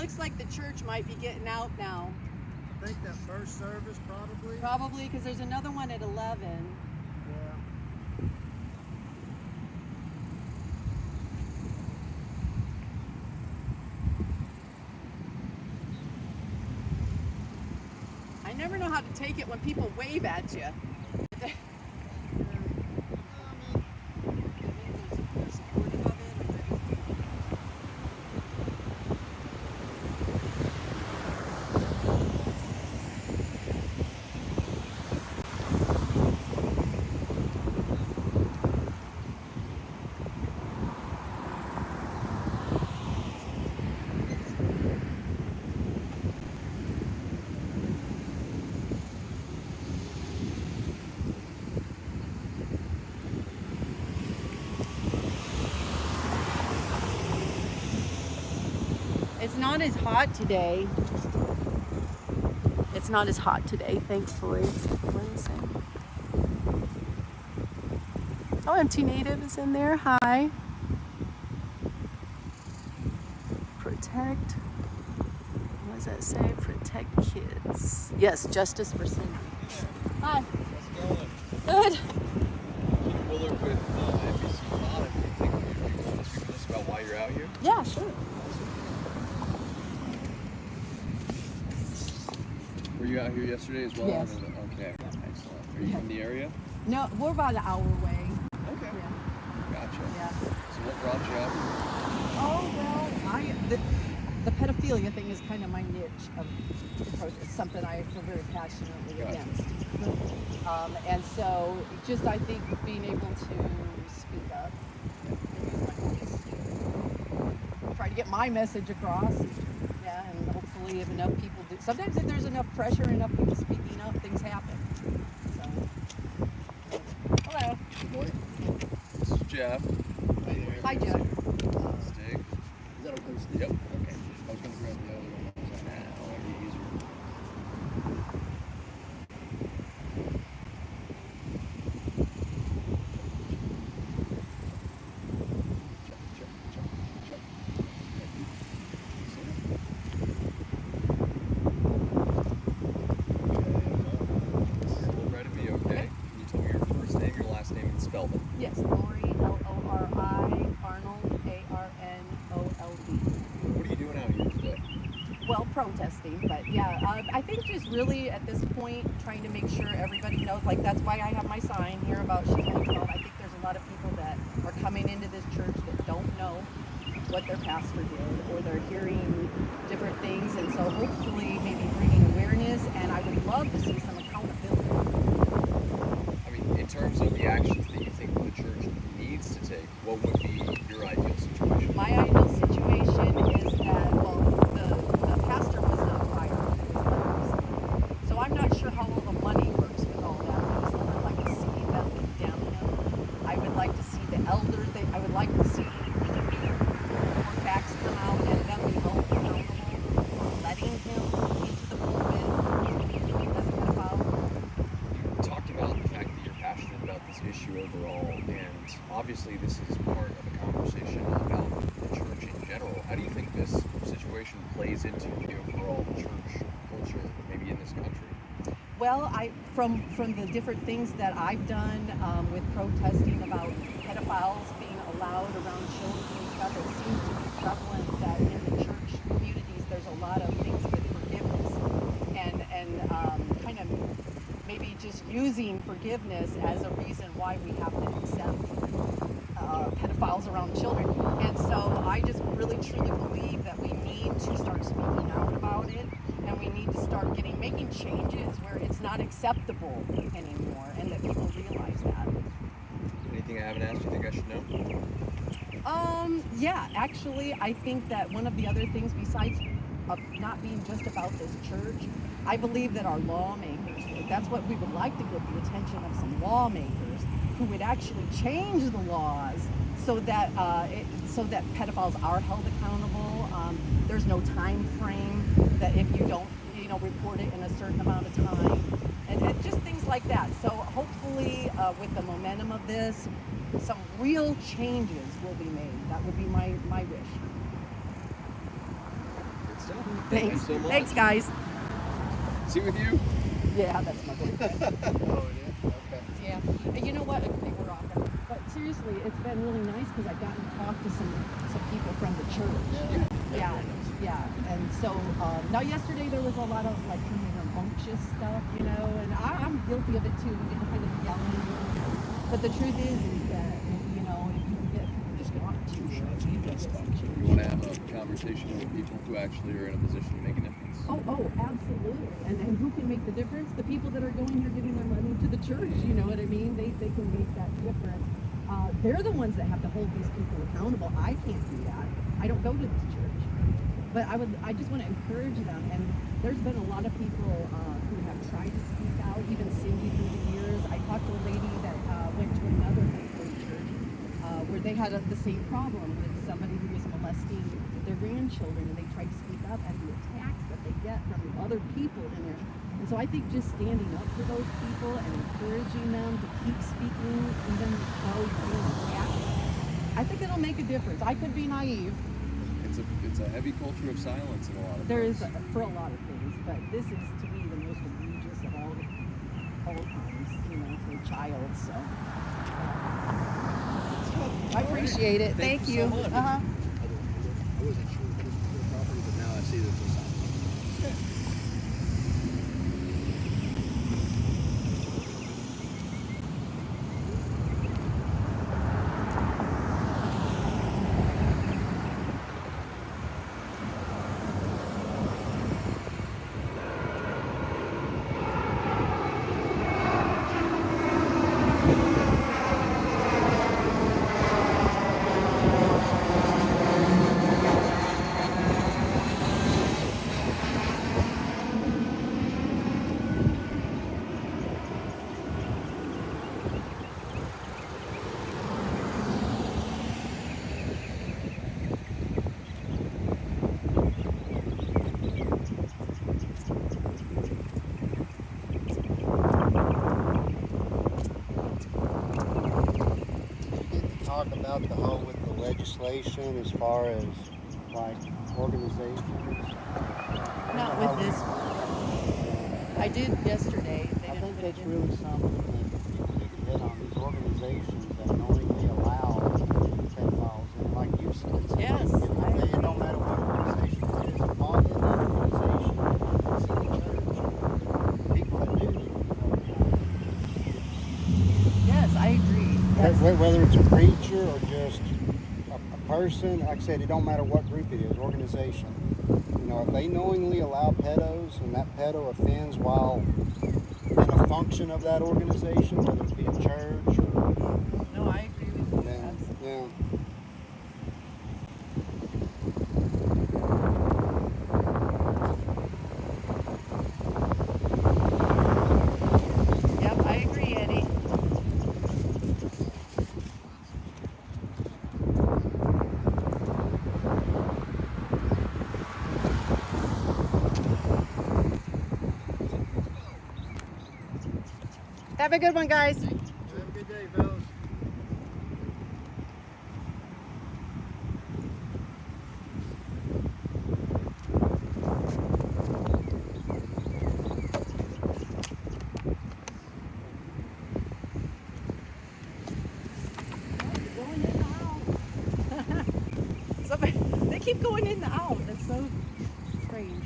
S3: looks like the church might be getting out now.
S2: I think that first service probably.
S3: Probably because there's another one at 11.
S2: Yeah.
S3: I never know how to take it when people wave at you. It's not as hot today. It's not as hot today, thankfully. What is it? Oh, MT Native is in there. Hi. Protect. What does that say? Protect kids. Yes, justice for Cindy. Hi.
S6: How's it
S3: Good.
S6: going? Keith Willard with NBC Pod. I think you want to speak to us about why you're out here.
S3: Yeah, sure.
S6: Were you out here yesterday as well?
S3: Yes.
S6: Okay, excellent. Are you from the area?
S3: No, we're about an hour away.
S6: Okay,
S3: Yeah.
S6: gotcha.
S3: Yeah.
S6: So what brought you out here?
S3: Oh well, the pedophilia thing is kind of my niche of approach. It's something I feel very passionately
S6: Gotcha.
S3: against. And so, just I think being able to speak up and use my voice, try to get my message across. Yeah, and hopefully, if enough people do. Sometimes, if there's enough pressure, enough people speaking up, things happen. So, hello.
S6: This is Jeff.
S3: Hi, Jeff.
S6: Stig.
S2: Is that okay, Steve?
S6: Yep. Okay. I was going to grab the other one. I was like, nah, that'd be easier. Check. Look right at me, okay? Can you tell me your first name, your last name, and spell them?
S3: Yes, Lori, Lori, Arnold, Arnold.
S6: What are you doing out here today?
S3: Well, protesting, but yeah, I think just really at this point trying to make sure everybody knows, like that's why I have my sign here about She's 2012. I think there's a lot of people that are coming into this church that don't know what their pastor did, or they're hearing different things, and so hopefully maybe bringing awareness, and I would love to see some accountability.
S6: I mean, in terms of the actions that you think the church needs to take, what would be your ideal situation?
S3: My ideal situation is that, well, the pastor was a fire. So I'm not sure how all the money works with all that. I would like to see that condemn him. I would like to see the elders, I would like to see more facts come out and them be held accountable for letting him into the pulpit as a pedophile.
S6: You talked about the fact that you're passionate about this issue overall, and obviously this is part of a conversation about the church in general. How do you think this situation plays into the overall church culture, maybe in this country?
S3: Well, from the different things that I've done with protesting about pedophiles being allowed around children and stuff, it seems to be prevalent that in the church communities there's a lot of things with forgiveness and kind of maybe just using forgiveness as a reason why we have to accept pedophiles around children. And so I just really truly believe that we need to start speaking out about it, and we need to start making changes where it's not acceptable anymore, and that people realize that.
S6: Anything I haven't asked you think I should know?
S3: Yeah, actually, I think that one of the other things besides not being just about this church, I believe that our lawmakers, that's what we would like to get the attention of some lawmakers who would actually change the laws so that pedophiles are held accountable. There's no time frame that if you don't, report it in a certain amount of time, and just things like that. So hopefully, with the momentum of this, some real changes will be made. That would be my wish.
S6: Good stuff.
S3: Thanks.
S6: So much.
S3: Thanks, guys.
S6: See you with you.
S3: Yeah, that's my boyfriend.
S2: Oh, it is? Okay.
S3: Yeah. And you know what? Okay, we're off. But seriously, it's been really nice because I've gotten to talk to some people from the church. Yeah. And so now yesterday there was a lot of like kind of rambunctious stuff, you know, and I'm guilty of it too. We get kind of yelling. But the truth is that, you know, if you get just want to, you
S6: You want to have a conversation with people who actually are in a position to make a difference.
S3: Oh, absolutely. And who can make the difference? The people that are going here giving their money to the church, you know what I mean? They can make that difference. They're the ones that have to hold these people accountable. I can't do that. I don't go to this church. But I just want to encourage them. And there's been a lot of people who have tried to speak out, even Cindy through the years. I talked to a lady that went to another faith church where they had the same problem with somebody who was molesting their grandchildren, and they tried to speak up, and the attacks that they get from other people in there. And so I think just standing up for those people and encouraging them to keep speaking, even though you're being attacked, I think it'll make a difference. I could be naive.
S6: It's a heavy culture of silence in a lot of
S3: There
S6: ways.
S3: is for a lot of things, but this is to me the most egregious of all times, you know, for a child. So I appreciate it.
S6: Thank you so much.
S3: Uh-huh.
S2: I wasn't sure if it was the property, but now I see that there's something. Talk about the whole with the legislation as far as like organizations.
S3: Not with this. I did yesterday. They
S2: I
S3: didn't
S2: think
S3: put it
S2: that's
S3: in.
S2: really something that you can hit on, these organizations that knowingly allow pedophiles, and like you said,
S3: Yes,
S2: it don't matter what organization it is, as long as the organization is in the church, people that do need
S3: Yes, I agree.
S2: whether it's a preacher or just a person, like I said, it don't matter what group it is, organization. You know, if they knowingly allow pedos and that pedo offends while in a function of that organization, whether it be a church or
S3: No, I agree with you.
S2: then,
S3: Absolutely.
S2: yeah.
S3: Yep, I agree, Eddie. Have a good one, guys.
S2: Have a good day, fellas.
S3: Going in and out. They keep going in and out. It's so strange.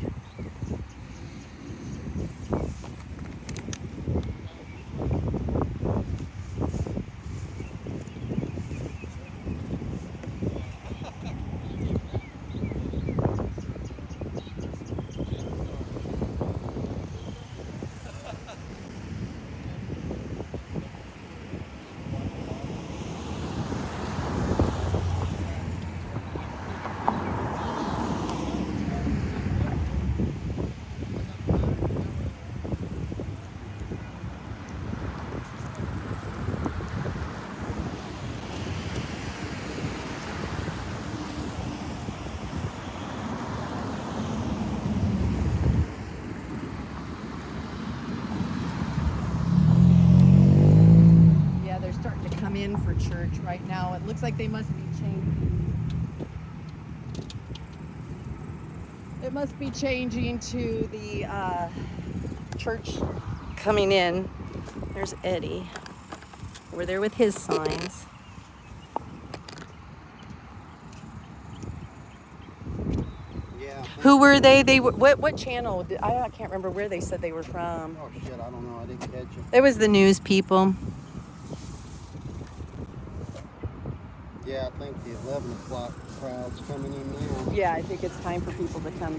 S3: Yeah, they're starting to come in for church right now. It looks like they must be changing. It must must be changing to the church coming in. There's Eddie. We're there with his signs.
S2: Yeah.
S3: Who were they? They were what channel? I can't remember where they said they were from.
S2: Oh shit, I don't know. I didn't catch it.
S3: It was the news people.
S2: Yeah, I think the 11 o'clock crowd's coming in now.
S3: Yeah, I think it's time for people to come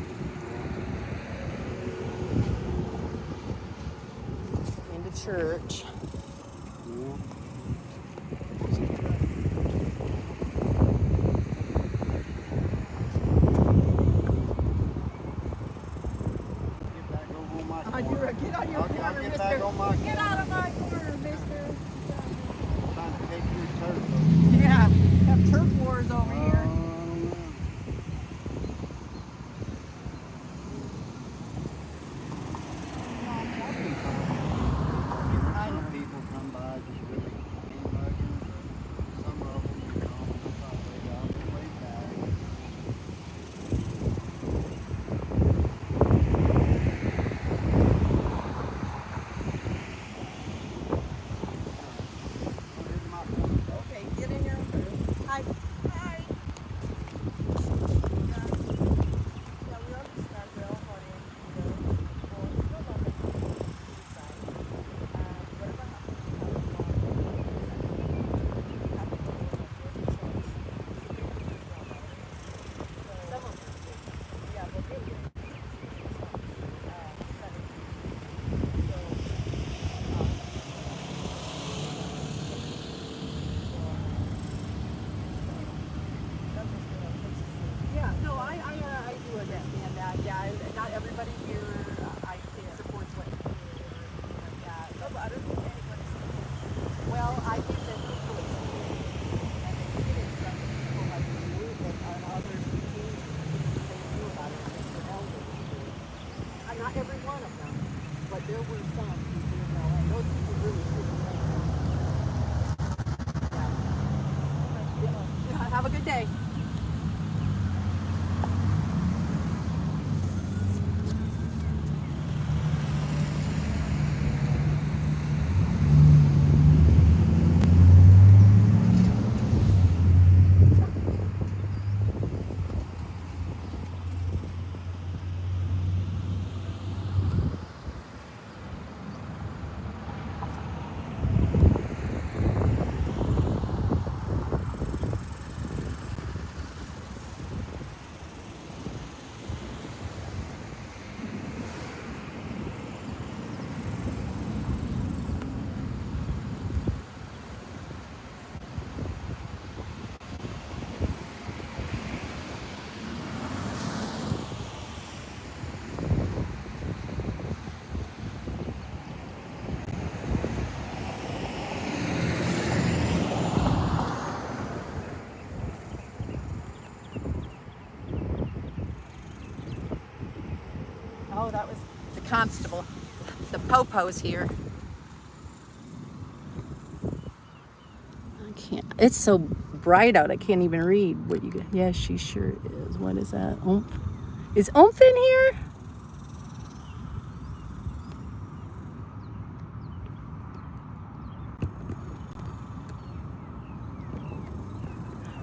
S3: into church.
S2: Yeah. Get back over on my corner.
S3: Get on your
S2: I'll
S3: corner,
S2: get back on my
S3: Get
S2: corner.
S3: out of my corner, mister.
S2: Trying to take your turf.
S3: Yeah, have turf wars over here.
S2: I know people come by just really mugging, but some of them, you know, they're probably out their way back. Here's my corner.
S3: Okay, get in your room. Hi. Hi. Yeah, no, I do understand that. Yeah, not everybody here I think supports what you do like that. No, but I don't think anybody's. Well, I think that people experience and they get it from people like you and others who do they knew about it, Mr. Elders did. Not every one of them, but there were some who did know, and those people really should have known. Yeah. Have a good day. Oh, that was the constable. The popo's here. I can't. It's so bright out. I can't even read what you get. Yeah, she sure is. What is that? Oomph. Is Oomph in here?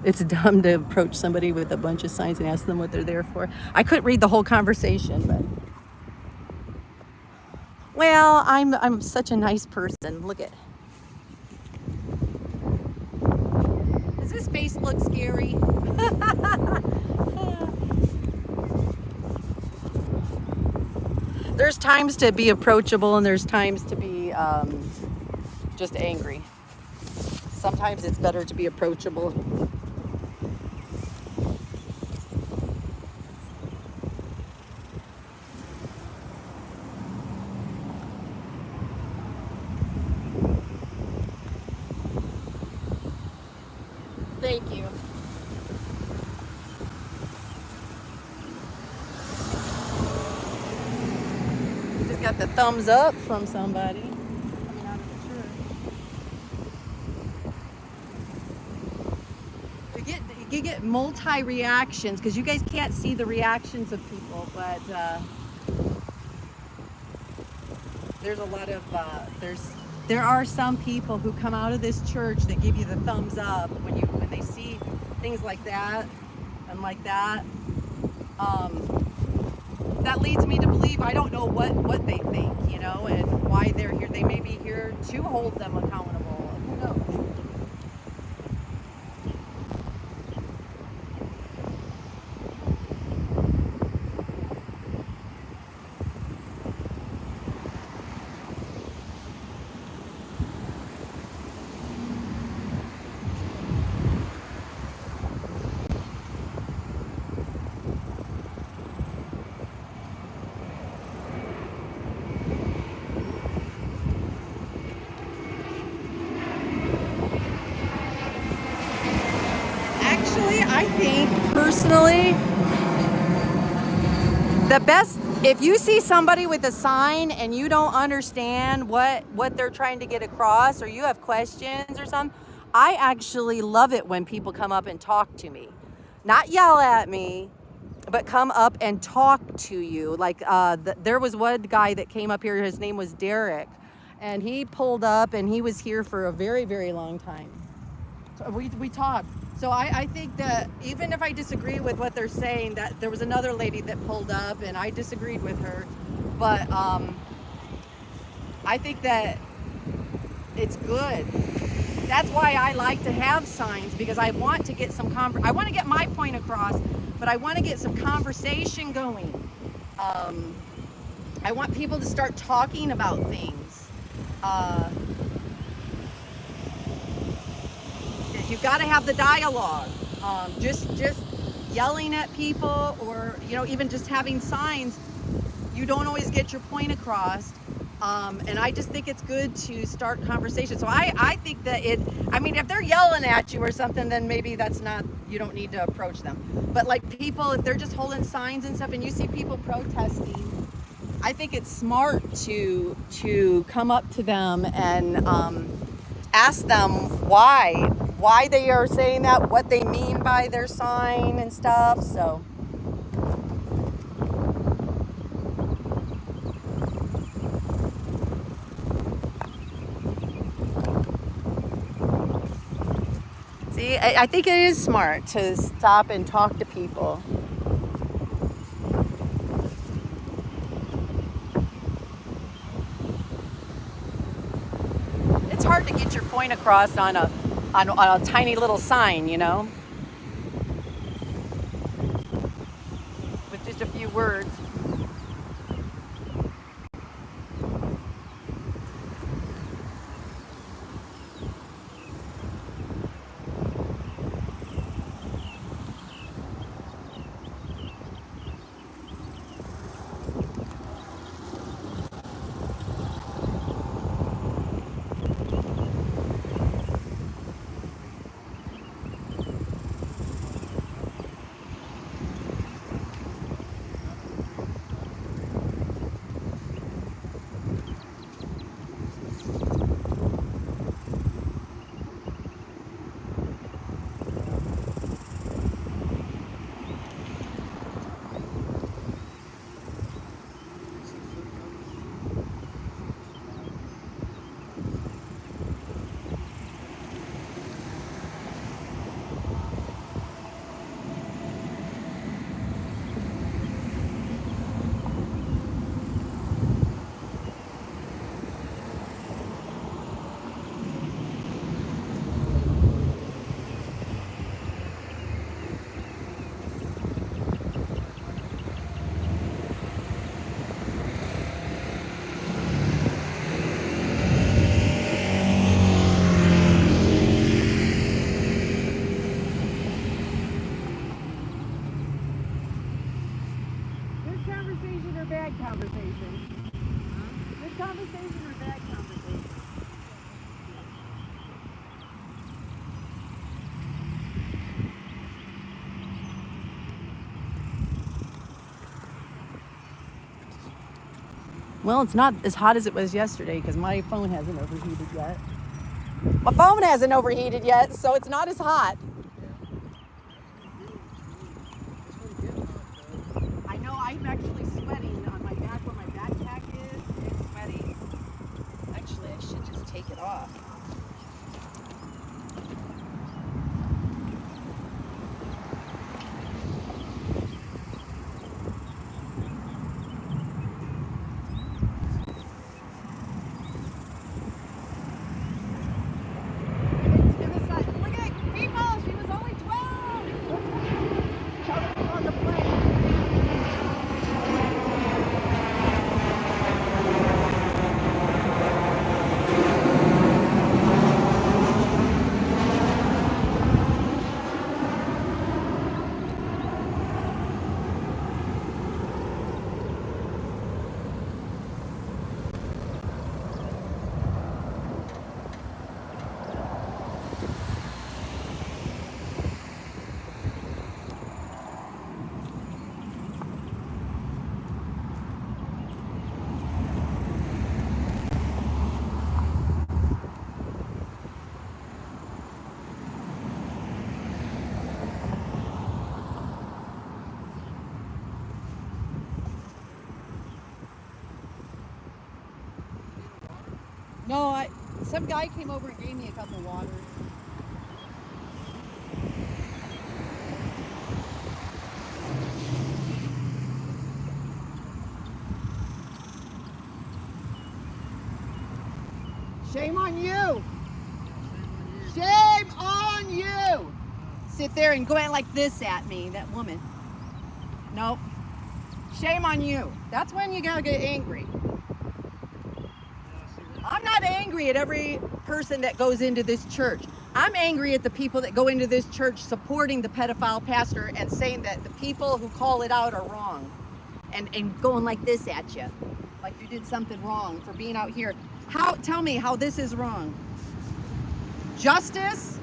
S3: It's dumb to approach somebody with a bunch of signs and ask them what they're there for. I couldn't read the whole conversation, but well, I'm such a nice person. Look at. Does his face look scary? There's times to be approachable and there's times to be just angry. Sometimes it's better to be approachable. Thank you. Just got the thumbs up from somebody coming out of the church. you get multi reactions because you guys can't see the reactions of people, but there's a lot of there are some people who come out of this church that give you the thumbs up when they see things like that and like that. That leads me to believe I don't know what they think, and why they're here. They may be here to hold them accountable. Who knows? Actually, I think personally, the best, if you see somebody with a sign and you don't understand what they're trying to get across, or you have questions or something, I actually love it when people come up and talk to me. Not yell at me, but come up and talk to you. Like there was one guy that came up here, his name was Derek, and he pulled up and he was here for a very, very long time. So we talked. So I think that even if I disagree with what they're saying, that there was another lady that pulled up and I disagreed with her, but I think that it's good. That's why I like to have signs, because I want to get I want to get my point across, but I want to get some conversation going. I want people to start talking about things. You've got to have the dialogue. Just yelling at people, or even just having signs, you don't always get your point across. And I just think it's good to start conversation. So I think that if they're yelling at you or something, then maybe you don't need to approach them. But like people, if they're just holding signs and stuff and you see people protesting, I think it's smart to come up to them and ask them why they are saying that, what they mean by their sign and stuff. So see, I think it is smart to stop and talk to people. It's hard to get your point across on a tiny little sign, with just a few words. Bad conversation. Good conversation or bad conversation? Well, it's not as hot as it was yesterday because my phone hasn't overheated yet. My phone hasn't overheated yet, so it's not as hot. it off. Look at it, people, she was only 12. Choking on the plane. No, some guy came over and gave me a couple of waters. Shame on you! Shame on you! Sit there and go out like this at me, that woman. Nope. Shame on you. That's when you gotta get angry. I'm not angry at every person that goes into this church. I'm angry at the people that go into this church supporting the pedophile pastor and saying that the people who call it out are wrong. And going like this at you. Like you did something wrong for being out here. Tell me how this is wrong. Justice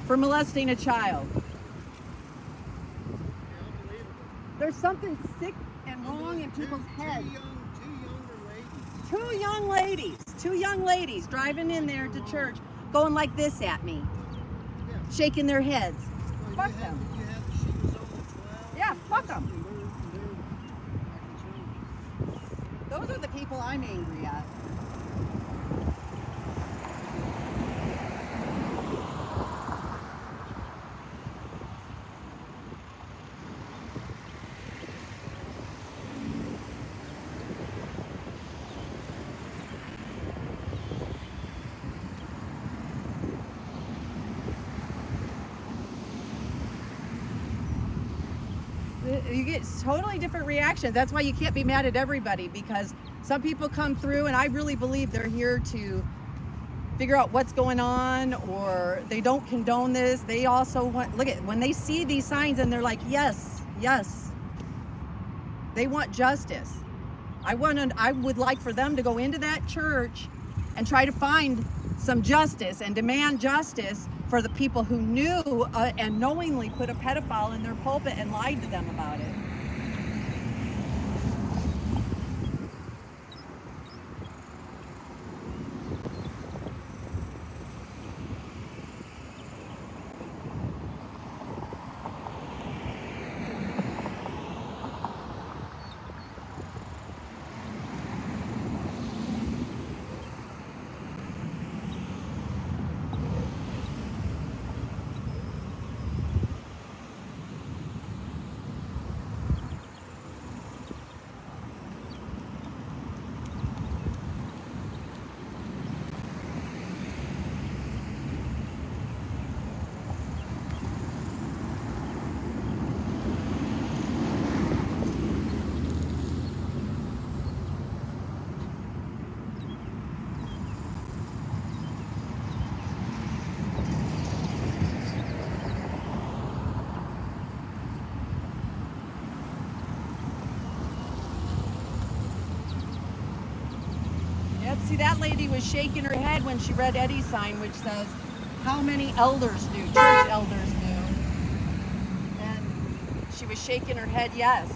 S3: for molesting a child. There's something sick and wrong in people's heads. Two young ladies driving in there to church, going like this at me, shaking their heads. Fuck them. Yeah, fuck them. Those are the people I'm angry at. You get totally different reactions. That's why you can't be mad at everybody, because some people come through and I really believe they're here to figure out what's going on, or they don't condone this. They also want, look at, when they see these signs and they're like, yes, yes. They want justice. I would like for them to go into that church and try to find some justice and demand justice for the people who knew and knowingly put a pedophile in their pulpit and lied to them about it. See, that lady was shaking her head when she read Eddie's sign, which says, how many elders knew, church elders knew. And she was shaking her head, yes.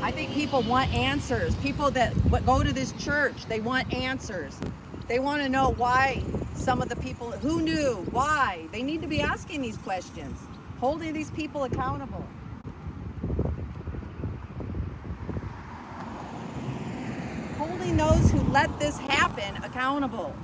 S3: I think people want answers. People that go to this church, they want answers. They want to know why some of the people, who knew, why. They need to be asking these questions, holding these people accountable. Holding holding those who let this happen accountable.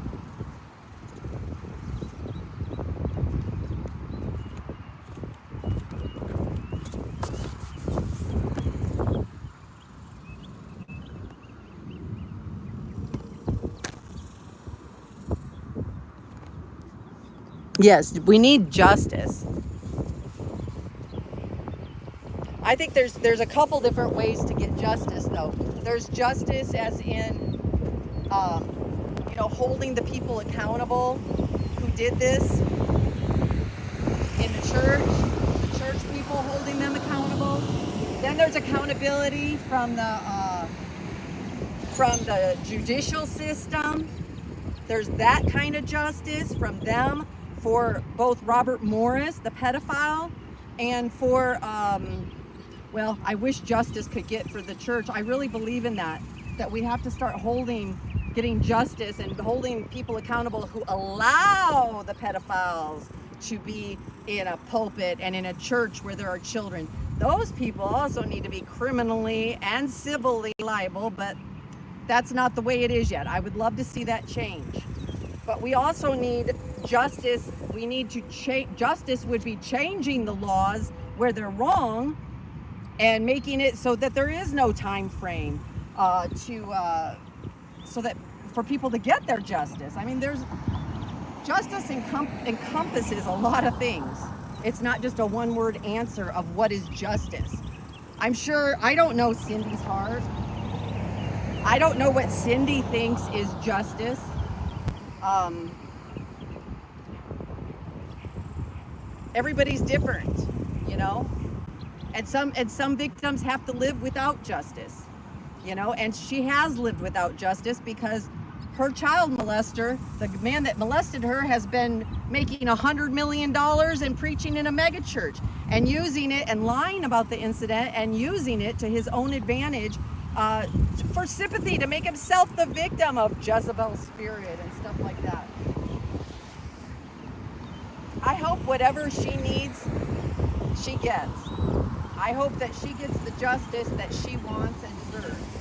S1: Yes, we need justice.
S3: I think there's a couple different ways to get justice, though. There's justice as in, holding the people accountable who did this in the church people holding them accountable. Then there's accountability from the judicial system. There's that kind of justice from them for both Robert Morris, the pedophile, and for, I wish justice could get for the church. I really believe in that we have to start getting justice and holding people accountable who allow the pedophiles to be in a pulpit and in a church where there are children. Those people also need to be criminally and civilly liable, but that's not the way it is yet. I would love to see that change. But we also need justice. We need to justice would be changing the laws where they're wrong and making it so that there is no time frame so that for people to get their justice. I mean, justice encompasses a lot of things. It's not just a one-word answer of what is justice. I'm sure, I don't know Cindy's heart. I don't know what Cindy thinks is justice. Everybody's different, and some victims have to live without justice, and she has lived without justice because her child molester, the man that molested her, has been making $100 million and preaching in a megachurch and using it and lying about the incident and using it to his own advantage for sympathy, to make himself the victim of Jezebel's spirit and stuff like that. I hope whatever she needs, she gets. I hope that she gets the justice that she wants and deserves.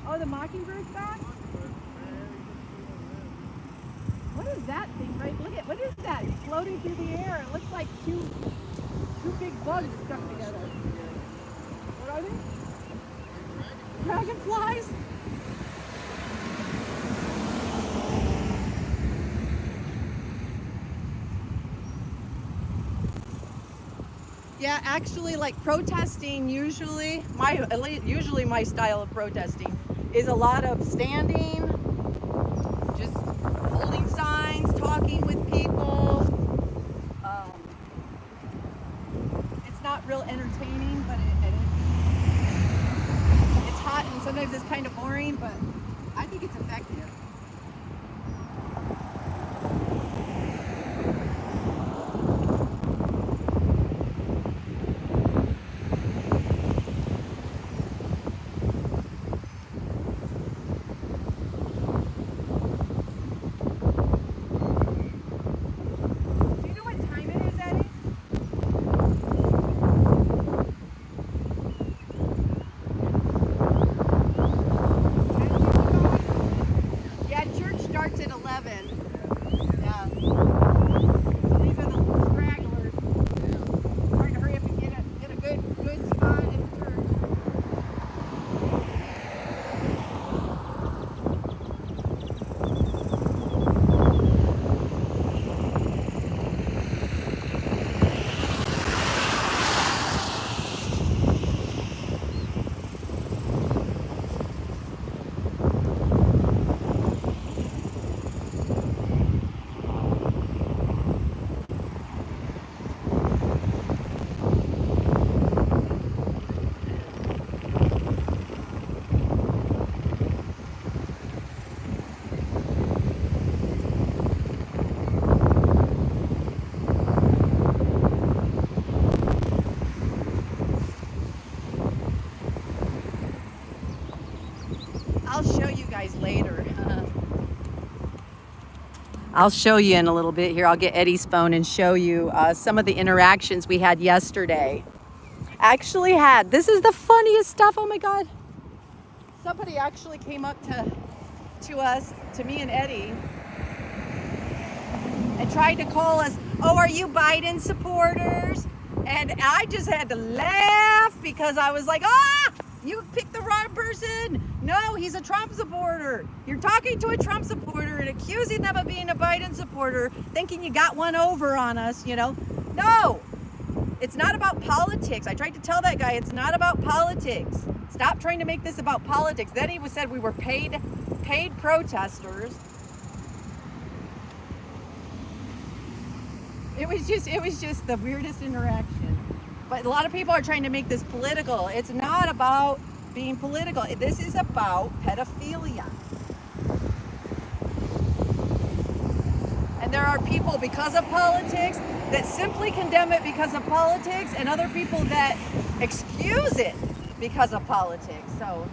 S3: Oh, the mockingbird's back? What is that thing, right? What is that? It's floating through the air. It looks like two big bugs stuck together. What are they? Dragonflies? Yeah, actually, like protesting, usually my style of protesting is a lot of standing, just holding signs, talking with people. It's not real entertaining, but it's hot and sometimes it's kind of boring, but I think it's effective. I'll show you in a little bit here. I'll get Eddie's phone and show you some of the interactions we had yesterday. Actually had, this is the funniest stuff, oh my God. Somebody actually came up to us, to me and Eddie, and tried to call us, oh, are you Biden supporters? And I just had to laugh because I was like, you picked the wrong person. No, he's a Trump supporter. You're talking to a Trump supporter and accusing them of being a Biden supporter, thinking you got one over on us, you know? No, it's not about politics. I tried to tell that guy it's not about politics. Stop trying to make this about politics. Then he said we were paid protesters. It was just the weirdest interaction. But a lot of people are trying to make this political. It's not about being political. This is about pedophilia. And there are people because of politics that simply condemn it because of politics, and other people that excuse it because of politics. So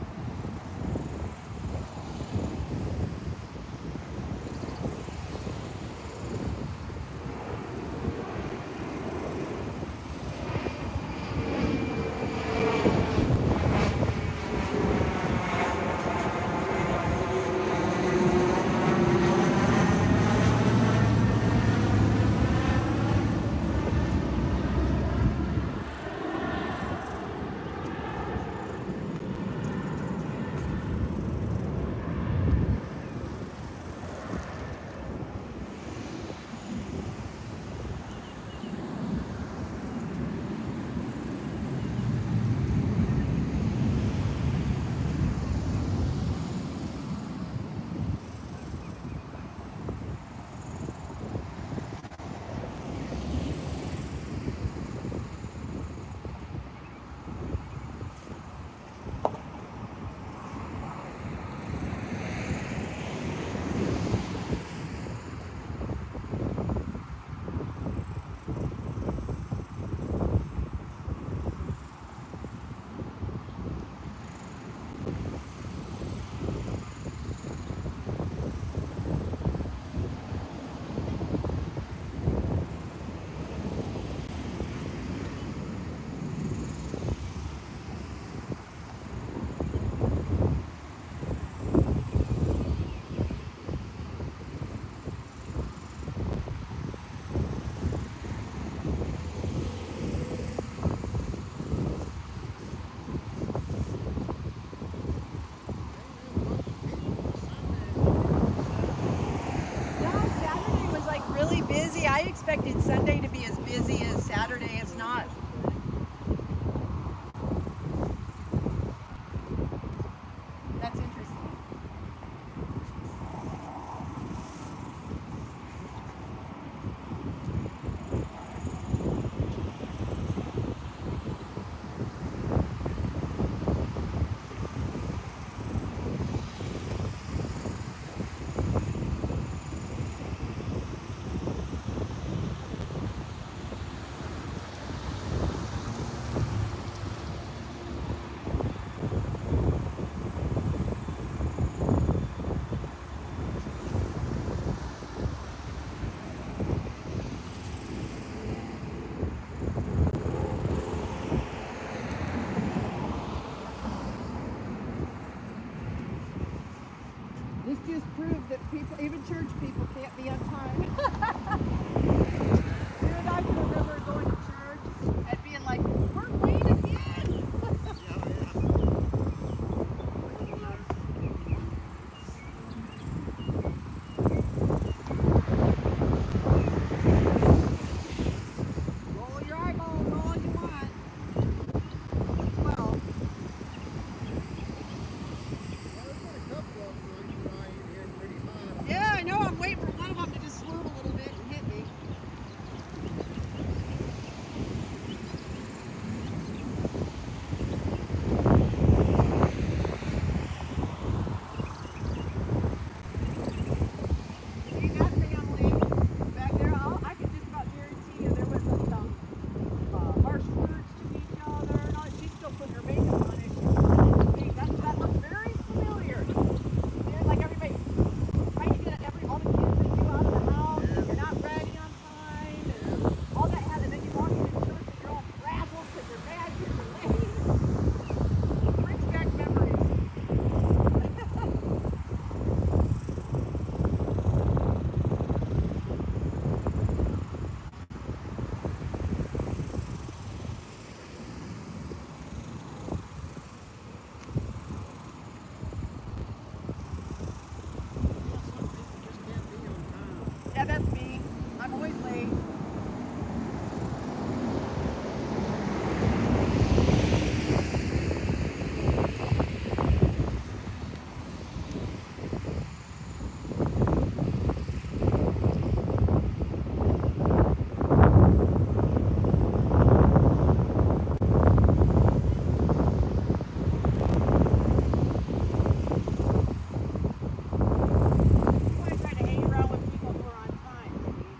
S3: I expected Sunday to be as busy as Saturday. It's not. That's interesting. This just proves that people, even church people, can't be on time. You and I can remember going to church and being like, we're late again. Roll your eyeballs all you want. Well, yeah, I know. I'm waiting for always late. I try to hang around with people who are on time. See?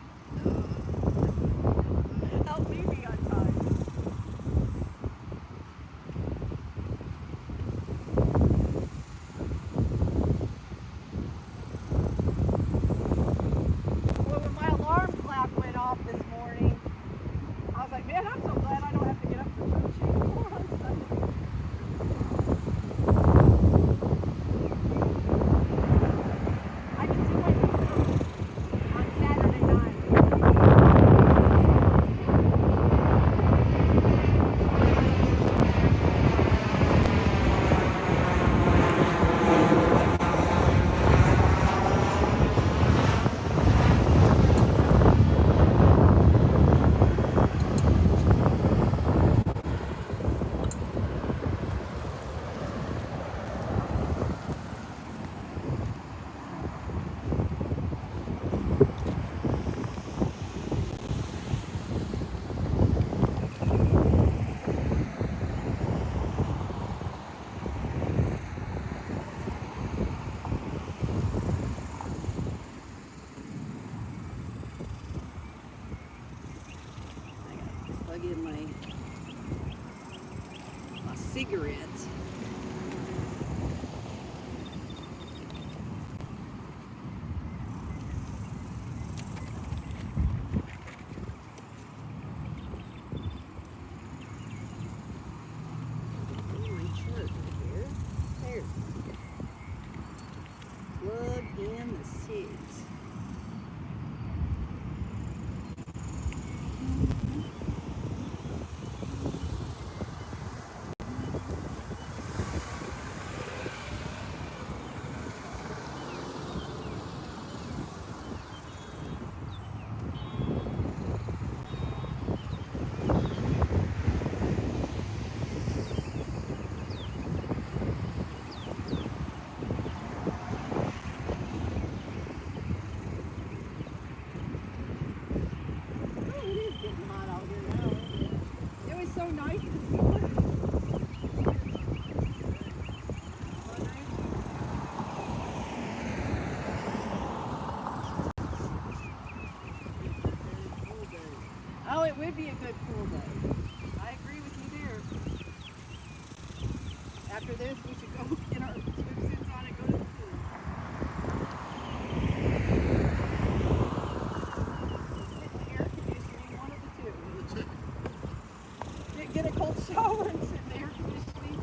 S3: Help me be on time. Well, when my alarm clock went off this morning, I was like, man, I'm so glad I don't have to get up for church anymore on Sunday. I can see my future on Saturday night. Plug in my cigarettes. My charger here. There. Plug in the cigs. Oh, it is getting hot out here now, isn't it? It was so nice this morning. Oh, it would be a good cool day. I agree with you there. After this, we should go get our swimsuits on and go to the pool. Get the air conditioning, one of the two. Get a cold shower and sit in the air conditioning.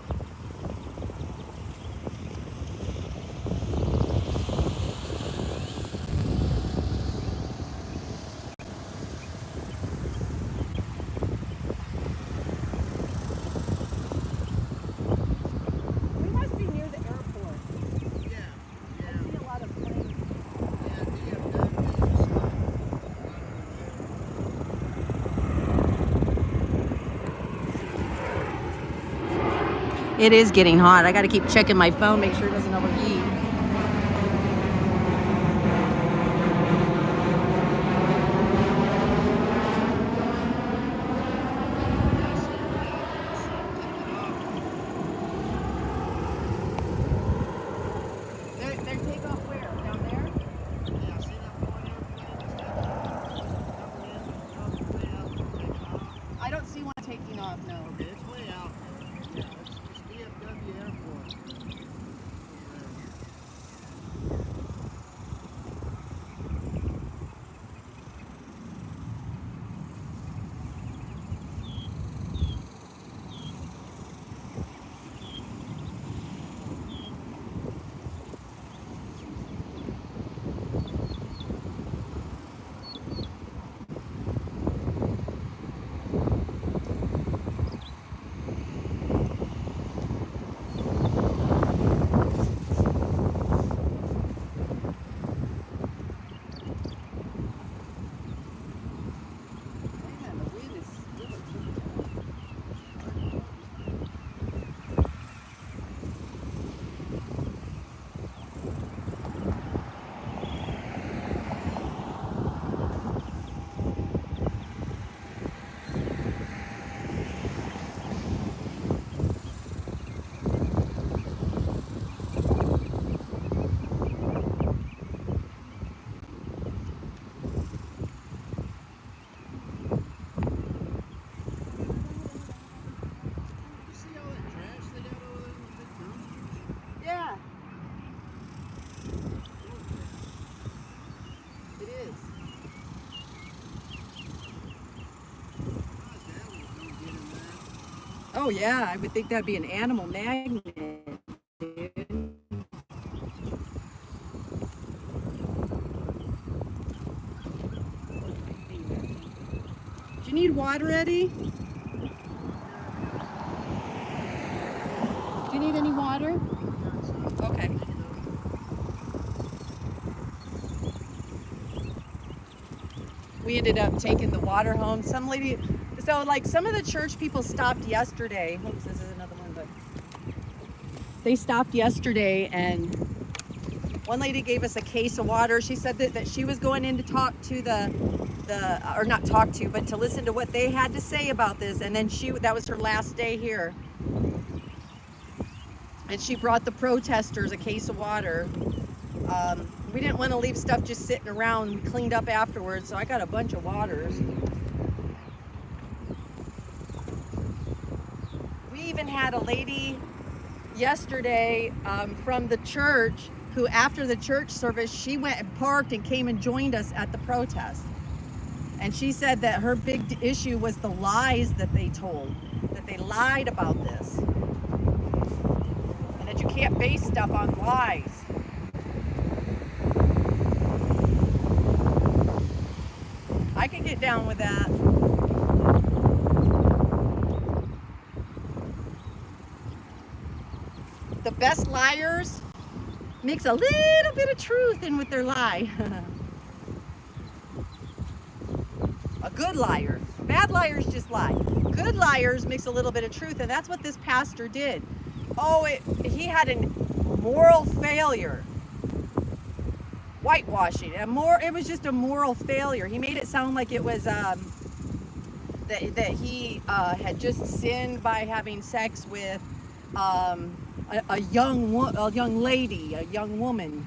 S3: We must be near the airport. I see a lot of planes. It is getting hot. I got to keep checking my phone, make sure it doesn't overheat. They take off where? Down there? I don't see one taking off, no.
S2: It's way out there. Yeah, it's DFW Airport.
S3: Oh yeah, I would think that'd be an animal magnet, dude. Do you need water, Eddie? Do you need any water? Okay. We ended up taking the water home. Some lady, so like some of the church people stopped yesterday. Oops, this is another one, but they stopped yesterday and one lady gave us a case of water. She said that she was going in to talk to or not talk to, but to listen to what they had to say about this. And then that was her last day here. And she brought the protesters a case of water. We didn't want to leave stuff just sitting around. We cleaned up afterwards, so I got a bunch of waters. We even had a lady yesterday from the church who, after the church service, she went and parked and came and joined us at the protest. And she said that her big issue was the lies that they told, that they lied about this, and that you can't base stuff on lies. I can get down with that. The best liars mix a little bit of truth in with their lie. A good liar. Bad liars just lie. Good liars mix a little bit of truth, and that's what this pastor did. Oh, he had a moral failure. Whitewashing. It was just a moral failure. He made it sound like it was that he had just sinned by having sex with a young lady, a young woman,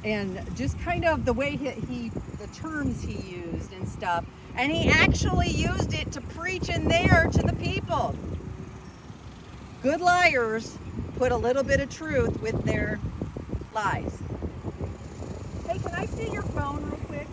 S3: and just kind of the way the terms he used and stuff. And he actually used it to preach in there to the people. Good liars put a little bit of truth with their lies. Hey, can I see your phone real quick?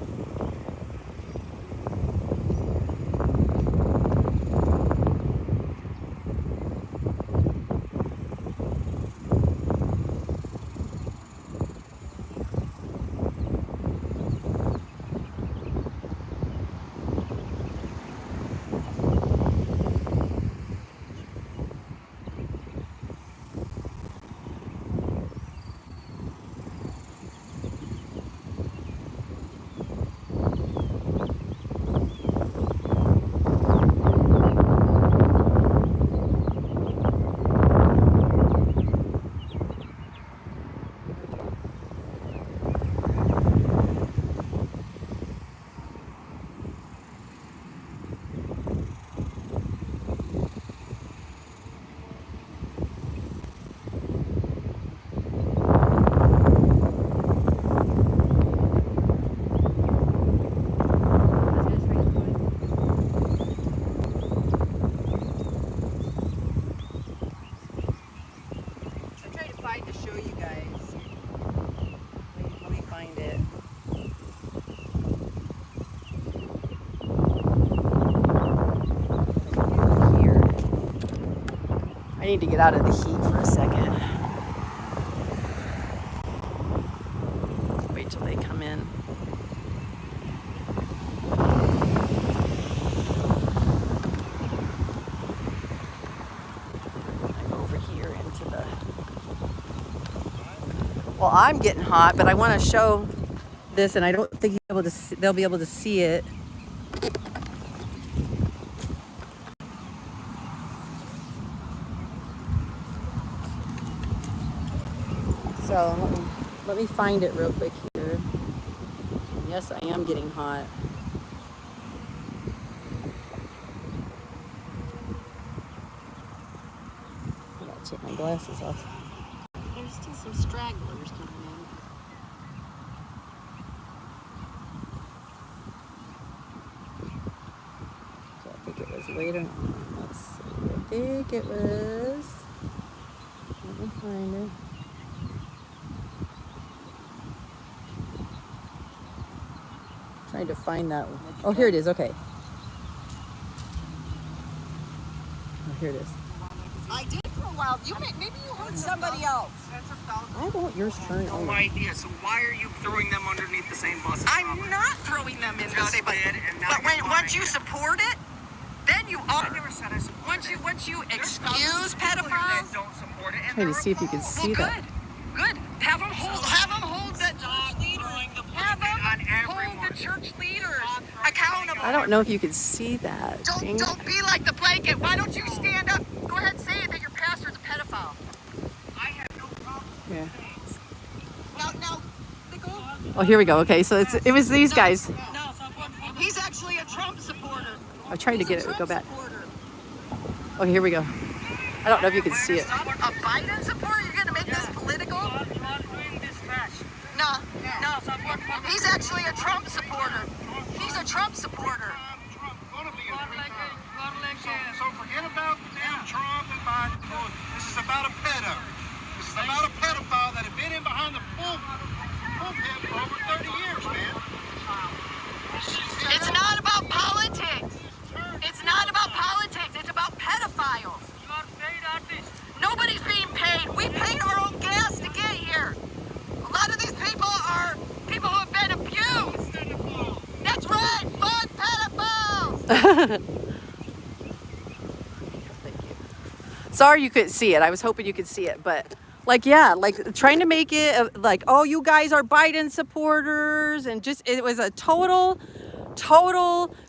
S3: I need to get out of the heat for a second. Wait till they come in. I'm over here into the... Well, I'm getting hot, but I want to show this, and I don't think they'll be able to see it. So let me find it real quick here. Yes, I am getting hot. I gotta take my glasses off. There's still some stragglers coming in. So I think it was later on. Let's see. I think it was... Let me find it. Trying to find that one. Oh, here it is. Okay.
S1: Here it is.
S3: I did for a while. Maybe you heard somebody else.
S1: Why won't yours turn
S7: No
S1: on?
S7: idea. So why are you throwing them underneath the same bus?
S3: I'm not throwing them in the
S7: Just
S3: same bus.
S7: did, and now
S3: But
S7: you're
S3: once
S7: lying.
S3: you support it, then you are.
S7: I never said I supported it.
S3: Once you
S7: There's
S3: excuse
S7: thousands of people here that
S3: pedophiles,
S7: don't support it, and
S1: Trying to
S7: they're
S1: see if you can
S7: appalled.
S1: see
S3: well,
S1: that.
S3: good. Have them hold the church leaders. Have them
S7: on
S3: hold
S7: everyone.
S3: the church leaders accountable.
S1: I don't know if you can see that. Dang it.
S3: Don't be like the blanket. Why don't you stand up? Go ahead and say it that your pastor's a pedophile.
S7: I have no problem with
S1: Yeah.
S7: things.
S3: Now, Nicole.
S1: Oh, here we go. Okay, so it was these guys.
S3: No, he's actually a Trump supporter.
S1: I tried to
S3: He's
S1: get
S3: a
S1: it. Go
S3: Trump
S1: back.
S3: supporter.
S1: Oh, here we go. I don't know if you can see it.
S3: A Biden supporter? You're gonna make this political? No. He's actually a Trump supporter. He's a Trump supporter.
S4: So forget about the damn Trump and Biden. This is about a pedo. This is about a pedophile that had been in behind the pulpit for over 30 years, man.
S3: It's not about politics. It's not about politics. It's about pedophiles. Nobody's being paid. We paid our own gas to get here. A lot of these people are people who have been abused. That's right. Fuck pedophiles.
S1: Sorry you couldn't see it. I was hoping you could see it, but like, yeah, like trying to make it like, oh, you guys are Biden supporters, and just it was a total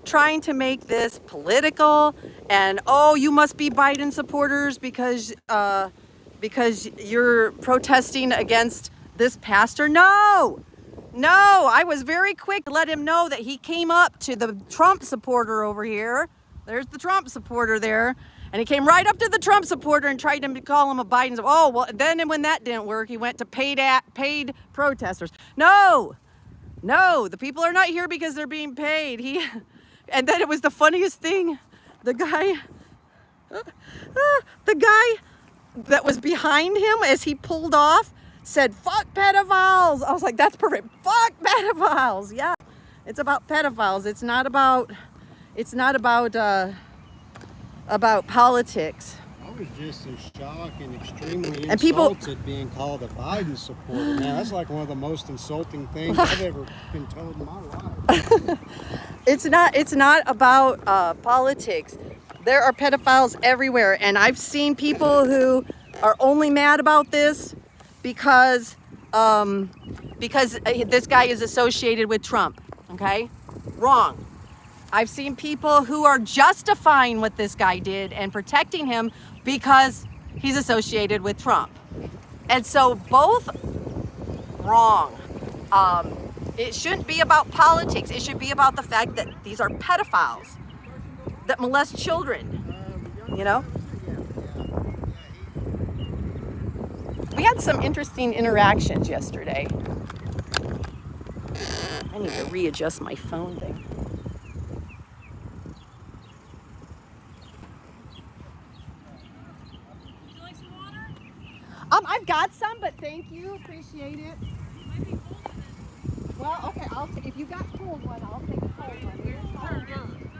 S1: trying to make this political, and oh, you must be Biden supporters because you're protesting against this pastor. No, I was very quick to let him know that he came up to the Trump supporter over here. There's the Trump supporter there. And he came right up to the Trump supporter and tried to call him a Biden. Oh, well, then when that didn't work, he went to paid protesters. No, the people are not here because they're being paid. And then it was the funniest thing. The guy that was behind him as he pulled off said, "Fuck pedophiles." I was like, that's perfect. Fuck pedophiles. Yeah, it's about pedophiles. It's not about politics.
S2: I was just in shock and extremely
S1: And people-
S2: insulted being called a Biden supporter. Man, that's like one of the most insulting things I've ever been told in my life.
S1: It's not about politics. There are pedophiles everywhere, and I've seen people who are only mad about this because this guy is associated with Trump. Okay, wrong. I've seen people who are justifying what this guy did and protecting him because he's associated with Trump. And so both wrong. It shouldn't be about politics. It should be about the fact that these are pedophiles that molest children, you know? We had some interesting interactions yesterday. I need to readjust my phone thing. I've got some, but thank you. Appreciate it. Well, okay, if you got cold one, I'll take a cold one.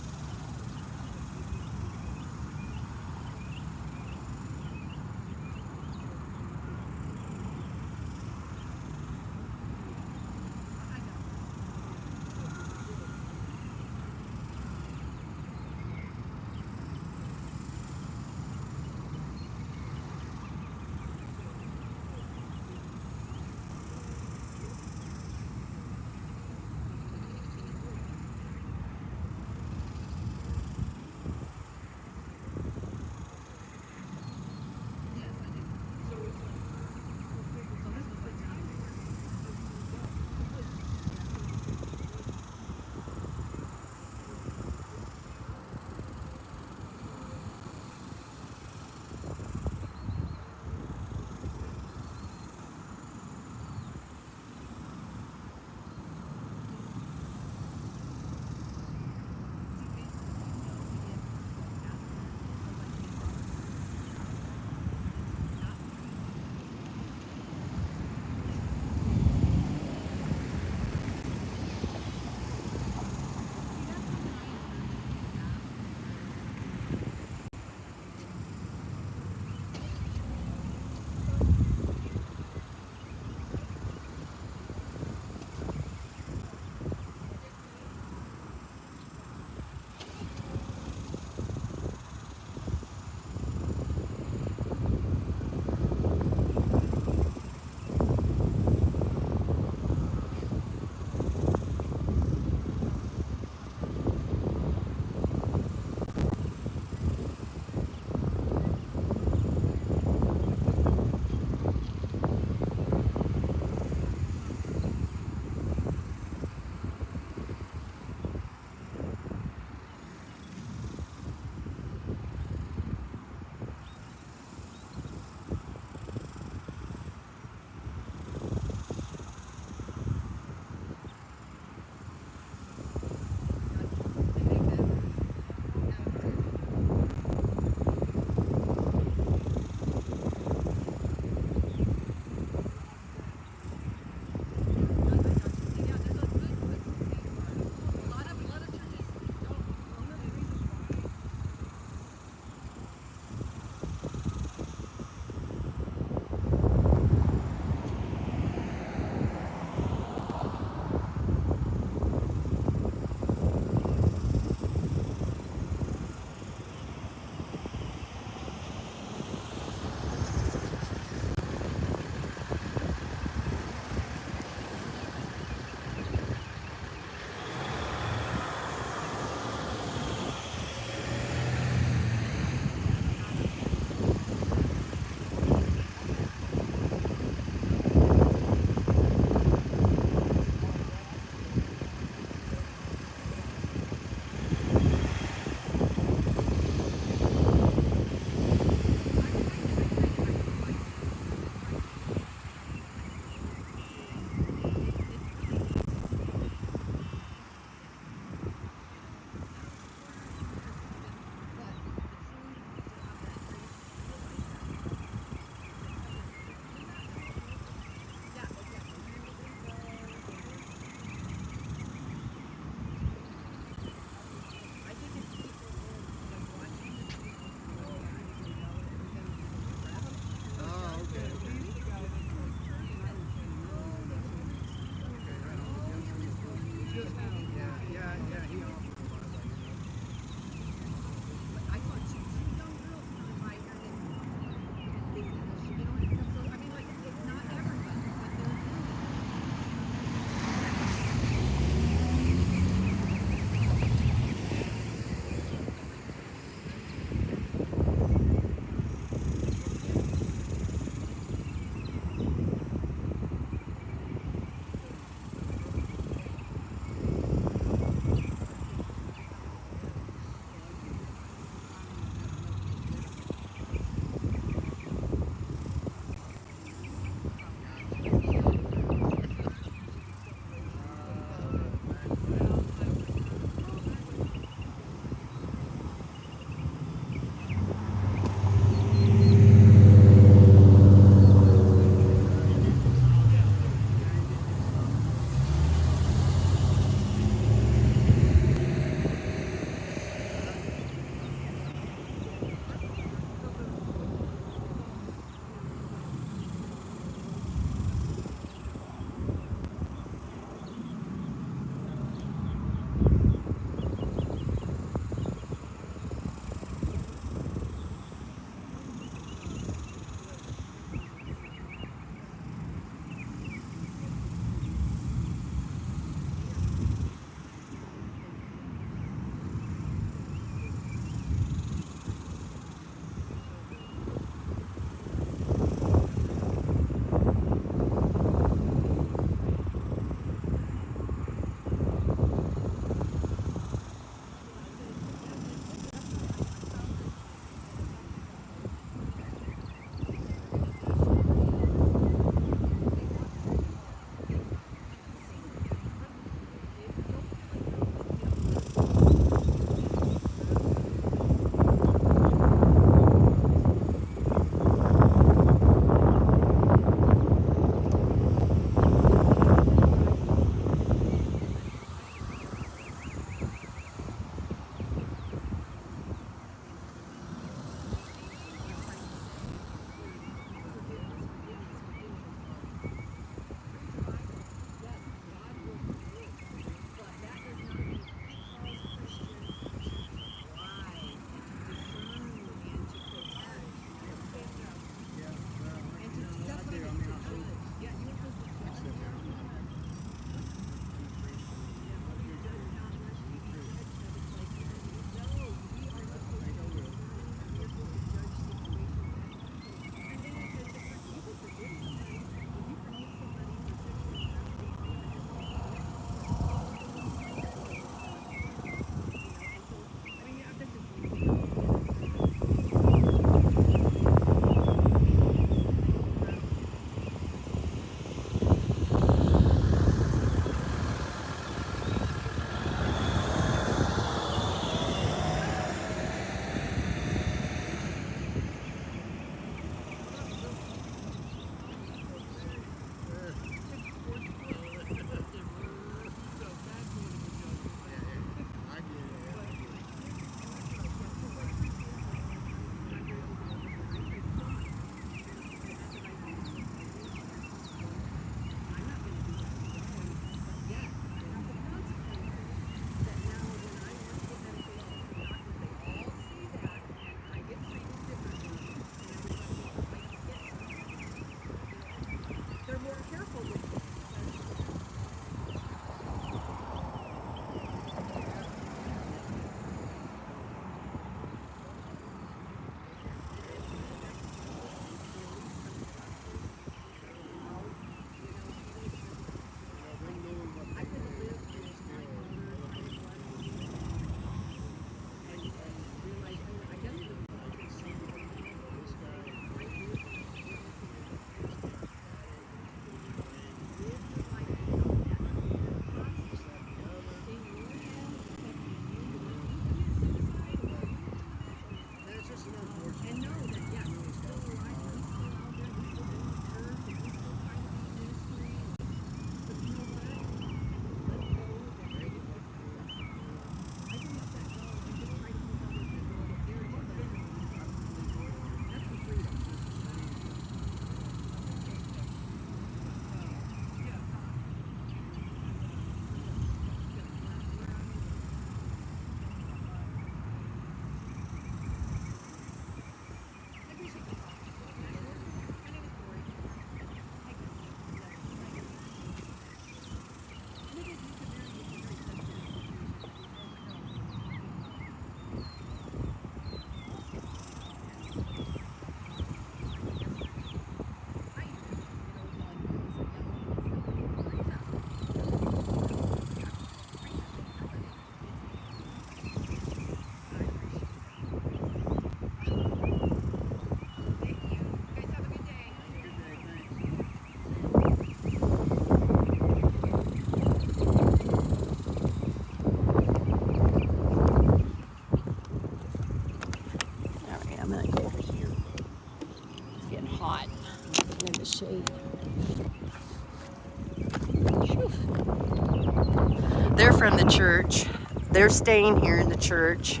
S1: from the church. They're staying here in the church.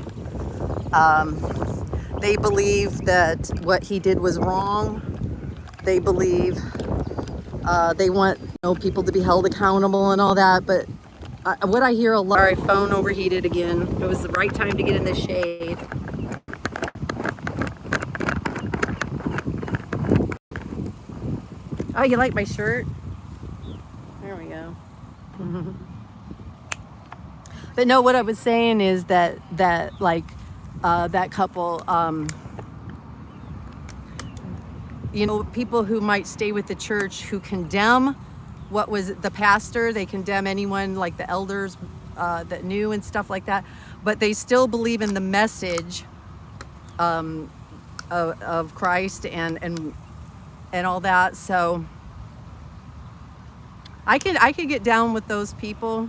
S1: They believe that what he did was wrong. They believe they want people to be held accountable and all that. But what I hear a lot. Sorry, phone overheated again. It was the right time to get in the shade. Oh, you like my shirt? There we go. But no, what I was saying is that that couple, people who might stay with the church who condemn what was the pastor, they condemn anyone like the elders that knew and stuff like that, but they still believe in the message of Christ and all that. So I could get down with those people.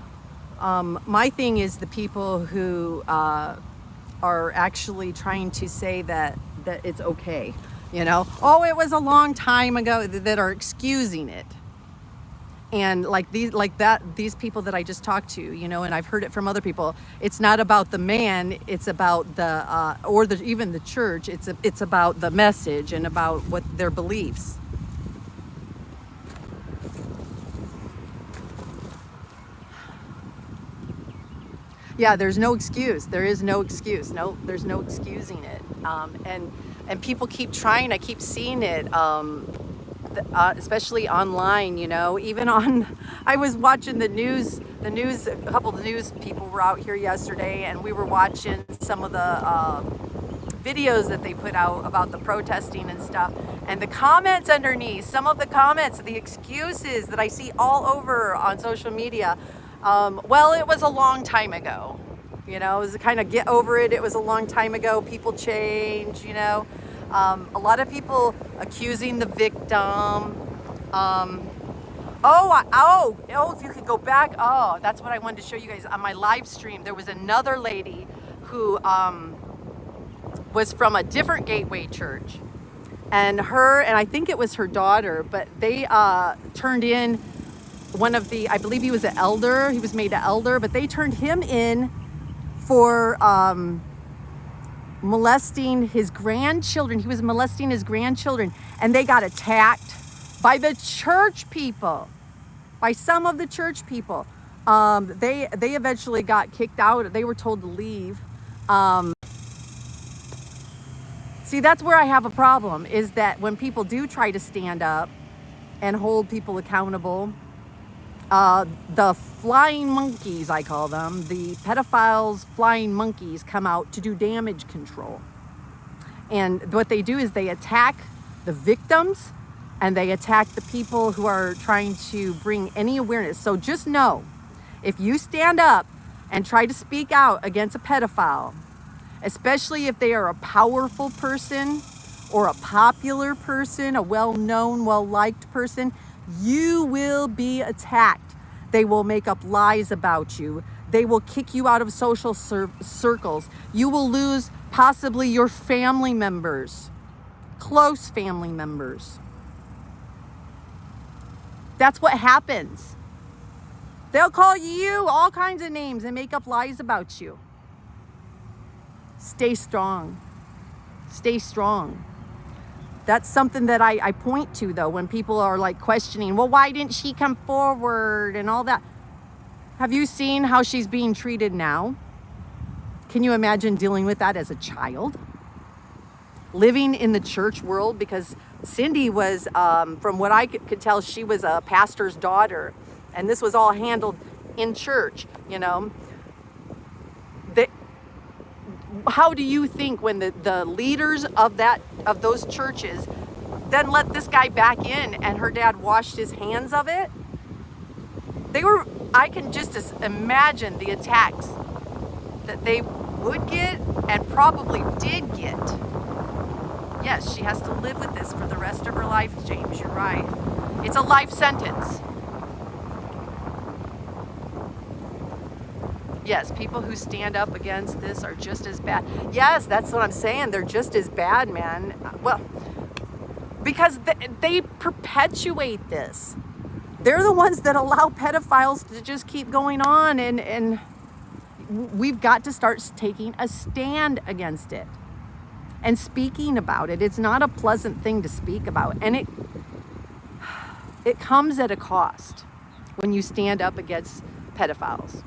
S1: My thing is the people who are actually trying to say that it's okay, oh, it was a long time ago, that are excusing it. And these people that I just talked to, and I've heard it from other people, it's not about the man, it's about even the church, it's about the message and about what their beliefs. Yeah, there's no excuse. There is no excuse. No, there's no excusing it. And people keep trying. I keep seeing it, especially online. Even on. I was watching the news. A couple of the news people were out here yesterday, and we were watching some of the videos that they put out about the protesting and stuff. And the comments underneath, some of the comments, the excuses that I see all over on social media. Well, it was a long time ago, it was kind of get over it. It was a long time ago. People change, a lot of people accusing the victim. If you could go back. Oh, that's what I wanted to show you guys on my live stream. There was another lady who was from a different Gateway church, and I think it was her daughter, but they turned in I believe he was an elder. He was made an elder, but they turned him in for molesting his grandchildren. He was molesting his grandchildren, and they got attacked by the church people, by some of the church people. They eventually got kicked out. They were told to leave. See, that's where I have a problem, is that when people do try to stand up and hold people accountable, the flying monkeys, I call them, the pedophiles, flying monkeys, come out to do damage control. And what they do is they attack the victims, and they attack the people who are trying to bring any awareness. So just know, if you stand up and try to speak out against a pedophile, especially if they are a powerful person or a popular person, a well-known, well-liked person, you will be attacked. They will make up lies about you. They will kick you out of social circles. You will lose possibly your family members, close family members. That's what happens. They'll call you all kinds of names and make up lies about you. Stay strong. Stay strong. That's something that I point to, though, when people are questioning, well, why didn't she come forward and all that? Have you seen how she's being treated now? Can you imagine dealing with that as a child? Living in the church world, because Cindy was, from what I could tell, she was a pastor's daughter, and this was all handled in church, How do you think when the leaders of those churches then let this guy back in and her dad washed his hands of it? I can just imagine the attacks that they would get and probably did get. Yes, she has to live with this for the rest of her life, James, you're right. It's a life sentence. Yes, people who stand up against this are just as bad. Yes, that's what I'm saying. They're just as bad, man. Well, because they perpetuate this. They're the ones that allow pedophiles to just keep going on, and we've got to start taking a stand against it and speaking about it. It's not a pleasant thing to speak about, and it comes at a cost when you stand up against pedophiles.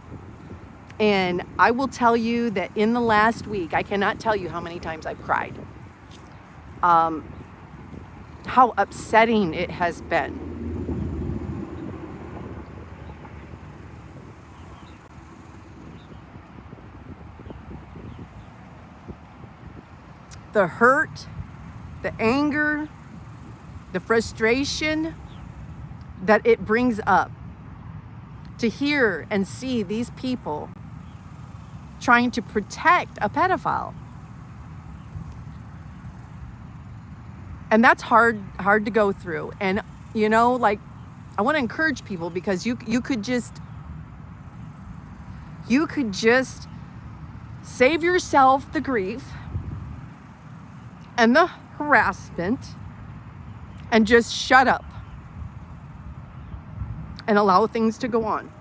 S1: And I will tell you that in the last week, I cannot tell you how many times I've cried. How upsetting it has been. The hurt, the anger, the frustration that it brings up to hear and see these people trying to protect a pedophile. And that's hard to go through. And you know, like, I want to encourage people, because you could just save yourself the grief and the harassment and just shut up and allow things to go on.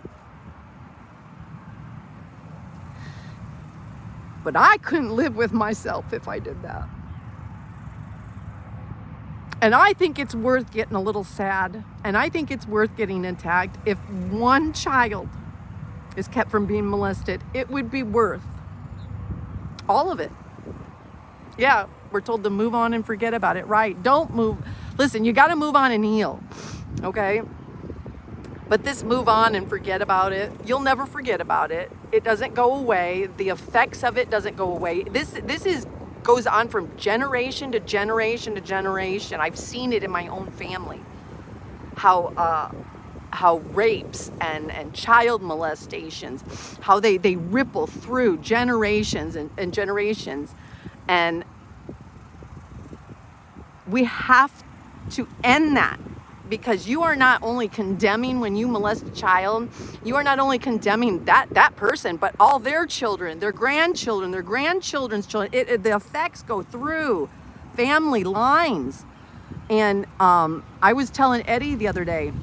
S1: But I couldn't live with myself if I did that. And I think it's worth getting a little sad, and I think it's worth getting attacked. If one child is kept from being molested, it would be worth all of it. Yeah, we're told to move on and forget about it, right? Don't move. Listen, you got to move on and heal, okay? But this move on and forget about it, you'll never forget about it. It doesn't go away. The effects of it doesn't go away. This goes on from generation to generation to generation. I've seen it in my own family. How rapes and child molestations, how they ripple through generations and generations. And we have to end that, because you are not only condemning when you molest a child, you are not only condemning that person, but all their children, their grandchildren, their grandchildren's children. The effects go through family lines. And I was telling Eddie the other day,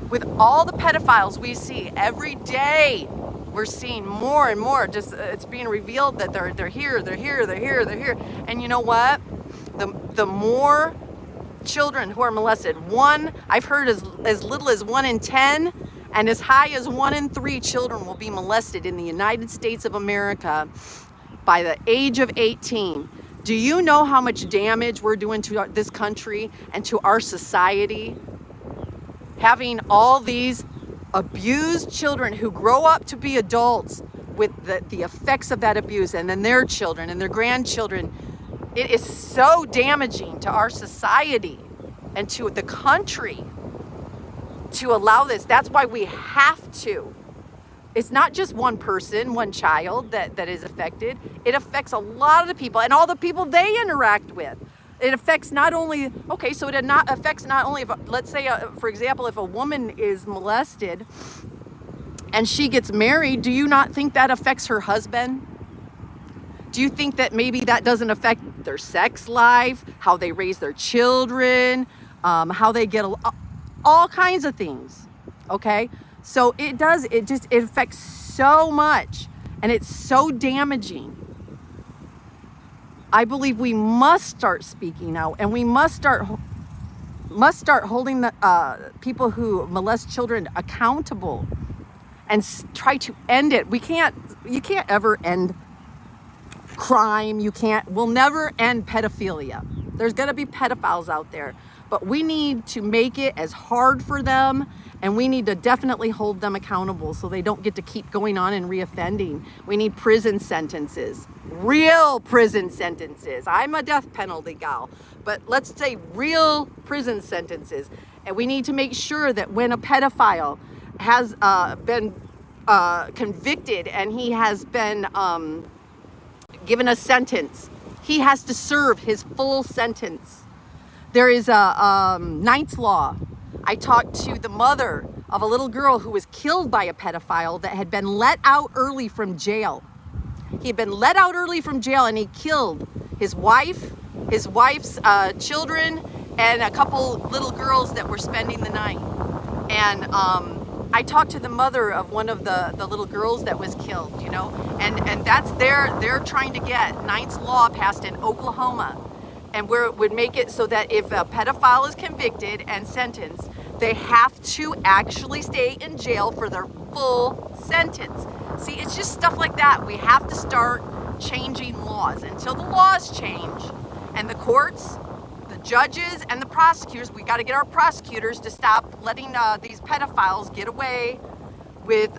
S1: with all the pedophiles we see every day, we're seeing more and more. Just it's being revealed that they're here. And you know what? The more children who are molested, I've heard as little as 1 in 10 and as high as 1 in 3 children will be molested in the United States of America by the age of 18. Do you know how much damage we're doing to this country and to our society? Having all these abused children who grow up to be adults with the effects of that abuse, and then their children and their grandchildren. It is so damaging to our society and to the country to allow this. That's why we have to. It's not just one person, one child that is affected. It affects a lot of the people and all the people they interact with. It affects not only, affects not only, if, let's say, for example, if a woman is molested and she gets married, do you not think that affects her husband? Do you think that maybe that doesn't affect their sex life, how they raise their children, how they get all kinds of things, okay? So it does, it affects so much, and it's so damaging. I believe we must start speaking out, and we must start holding the people who molest children accountable and try to end it. You can't ever end crime. We'll never end pedophilia. There's gonna be pedophiles out there, but we need to make it as hard for them, and we need to definitely hold them accountable so they don't get to keep going on and reoffending. We need prison sentences, real prison sentences. I'm a death penalty gal, but let's say real prison sentences. And we need to make sure that when a pedophile has been convicted and he has been given a sentence, he has to serve his full sentence. There is a Knight's Law. I talked to the mother of a little girl who was killed by a pedophile that had been let out early from jail. He had been let out early from jail, and he killed his wife, his wife's children,
S3: and a couple little girls that were spending the night. And I talked to the mother of one of the little girls that was killed, you know, and that's they're trying to get Ninth's law passed in Oklahoma, and where it would make it so that if a pedophile is convicted and sentenced, they have to actually stay in jail for their full sentence. See, it's just stuff like that. We have to start changing laws. Until the laws change, and the courts, the judges, and the prosecutors, we got to get our prosecutors to stop letting these pedophiles get away with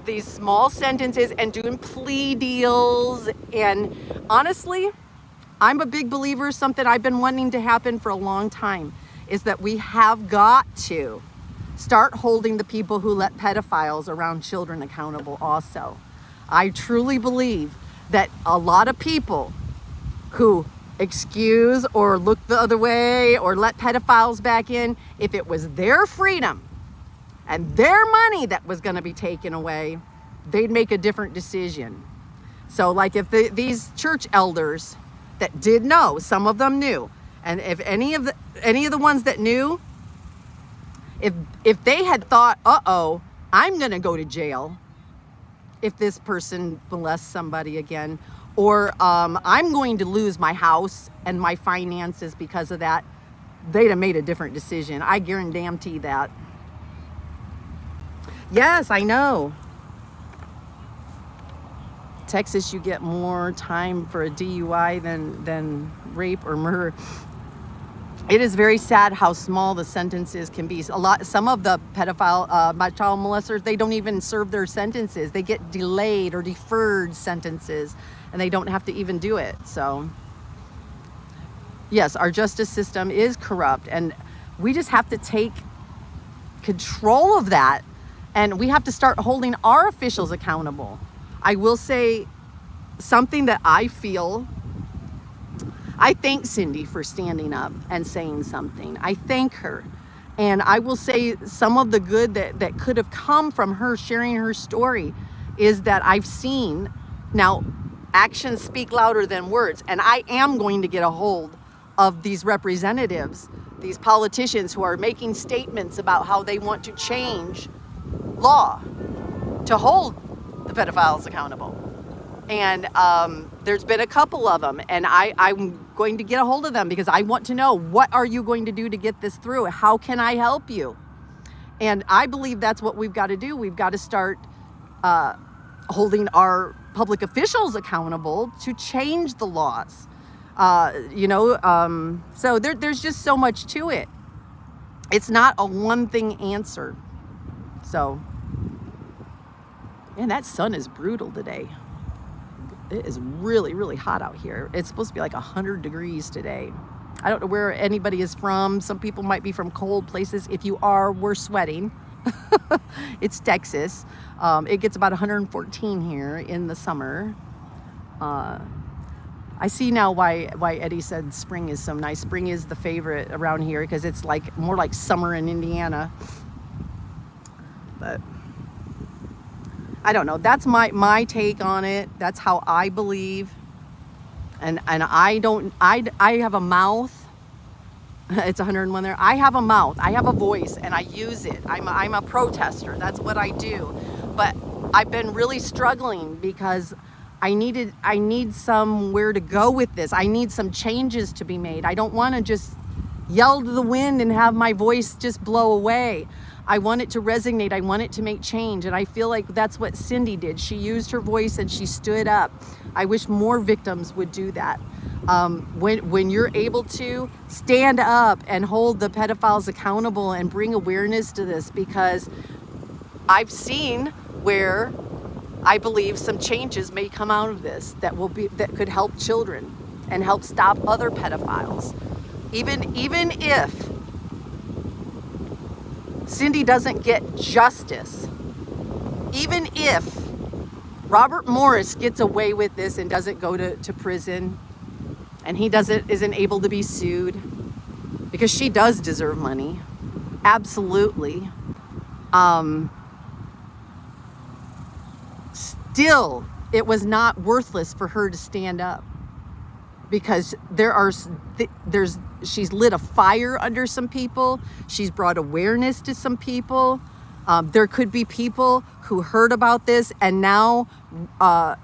S3: these small sentences and doing plea deals. And honestly, I'm a big believer, something I've been wanting to happen for a long time, is that we have got to start holding the people who let pedophiles around children accountable also. I truly believe that a lot of people who excuse or look the other way or let pedophiles back in, if it was their freedom and their money that was going to be taken away, they'd make a different decision. So like if these church elders that did know, some of them knew, and if any of the ones that knew, if they had thought, uh-oh, I'm going to go to jail if this person molests somebody again, or I'm going to lose my house and my finances because of that, they'd have made a different decision. I guarantee that. Yes, I know. Texas, you get more time for a DUI than rape or murder. It is very sad how small the sentences can be. Some of the pedophile, child molesters, they don't even serve their sentences. They get delayed or deferred sentences, and they don't have to even do it. So, yes, our justice system is corrupt, and we just have to take control of that, and we have to start holding our officials accountable. I will say something that I feel. I thank Cindy for standing up and saying something. I thank her. And I will say some of the good that could have come from her sharing her story is that I've seen, now actions speak louder than words, and I am going to get a hold of these representatives, these politicians who are making statements about how they want to change law to hold the pedophiles accountable. And there's been a couple of them, and I'm going to get a hold of them because I want to know, what are you going to do to get this through? How can I help you? And I believe that's what we've got to do. We've got to start holding our public officials accountable to change the laws. So there's just so much to it. It's not a one thing answer. So, and that sun is brutal today. It is really, really hot out here. It's supposed to be like 100 degrees today. I don't know where anybody is from. Some people might be from cold places. If you are, we're sweating. It's Texas. It gets about 114 here in the summer. I see now why Eddie said spring is so nice. Spring is the favorite around here because it's like more like summer in Indiana. But I don't know. That's my take on it. That's how I believe. And I have a mouth. It's 101 there. I have a mouth. I have a voice, and I use it. I'm a protester. That's what I do. But I've been really struggling because I need somewhere to go with this. I need some changes to be made. I don't want to just yell to the wind and have my voice just blow away. I want it to resonate. I want it to make change. And I feel like that's what Cindy did. She used her voice and she stood up. I wish more victims would do that. When you're able to stand up and hold the pedophiles accountable and bring awareness to this, because I've seen where I believe some changes may come out of this that could help children and help stop other pedophiles. Even if Cindy doesn't get justice, even if Robert Morris gets away with this and doesn't go to prison, and he isn't able to be sued, because she does deserve money, absolutely. Still, it was not worthless for her to stand up.
S1: because she's lit a fire under some people. She's brought awareness to some people. There could be people who heard about this and now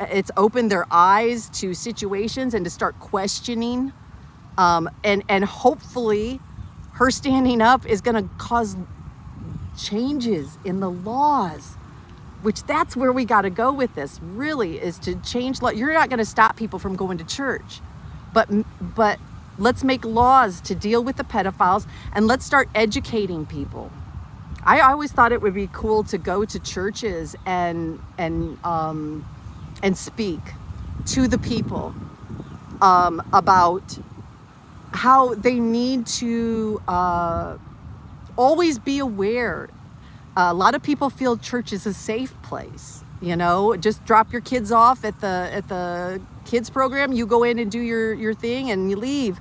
S1: it's opened their eyes to situations and to start questioning. And hopefully her standing up is going to cause changes in the laws, which that's where we got to go with this, really, is to change law. You're not going to stop people from going to church, but let's make laws to deal with the pedophiles, and let's start educating people. I always thought it would be cool to go to churches and speak to the people about how they need to always be aware. A lot of people feel church is a safe place. Just drop your kids off at the kids program. You go in and do your thing and you leave.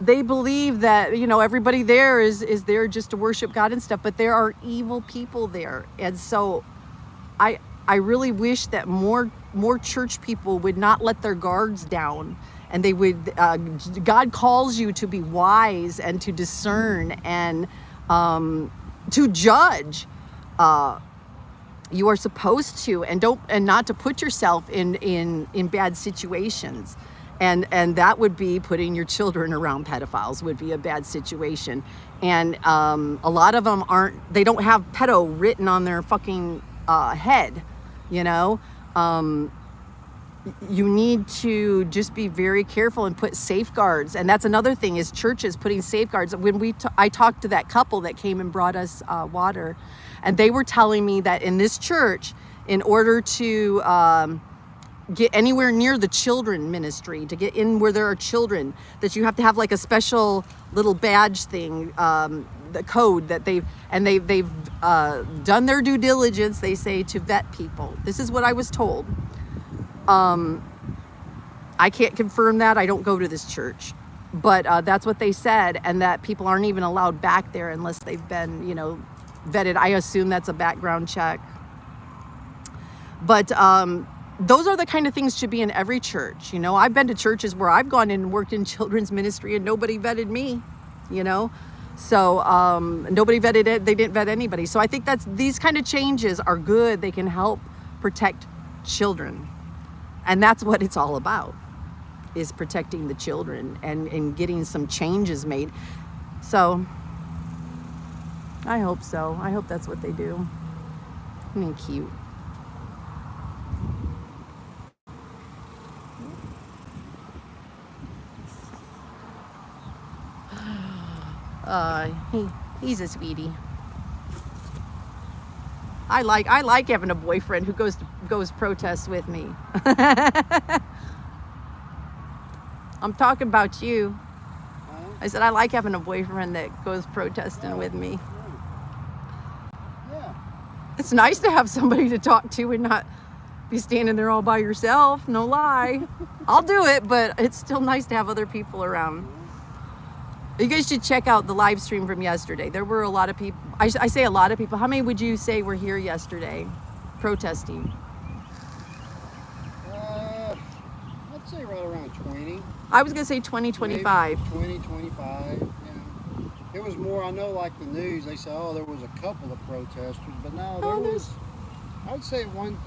S1: They believe that, everybody there is there just to worship God and stuff, but there are evil people there. And so I really wish that more church people would not let their guards down, and they would, God calls you to be wise and to discern and to judge. You are supposed to, and not to put yourself in bad situations. And that would be putting your children around pedophiles would be a bad situation. And a lot of them they don't have pedo written on their fucking head, You need to just be very careful and put safeguards. And that's another thing, is churches putting safeguards. When I talked to that couple that came and brought us water, and they were telling me that in this church, in order to get anywhere near the children ministry, to get in where there are children, that you have to have like a special little badge thing, the code that they've done their due diligence, they say, to vet people. This is what I was told. I can't confirm that. I don't go to this church, but that's what they said, and that people aren't even allowed back there unless they've been, vetted. I assume that's a background check. But those are the kind of things should be in every church. I've been to churches where I've gone in and worked in children's ministry and nobody vetted me, So nobody vetted it. They didn't vet anybody. So I think these kind of changes are good. They can help protect children. And that's what it's all about, is protecting the children and getting some changes made. So I hope so. I hope that's what they do. Cute. He's a sweetie. I like having a boyfriend who goes protest with me. I'm talking about you. I said I like having a boyfriend that goes protesting with me.
S2: Yeah.
S1: It's nice to have somebody to talk to and not be standing there all by yourself. No lie. I'll do it, but it's still nice to have other people around. You guys should check out the live stream from yesterday. There were a lot of people. I say a lot of people. How many would you say were here yesterday protesting?
S2: I'd say right around 20.
S1: I was going to say 20, 25.
S2: 20, 25. Yeah. It was more, I know, like the news, they say, there was a couple of protesters, but no, there was, I would say one,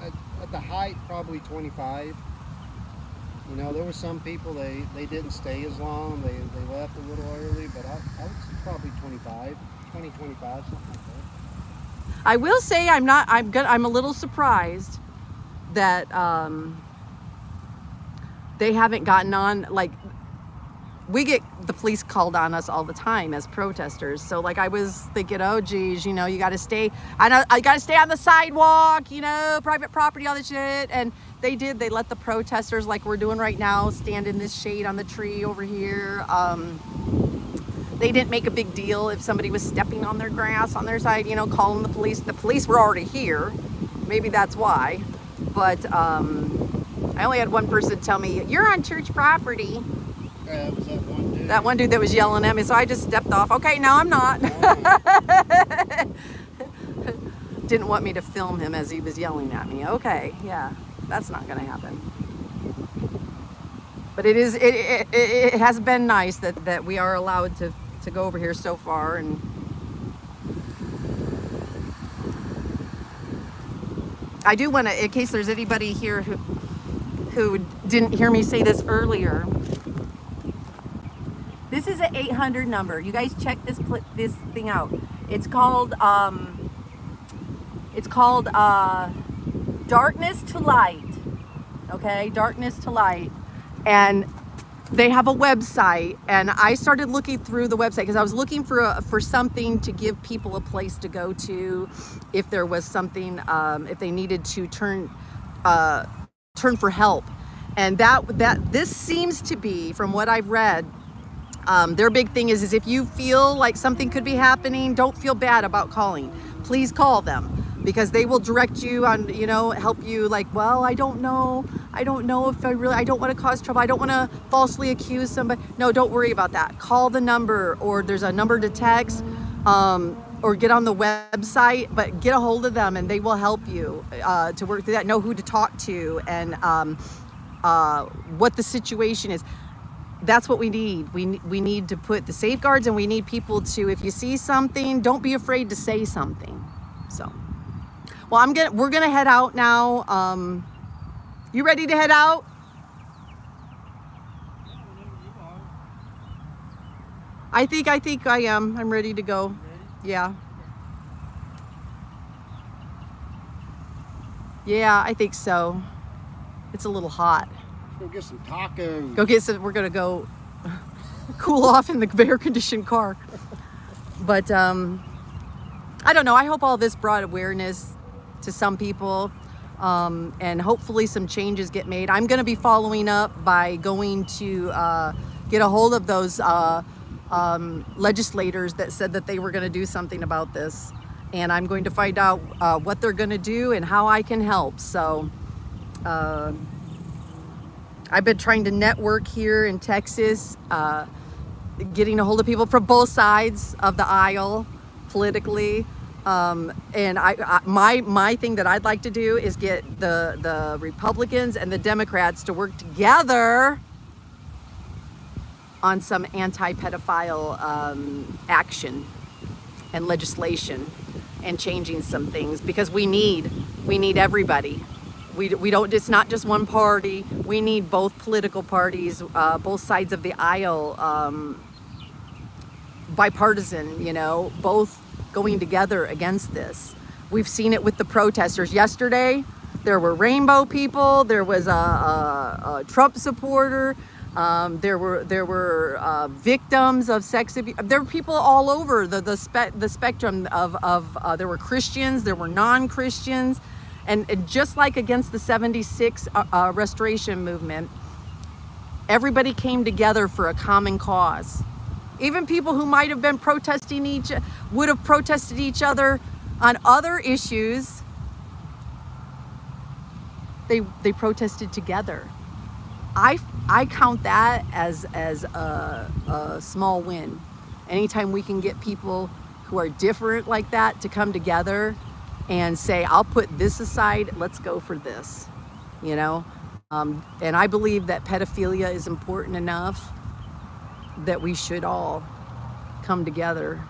S2: at the height, probably 25. There were some people, they didn't stay as long, they left a little early, but I would say probably 25, something like that.
S1: I will say I'm a little surprised that they haven't gotten on, like, we get the police called on us all the time as protesters. So like I was thinking, oh geez, you got to stay, I got to stay on the sidewalk, private property, all this shit. And they let the protesters, like we're doing right now, stand in this shade on the tree over here. They didn't make a big deal if somebody was stepping on their grass on their side, calling the police. The police were already here. Maybe that's why. But I only had one person tell me, you're on church property.
S2: Yeah, it was that one dude.
S1: That one dude that was yelling at me, so I just stepped off. Okay, no, I'm not. Didn't want me to film him as he was yelling at me. Okay, yeah, that's not gonna happen. But it has been nice that we are allowed to go over here so far. And I do want to, in case there's anybody here who didn't hear me say this earlier, this is an 800 number. You guys check this thing out. It's called Darkness to Light. Okay, Darkness to Light. And they have a website, and I started looking through the website because I was looking for something to give people a place to go to if there was something, if they needed to turn for help. And this seems to be, from what I've read, their big thing is if you feel like something could be happening, don't feel bad about calling. Please call them, because they will direct you on, help you, like, well, I don't know if I don't want to cause trouble. I don't want to falsely accuse somebody. No, don't worry about that. Call the number, or there's a number to text, or get on the website, but get a hold of them and they will help you to work through that, know who to talk to, and what the situation is. That's what we need. We need to put the safeguards, and we need people to, if you see something, don't be afraid to say something. So, well, we're gonna head out now. You ready to head out? I think I am. I'm ready to go. Yeah. Yeah, I think so. It's a little hot.
S2: Go get some tacos.
S1: Go get some. We're gonna go cool off in the air-conditioned car. But I don't know. I hope all this brought awareness to some people, and hopefully some changes get made. I'm gonna be following up by going to get a hold of those legislators that said that they were gonna do something about this, and I'm going to find out what they're gonna do and how I can help. So. I've been trying to network here in Texas, getting a hold of people from both sides of the aisle politically. And my thing that I'd like to do is get the Republicans and the Democrats to work together on some anti-pedophile action and legislation, and changing some things, because we need everybody. We don't, it's not just one party. We need both political parties, both sides of the aisle, bipartisan, both going together against this. We've seen it with the protesters. Yesterday, there were rainbow people. There was a Trump supporter. There were victims of sex abuse. There were people all over the spectrum of there were Christians, there were non-Christians. And just like against the 76 restoration movement, everybody came together for a common cause. Even people who might have been would have protested each other on other issues, they protested together. I count that as a small win. Anytime we can get people who are different like that to come together and say, I'll put this aside, let's go for this, And I believe that pedophilia is important enough that we should all come together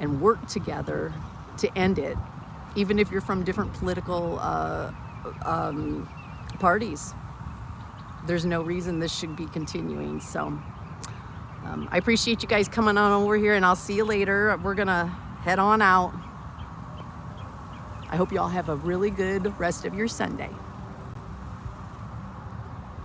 S1: and work together to end it, even if you're from different political parties. There's no reason this should be continuing. So I appreciate you guys coming on over here, and I'll see you later. We're gonna head on out. I hope you all have a really good rest of your Sunday.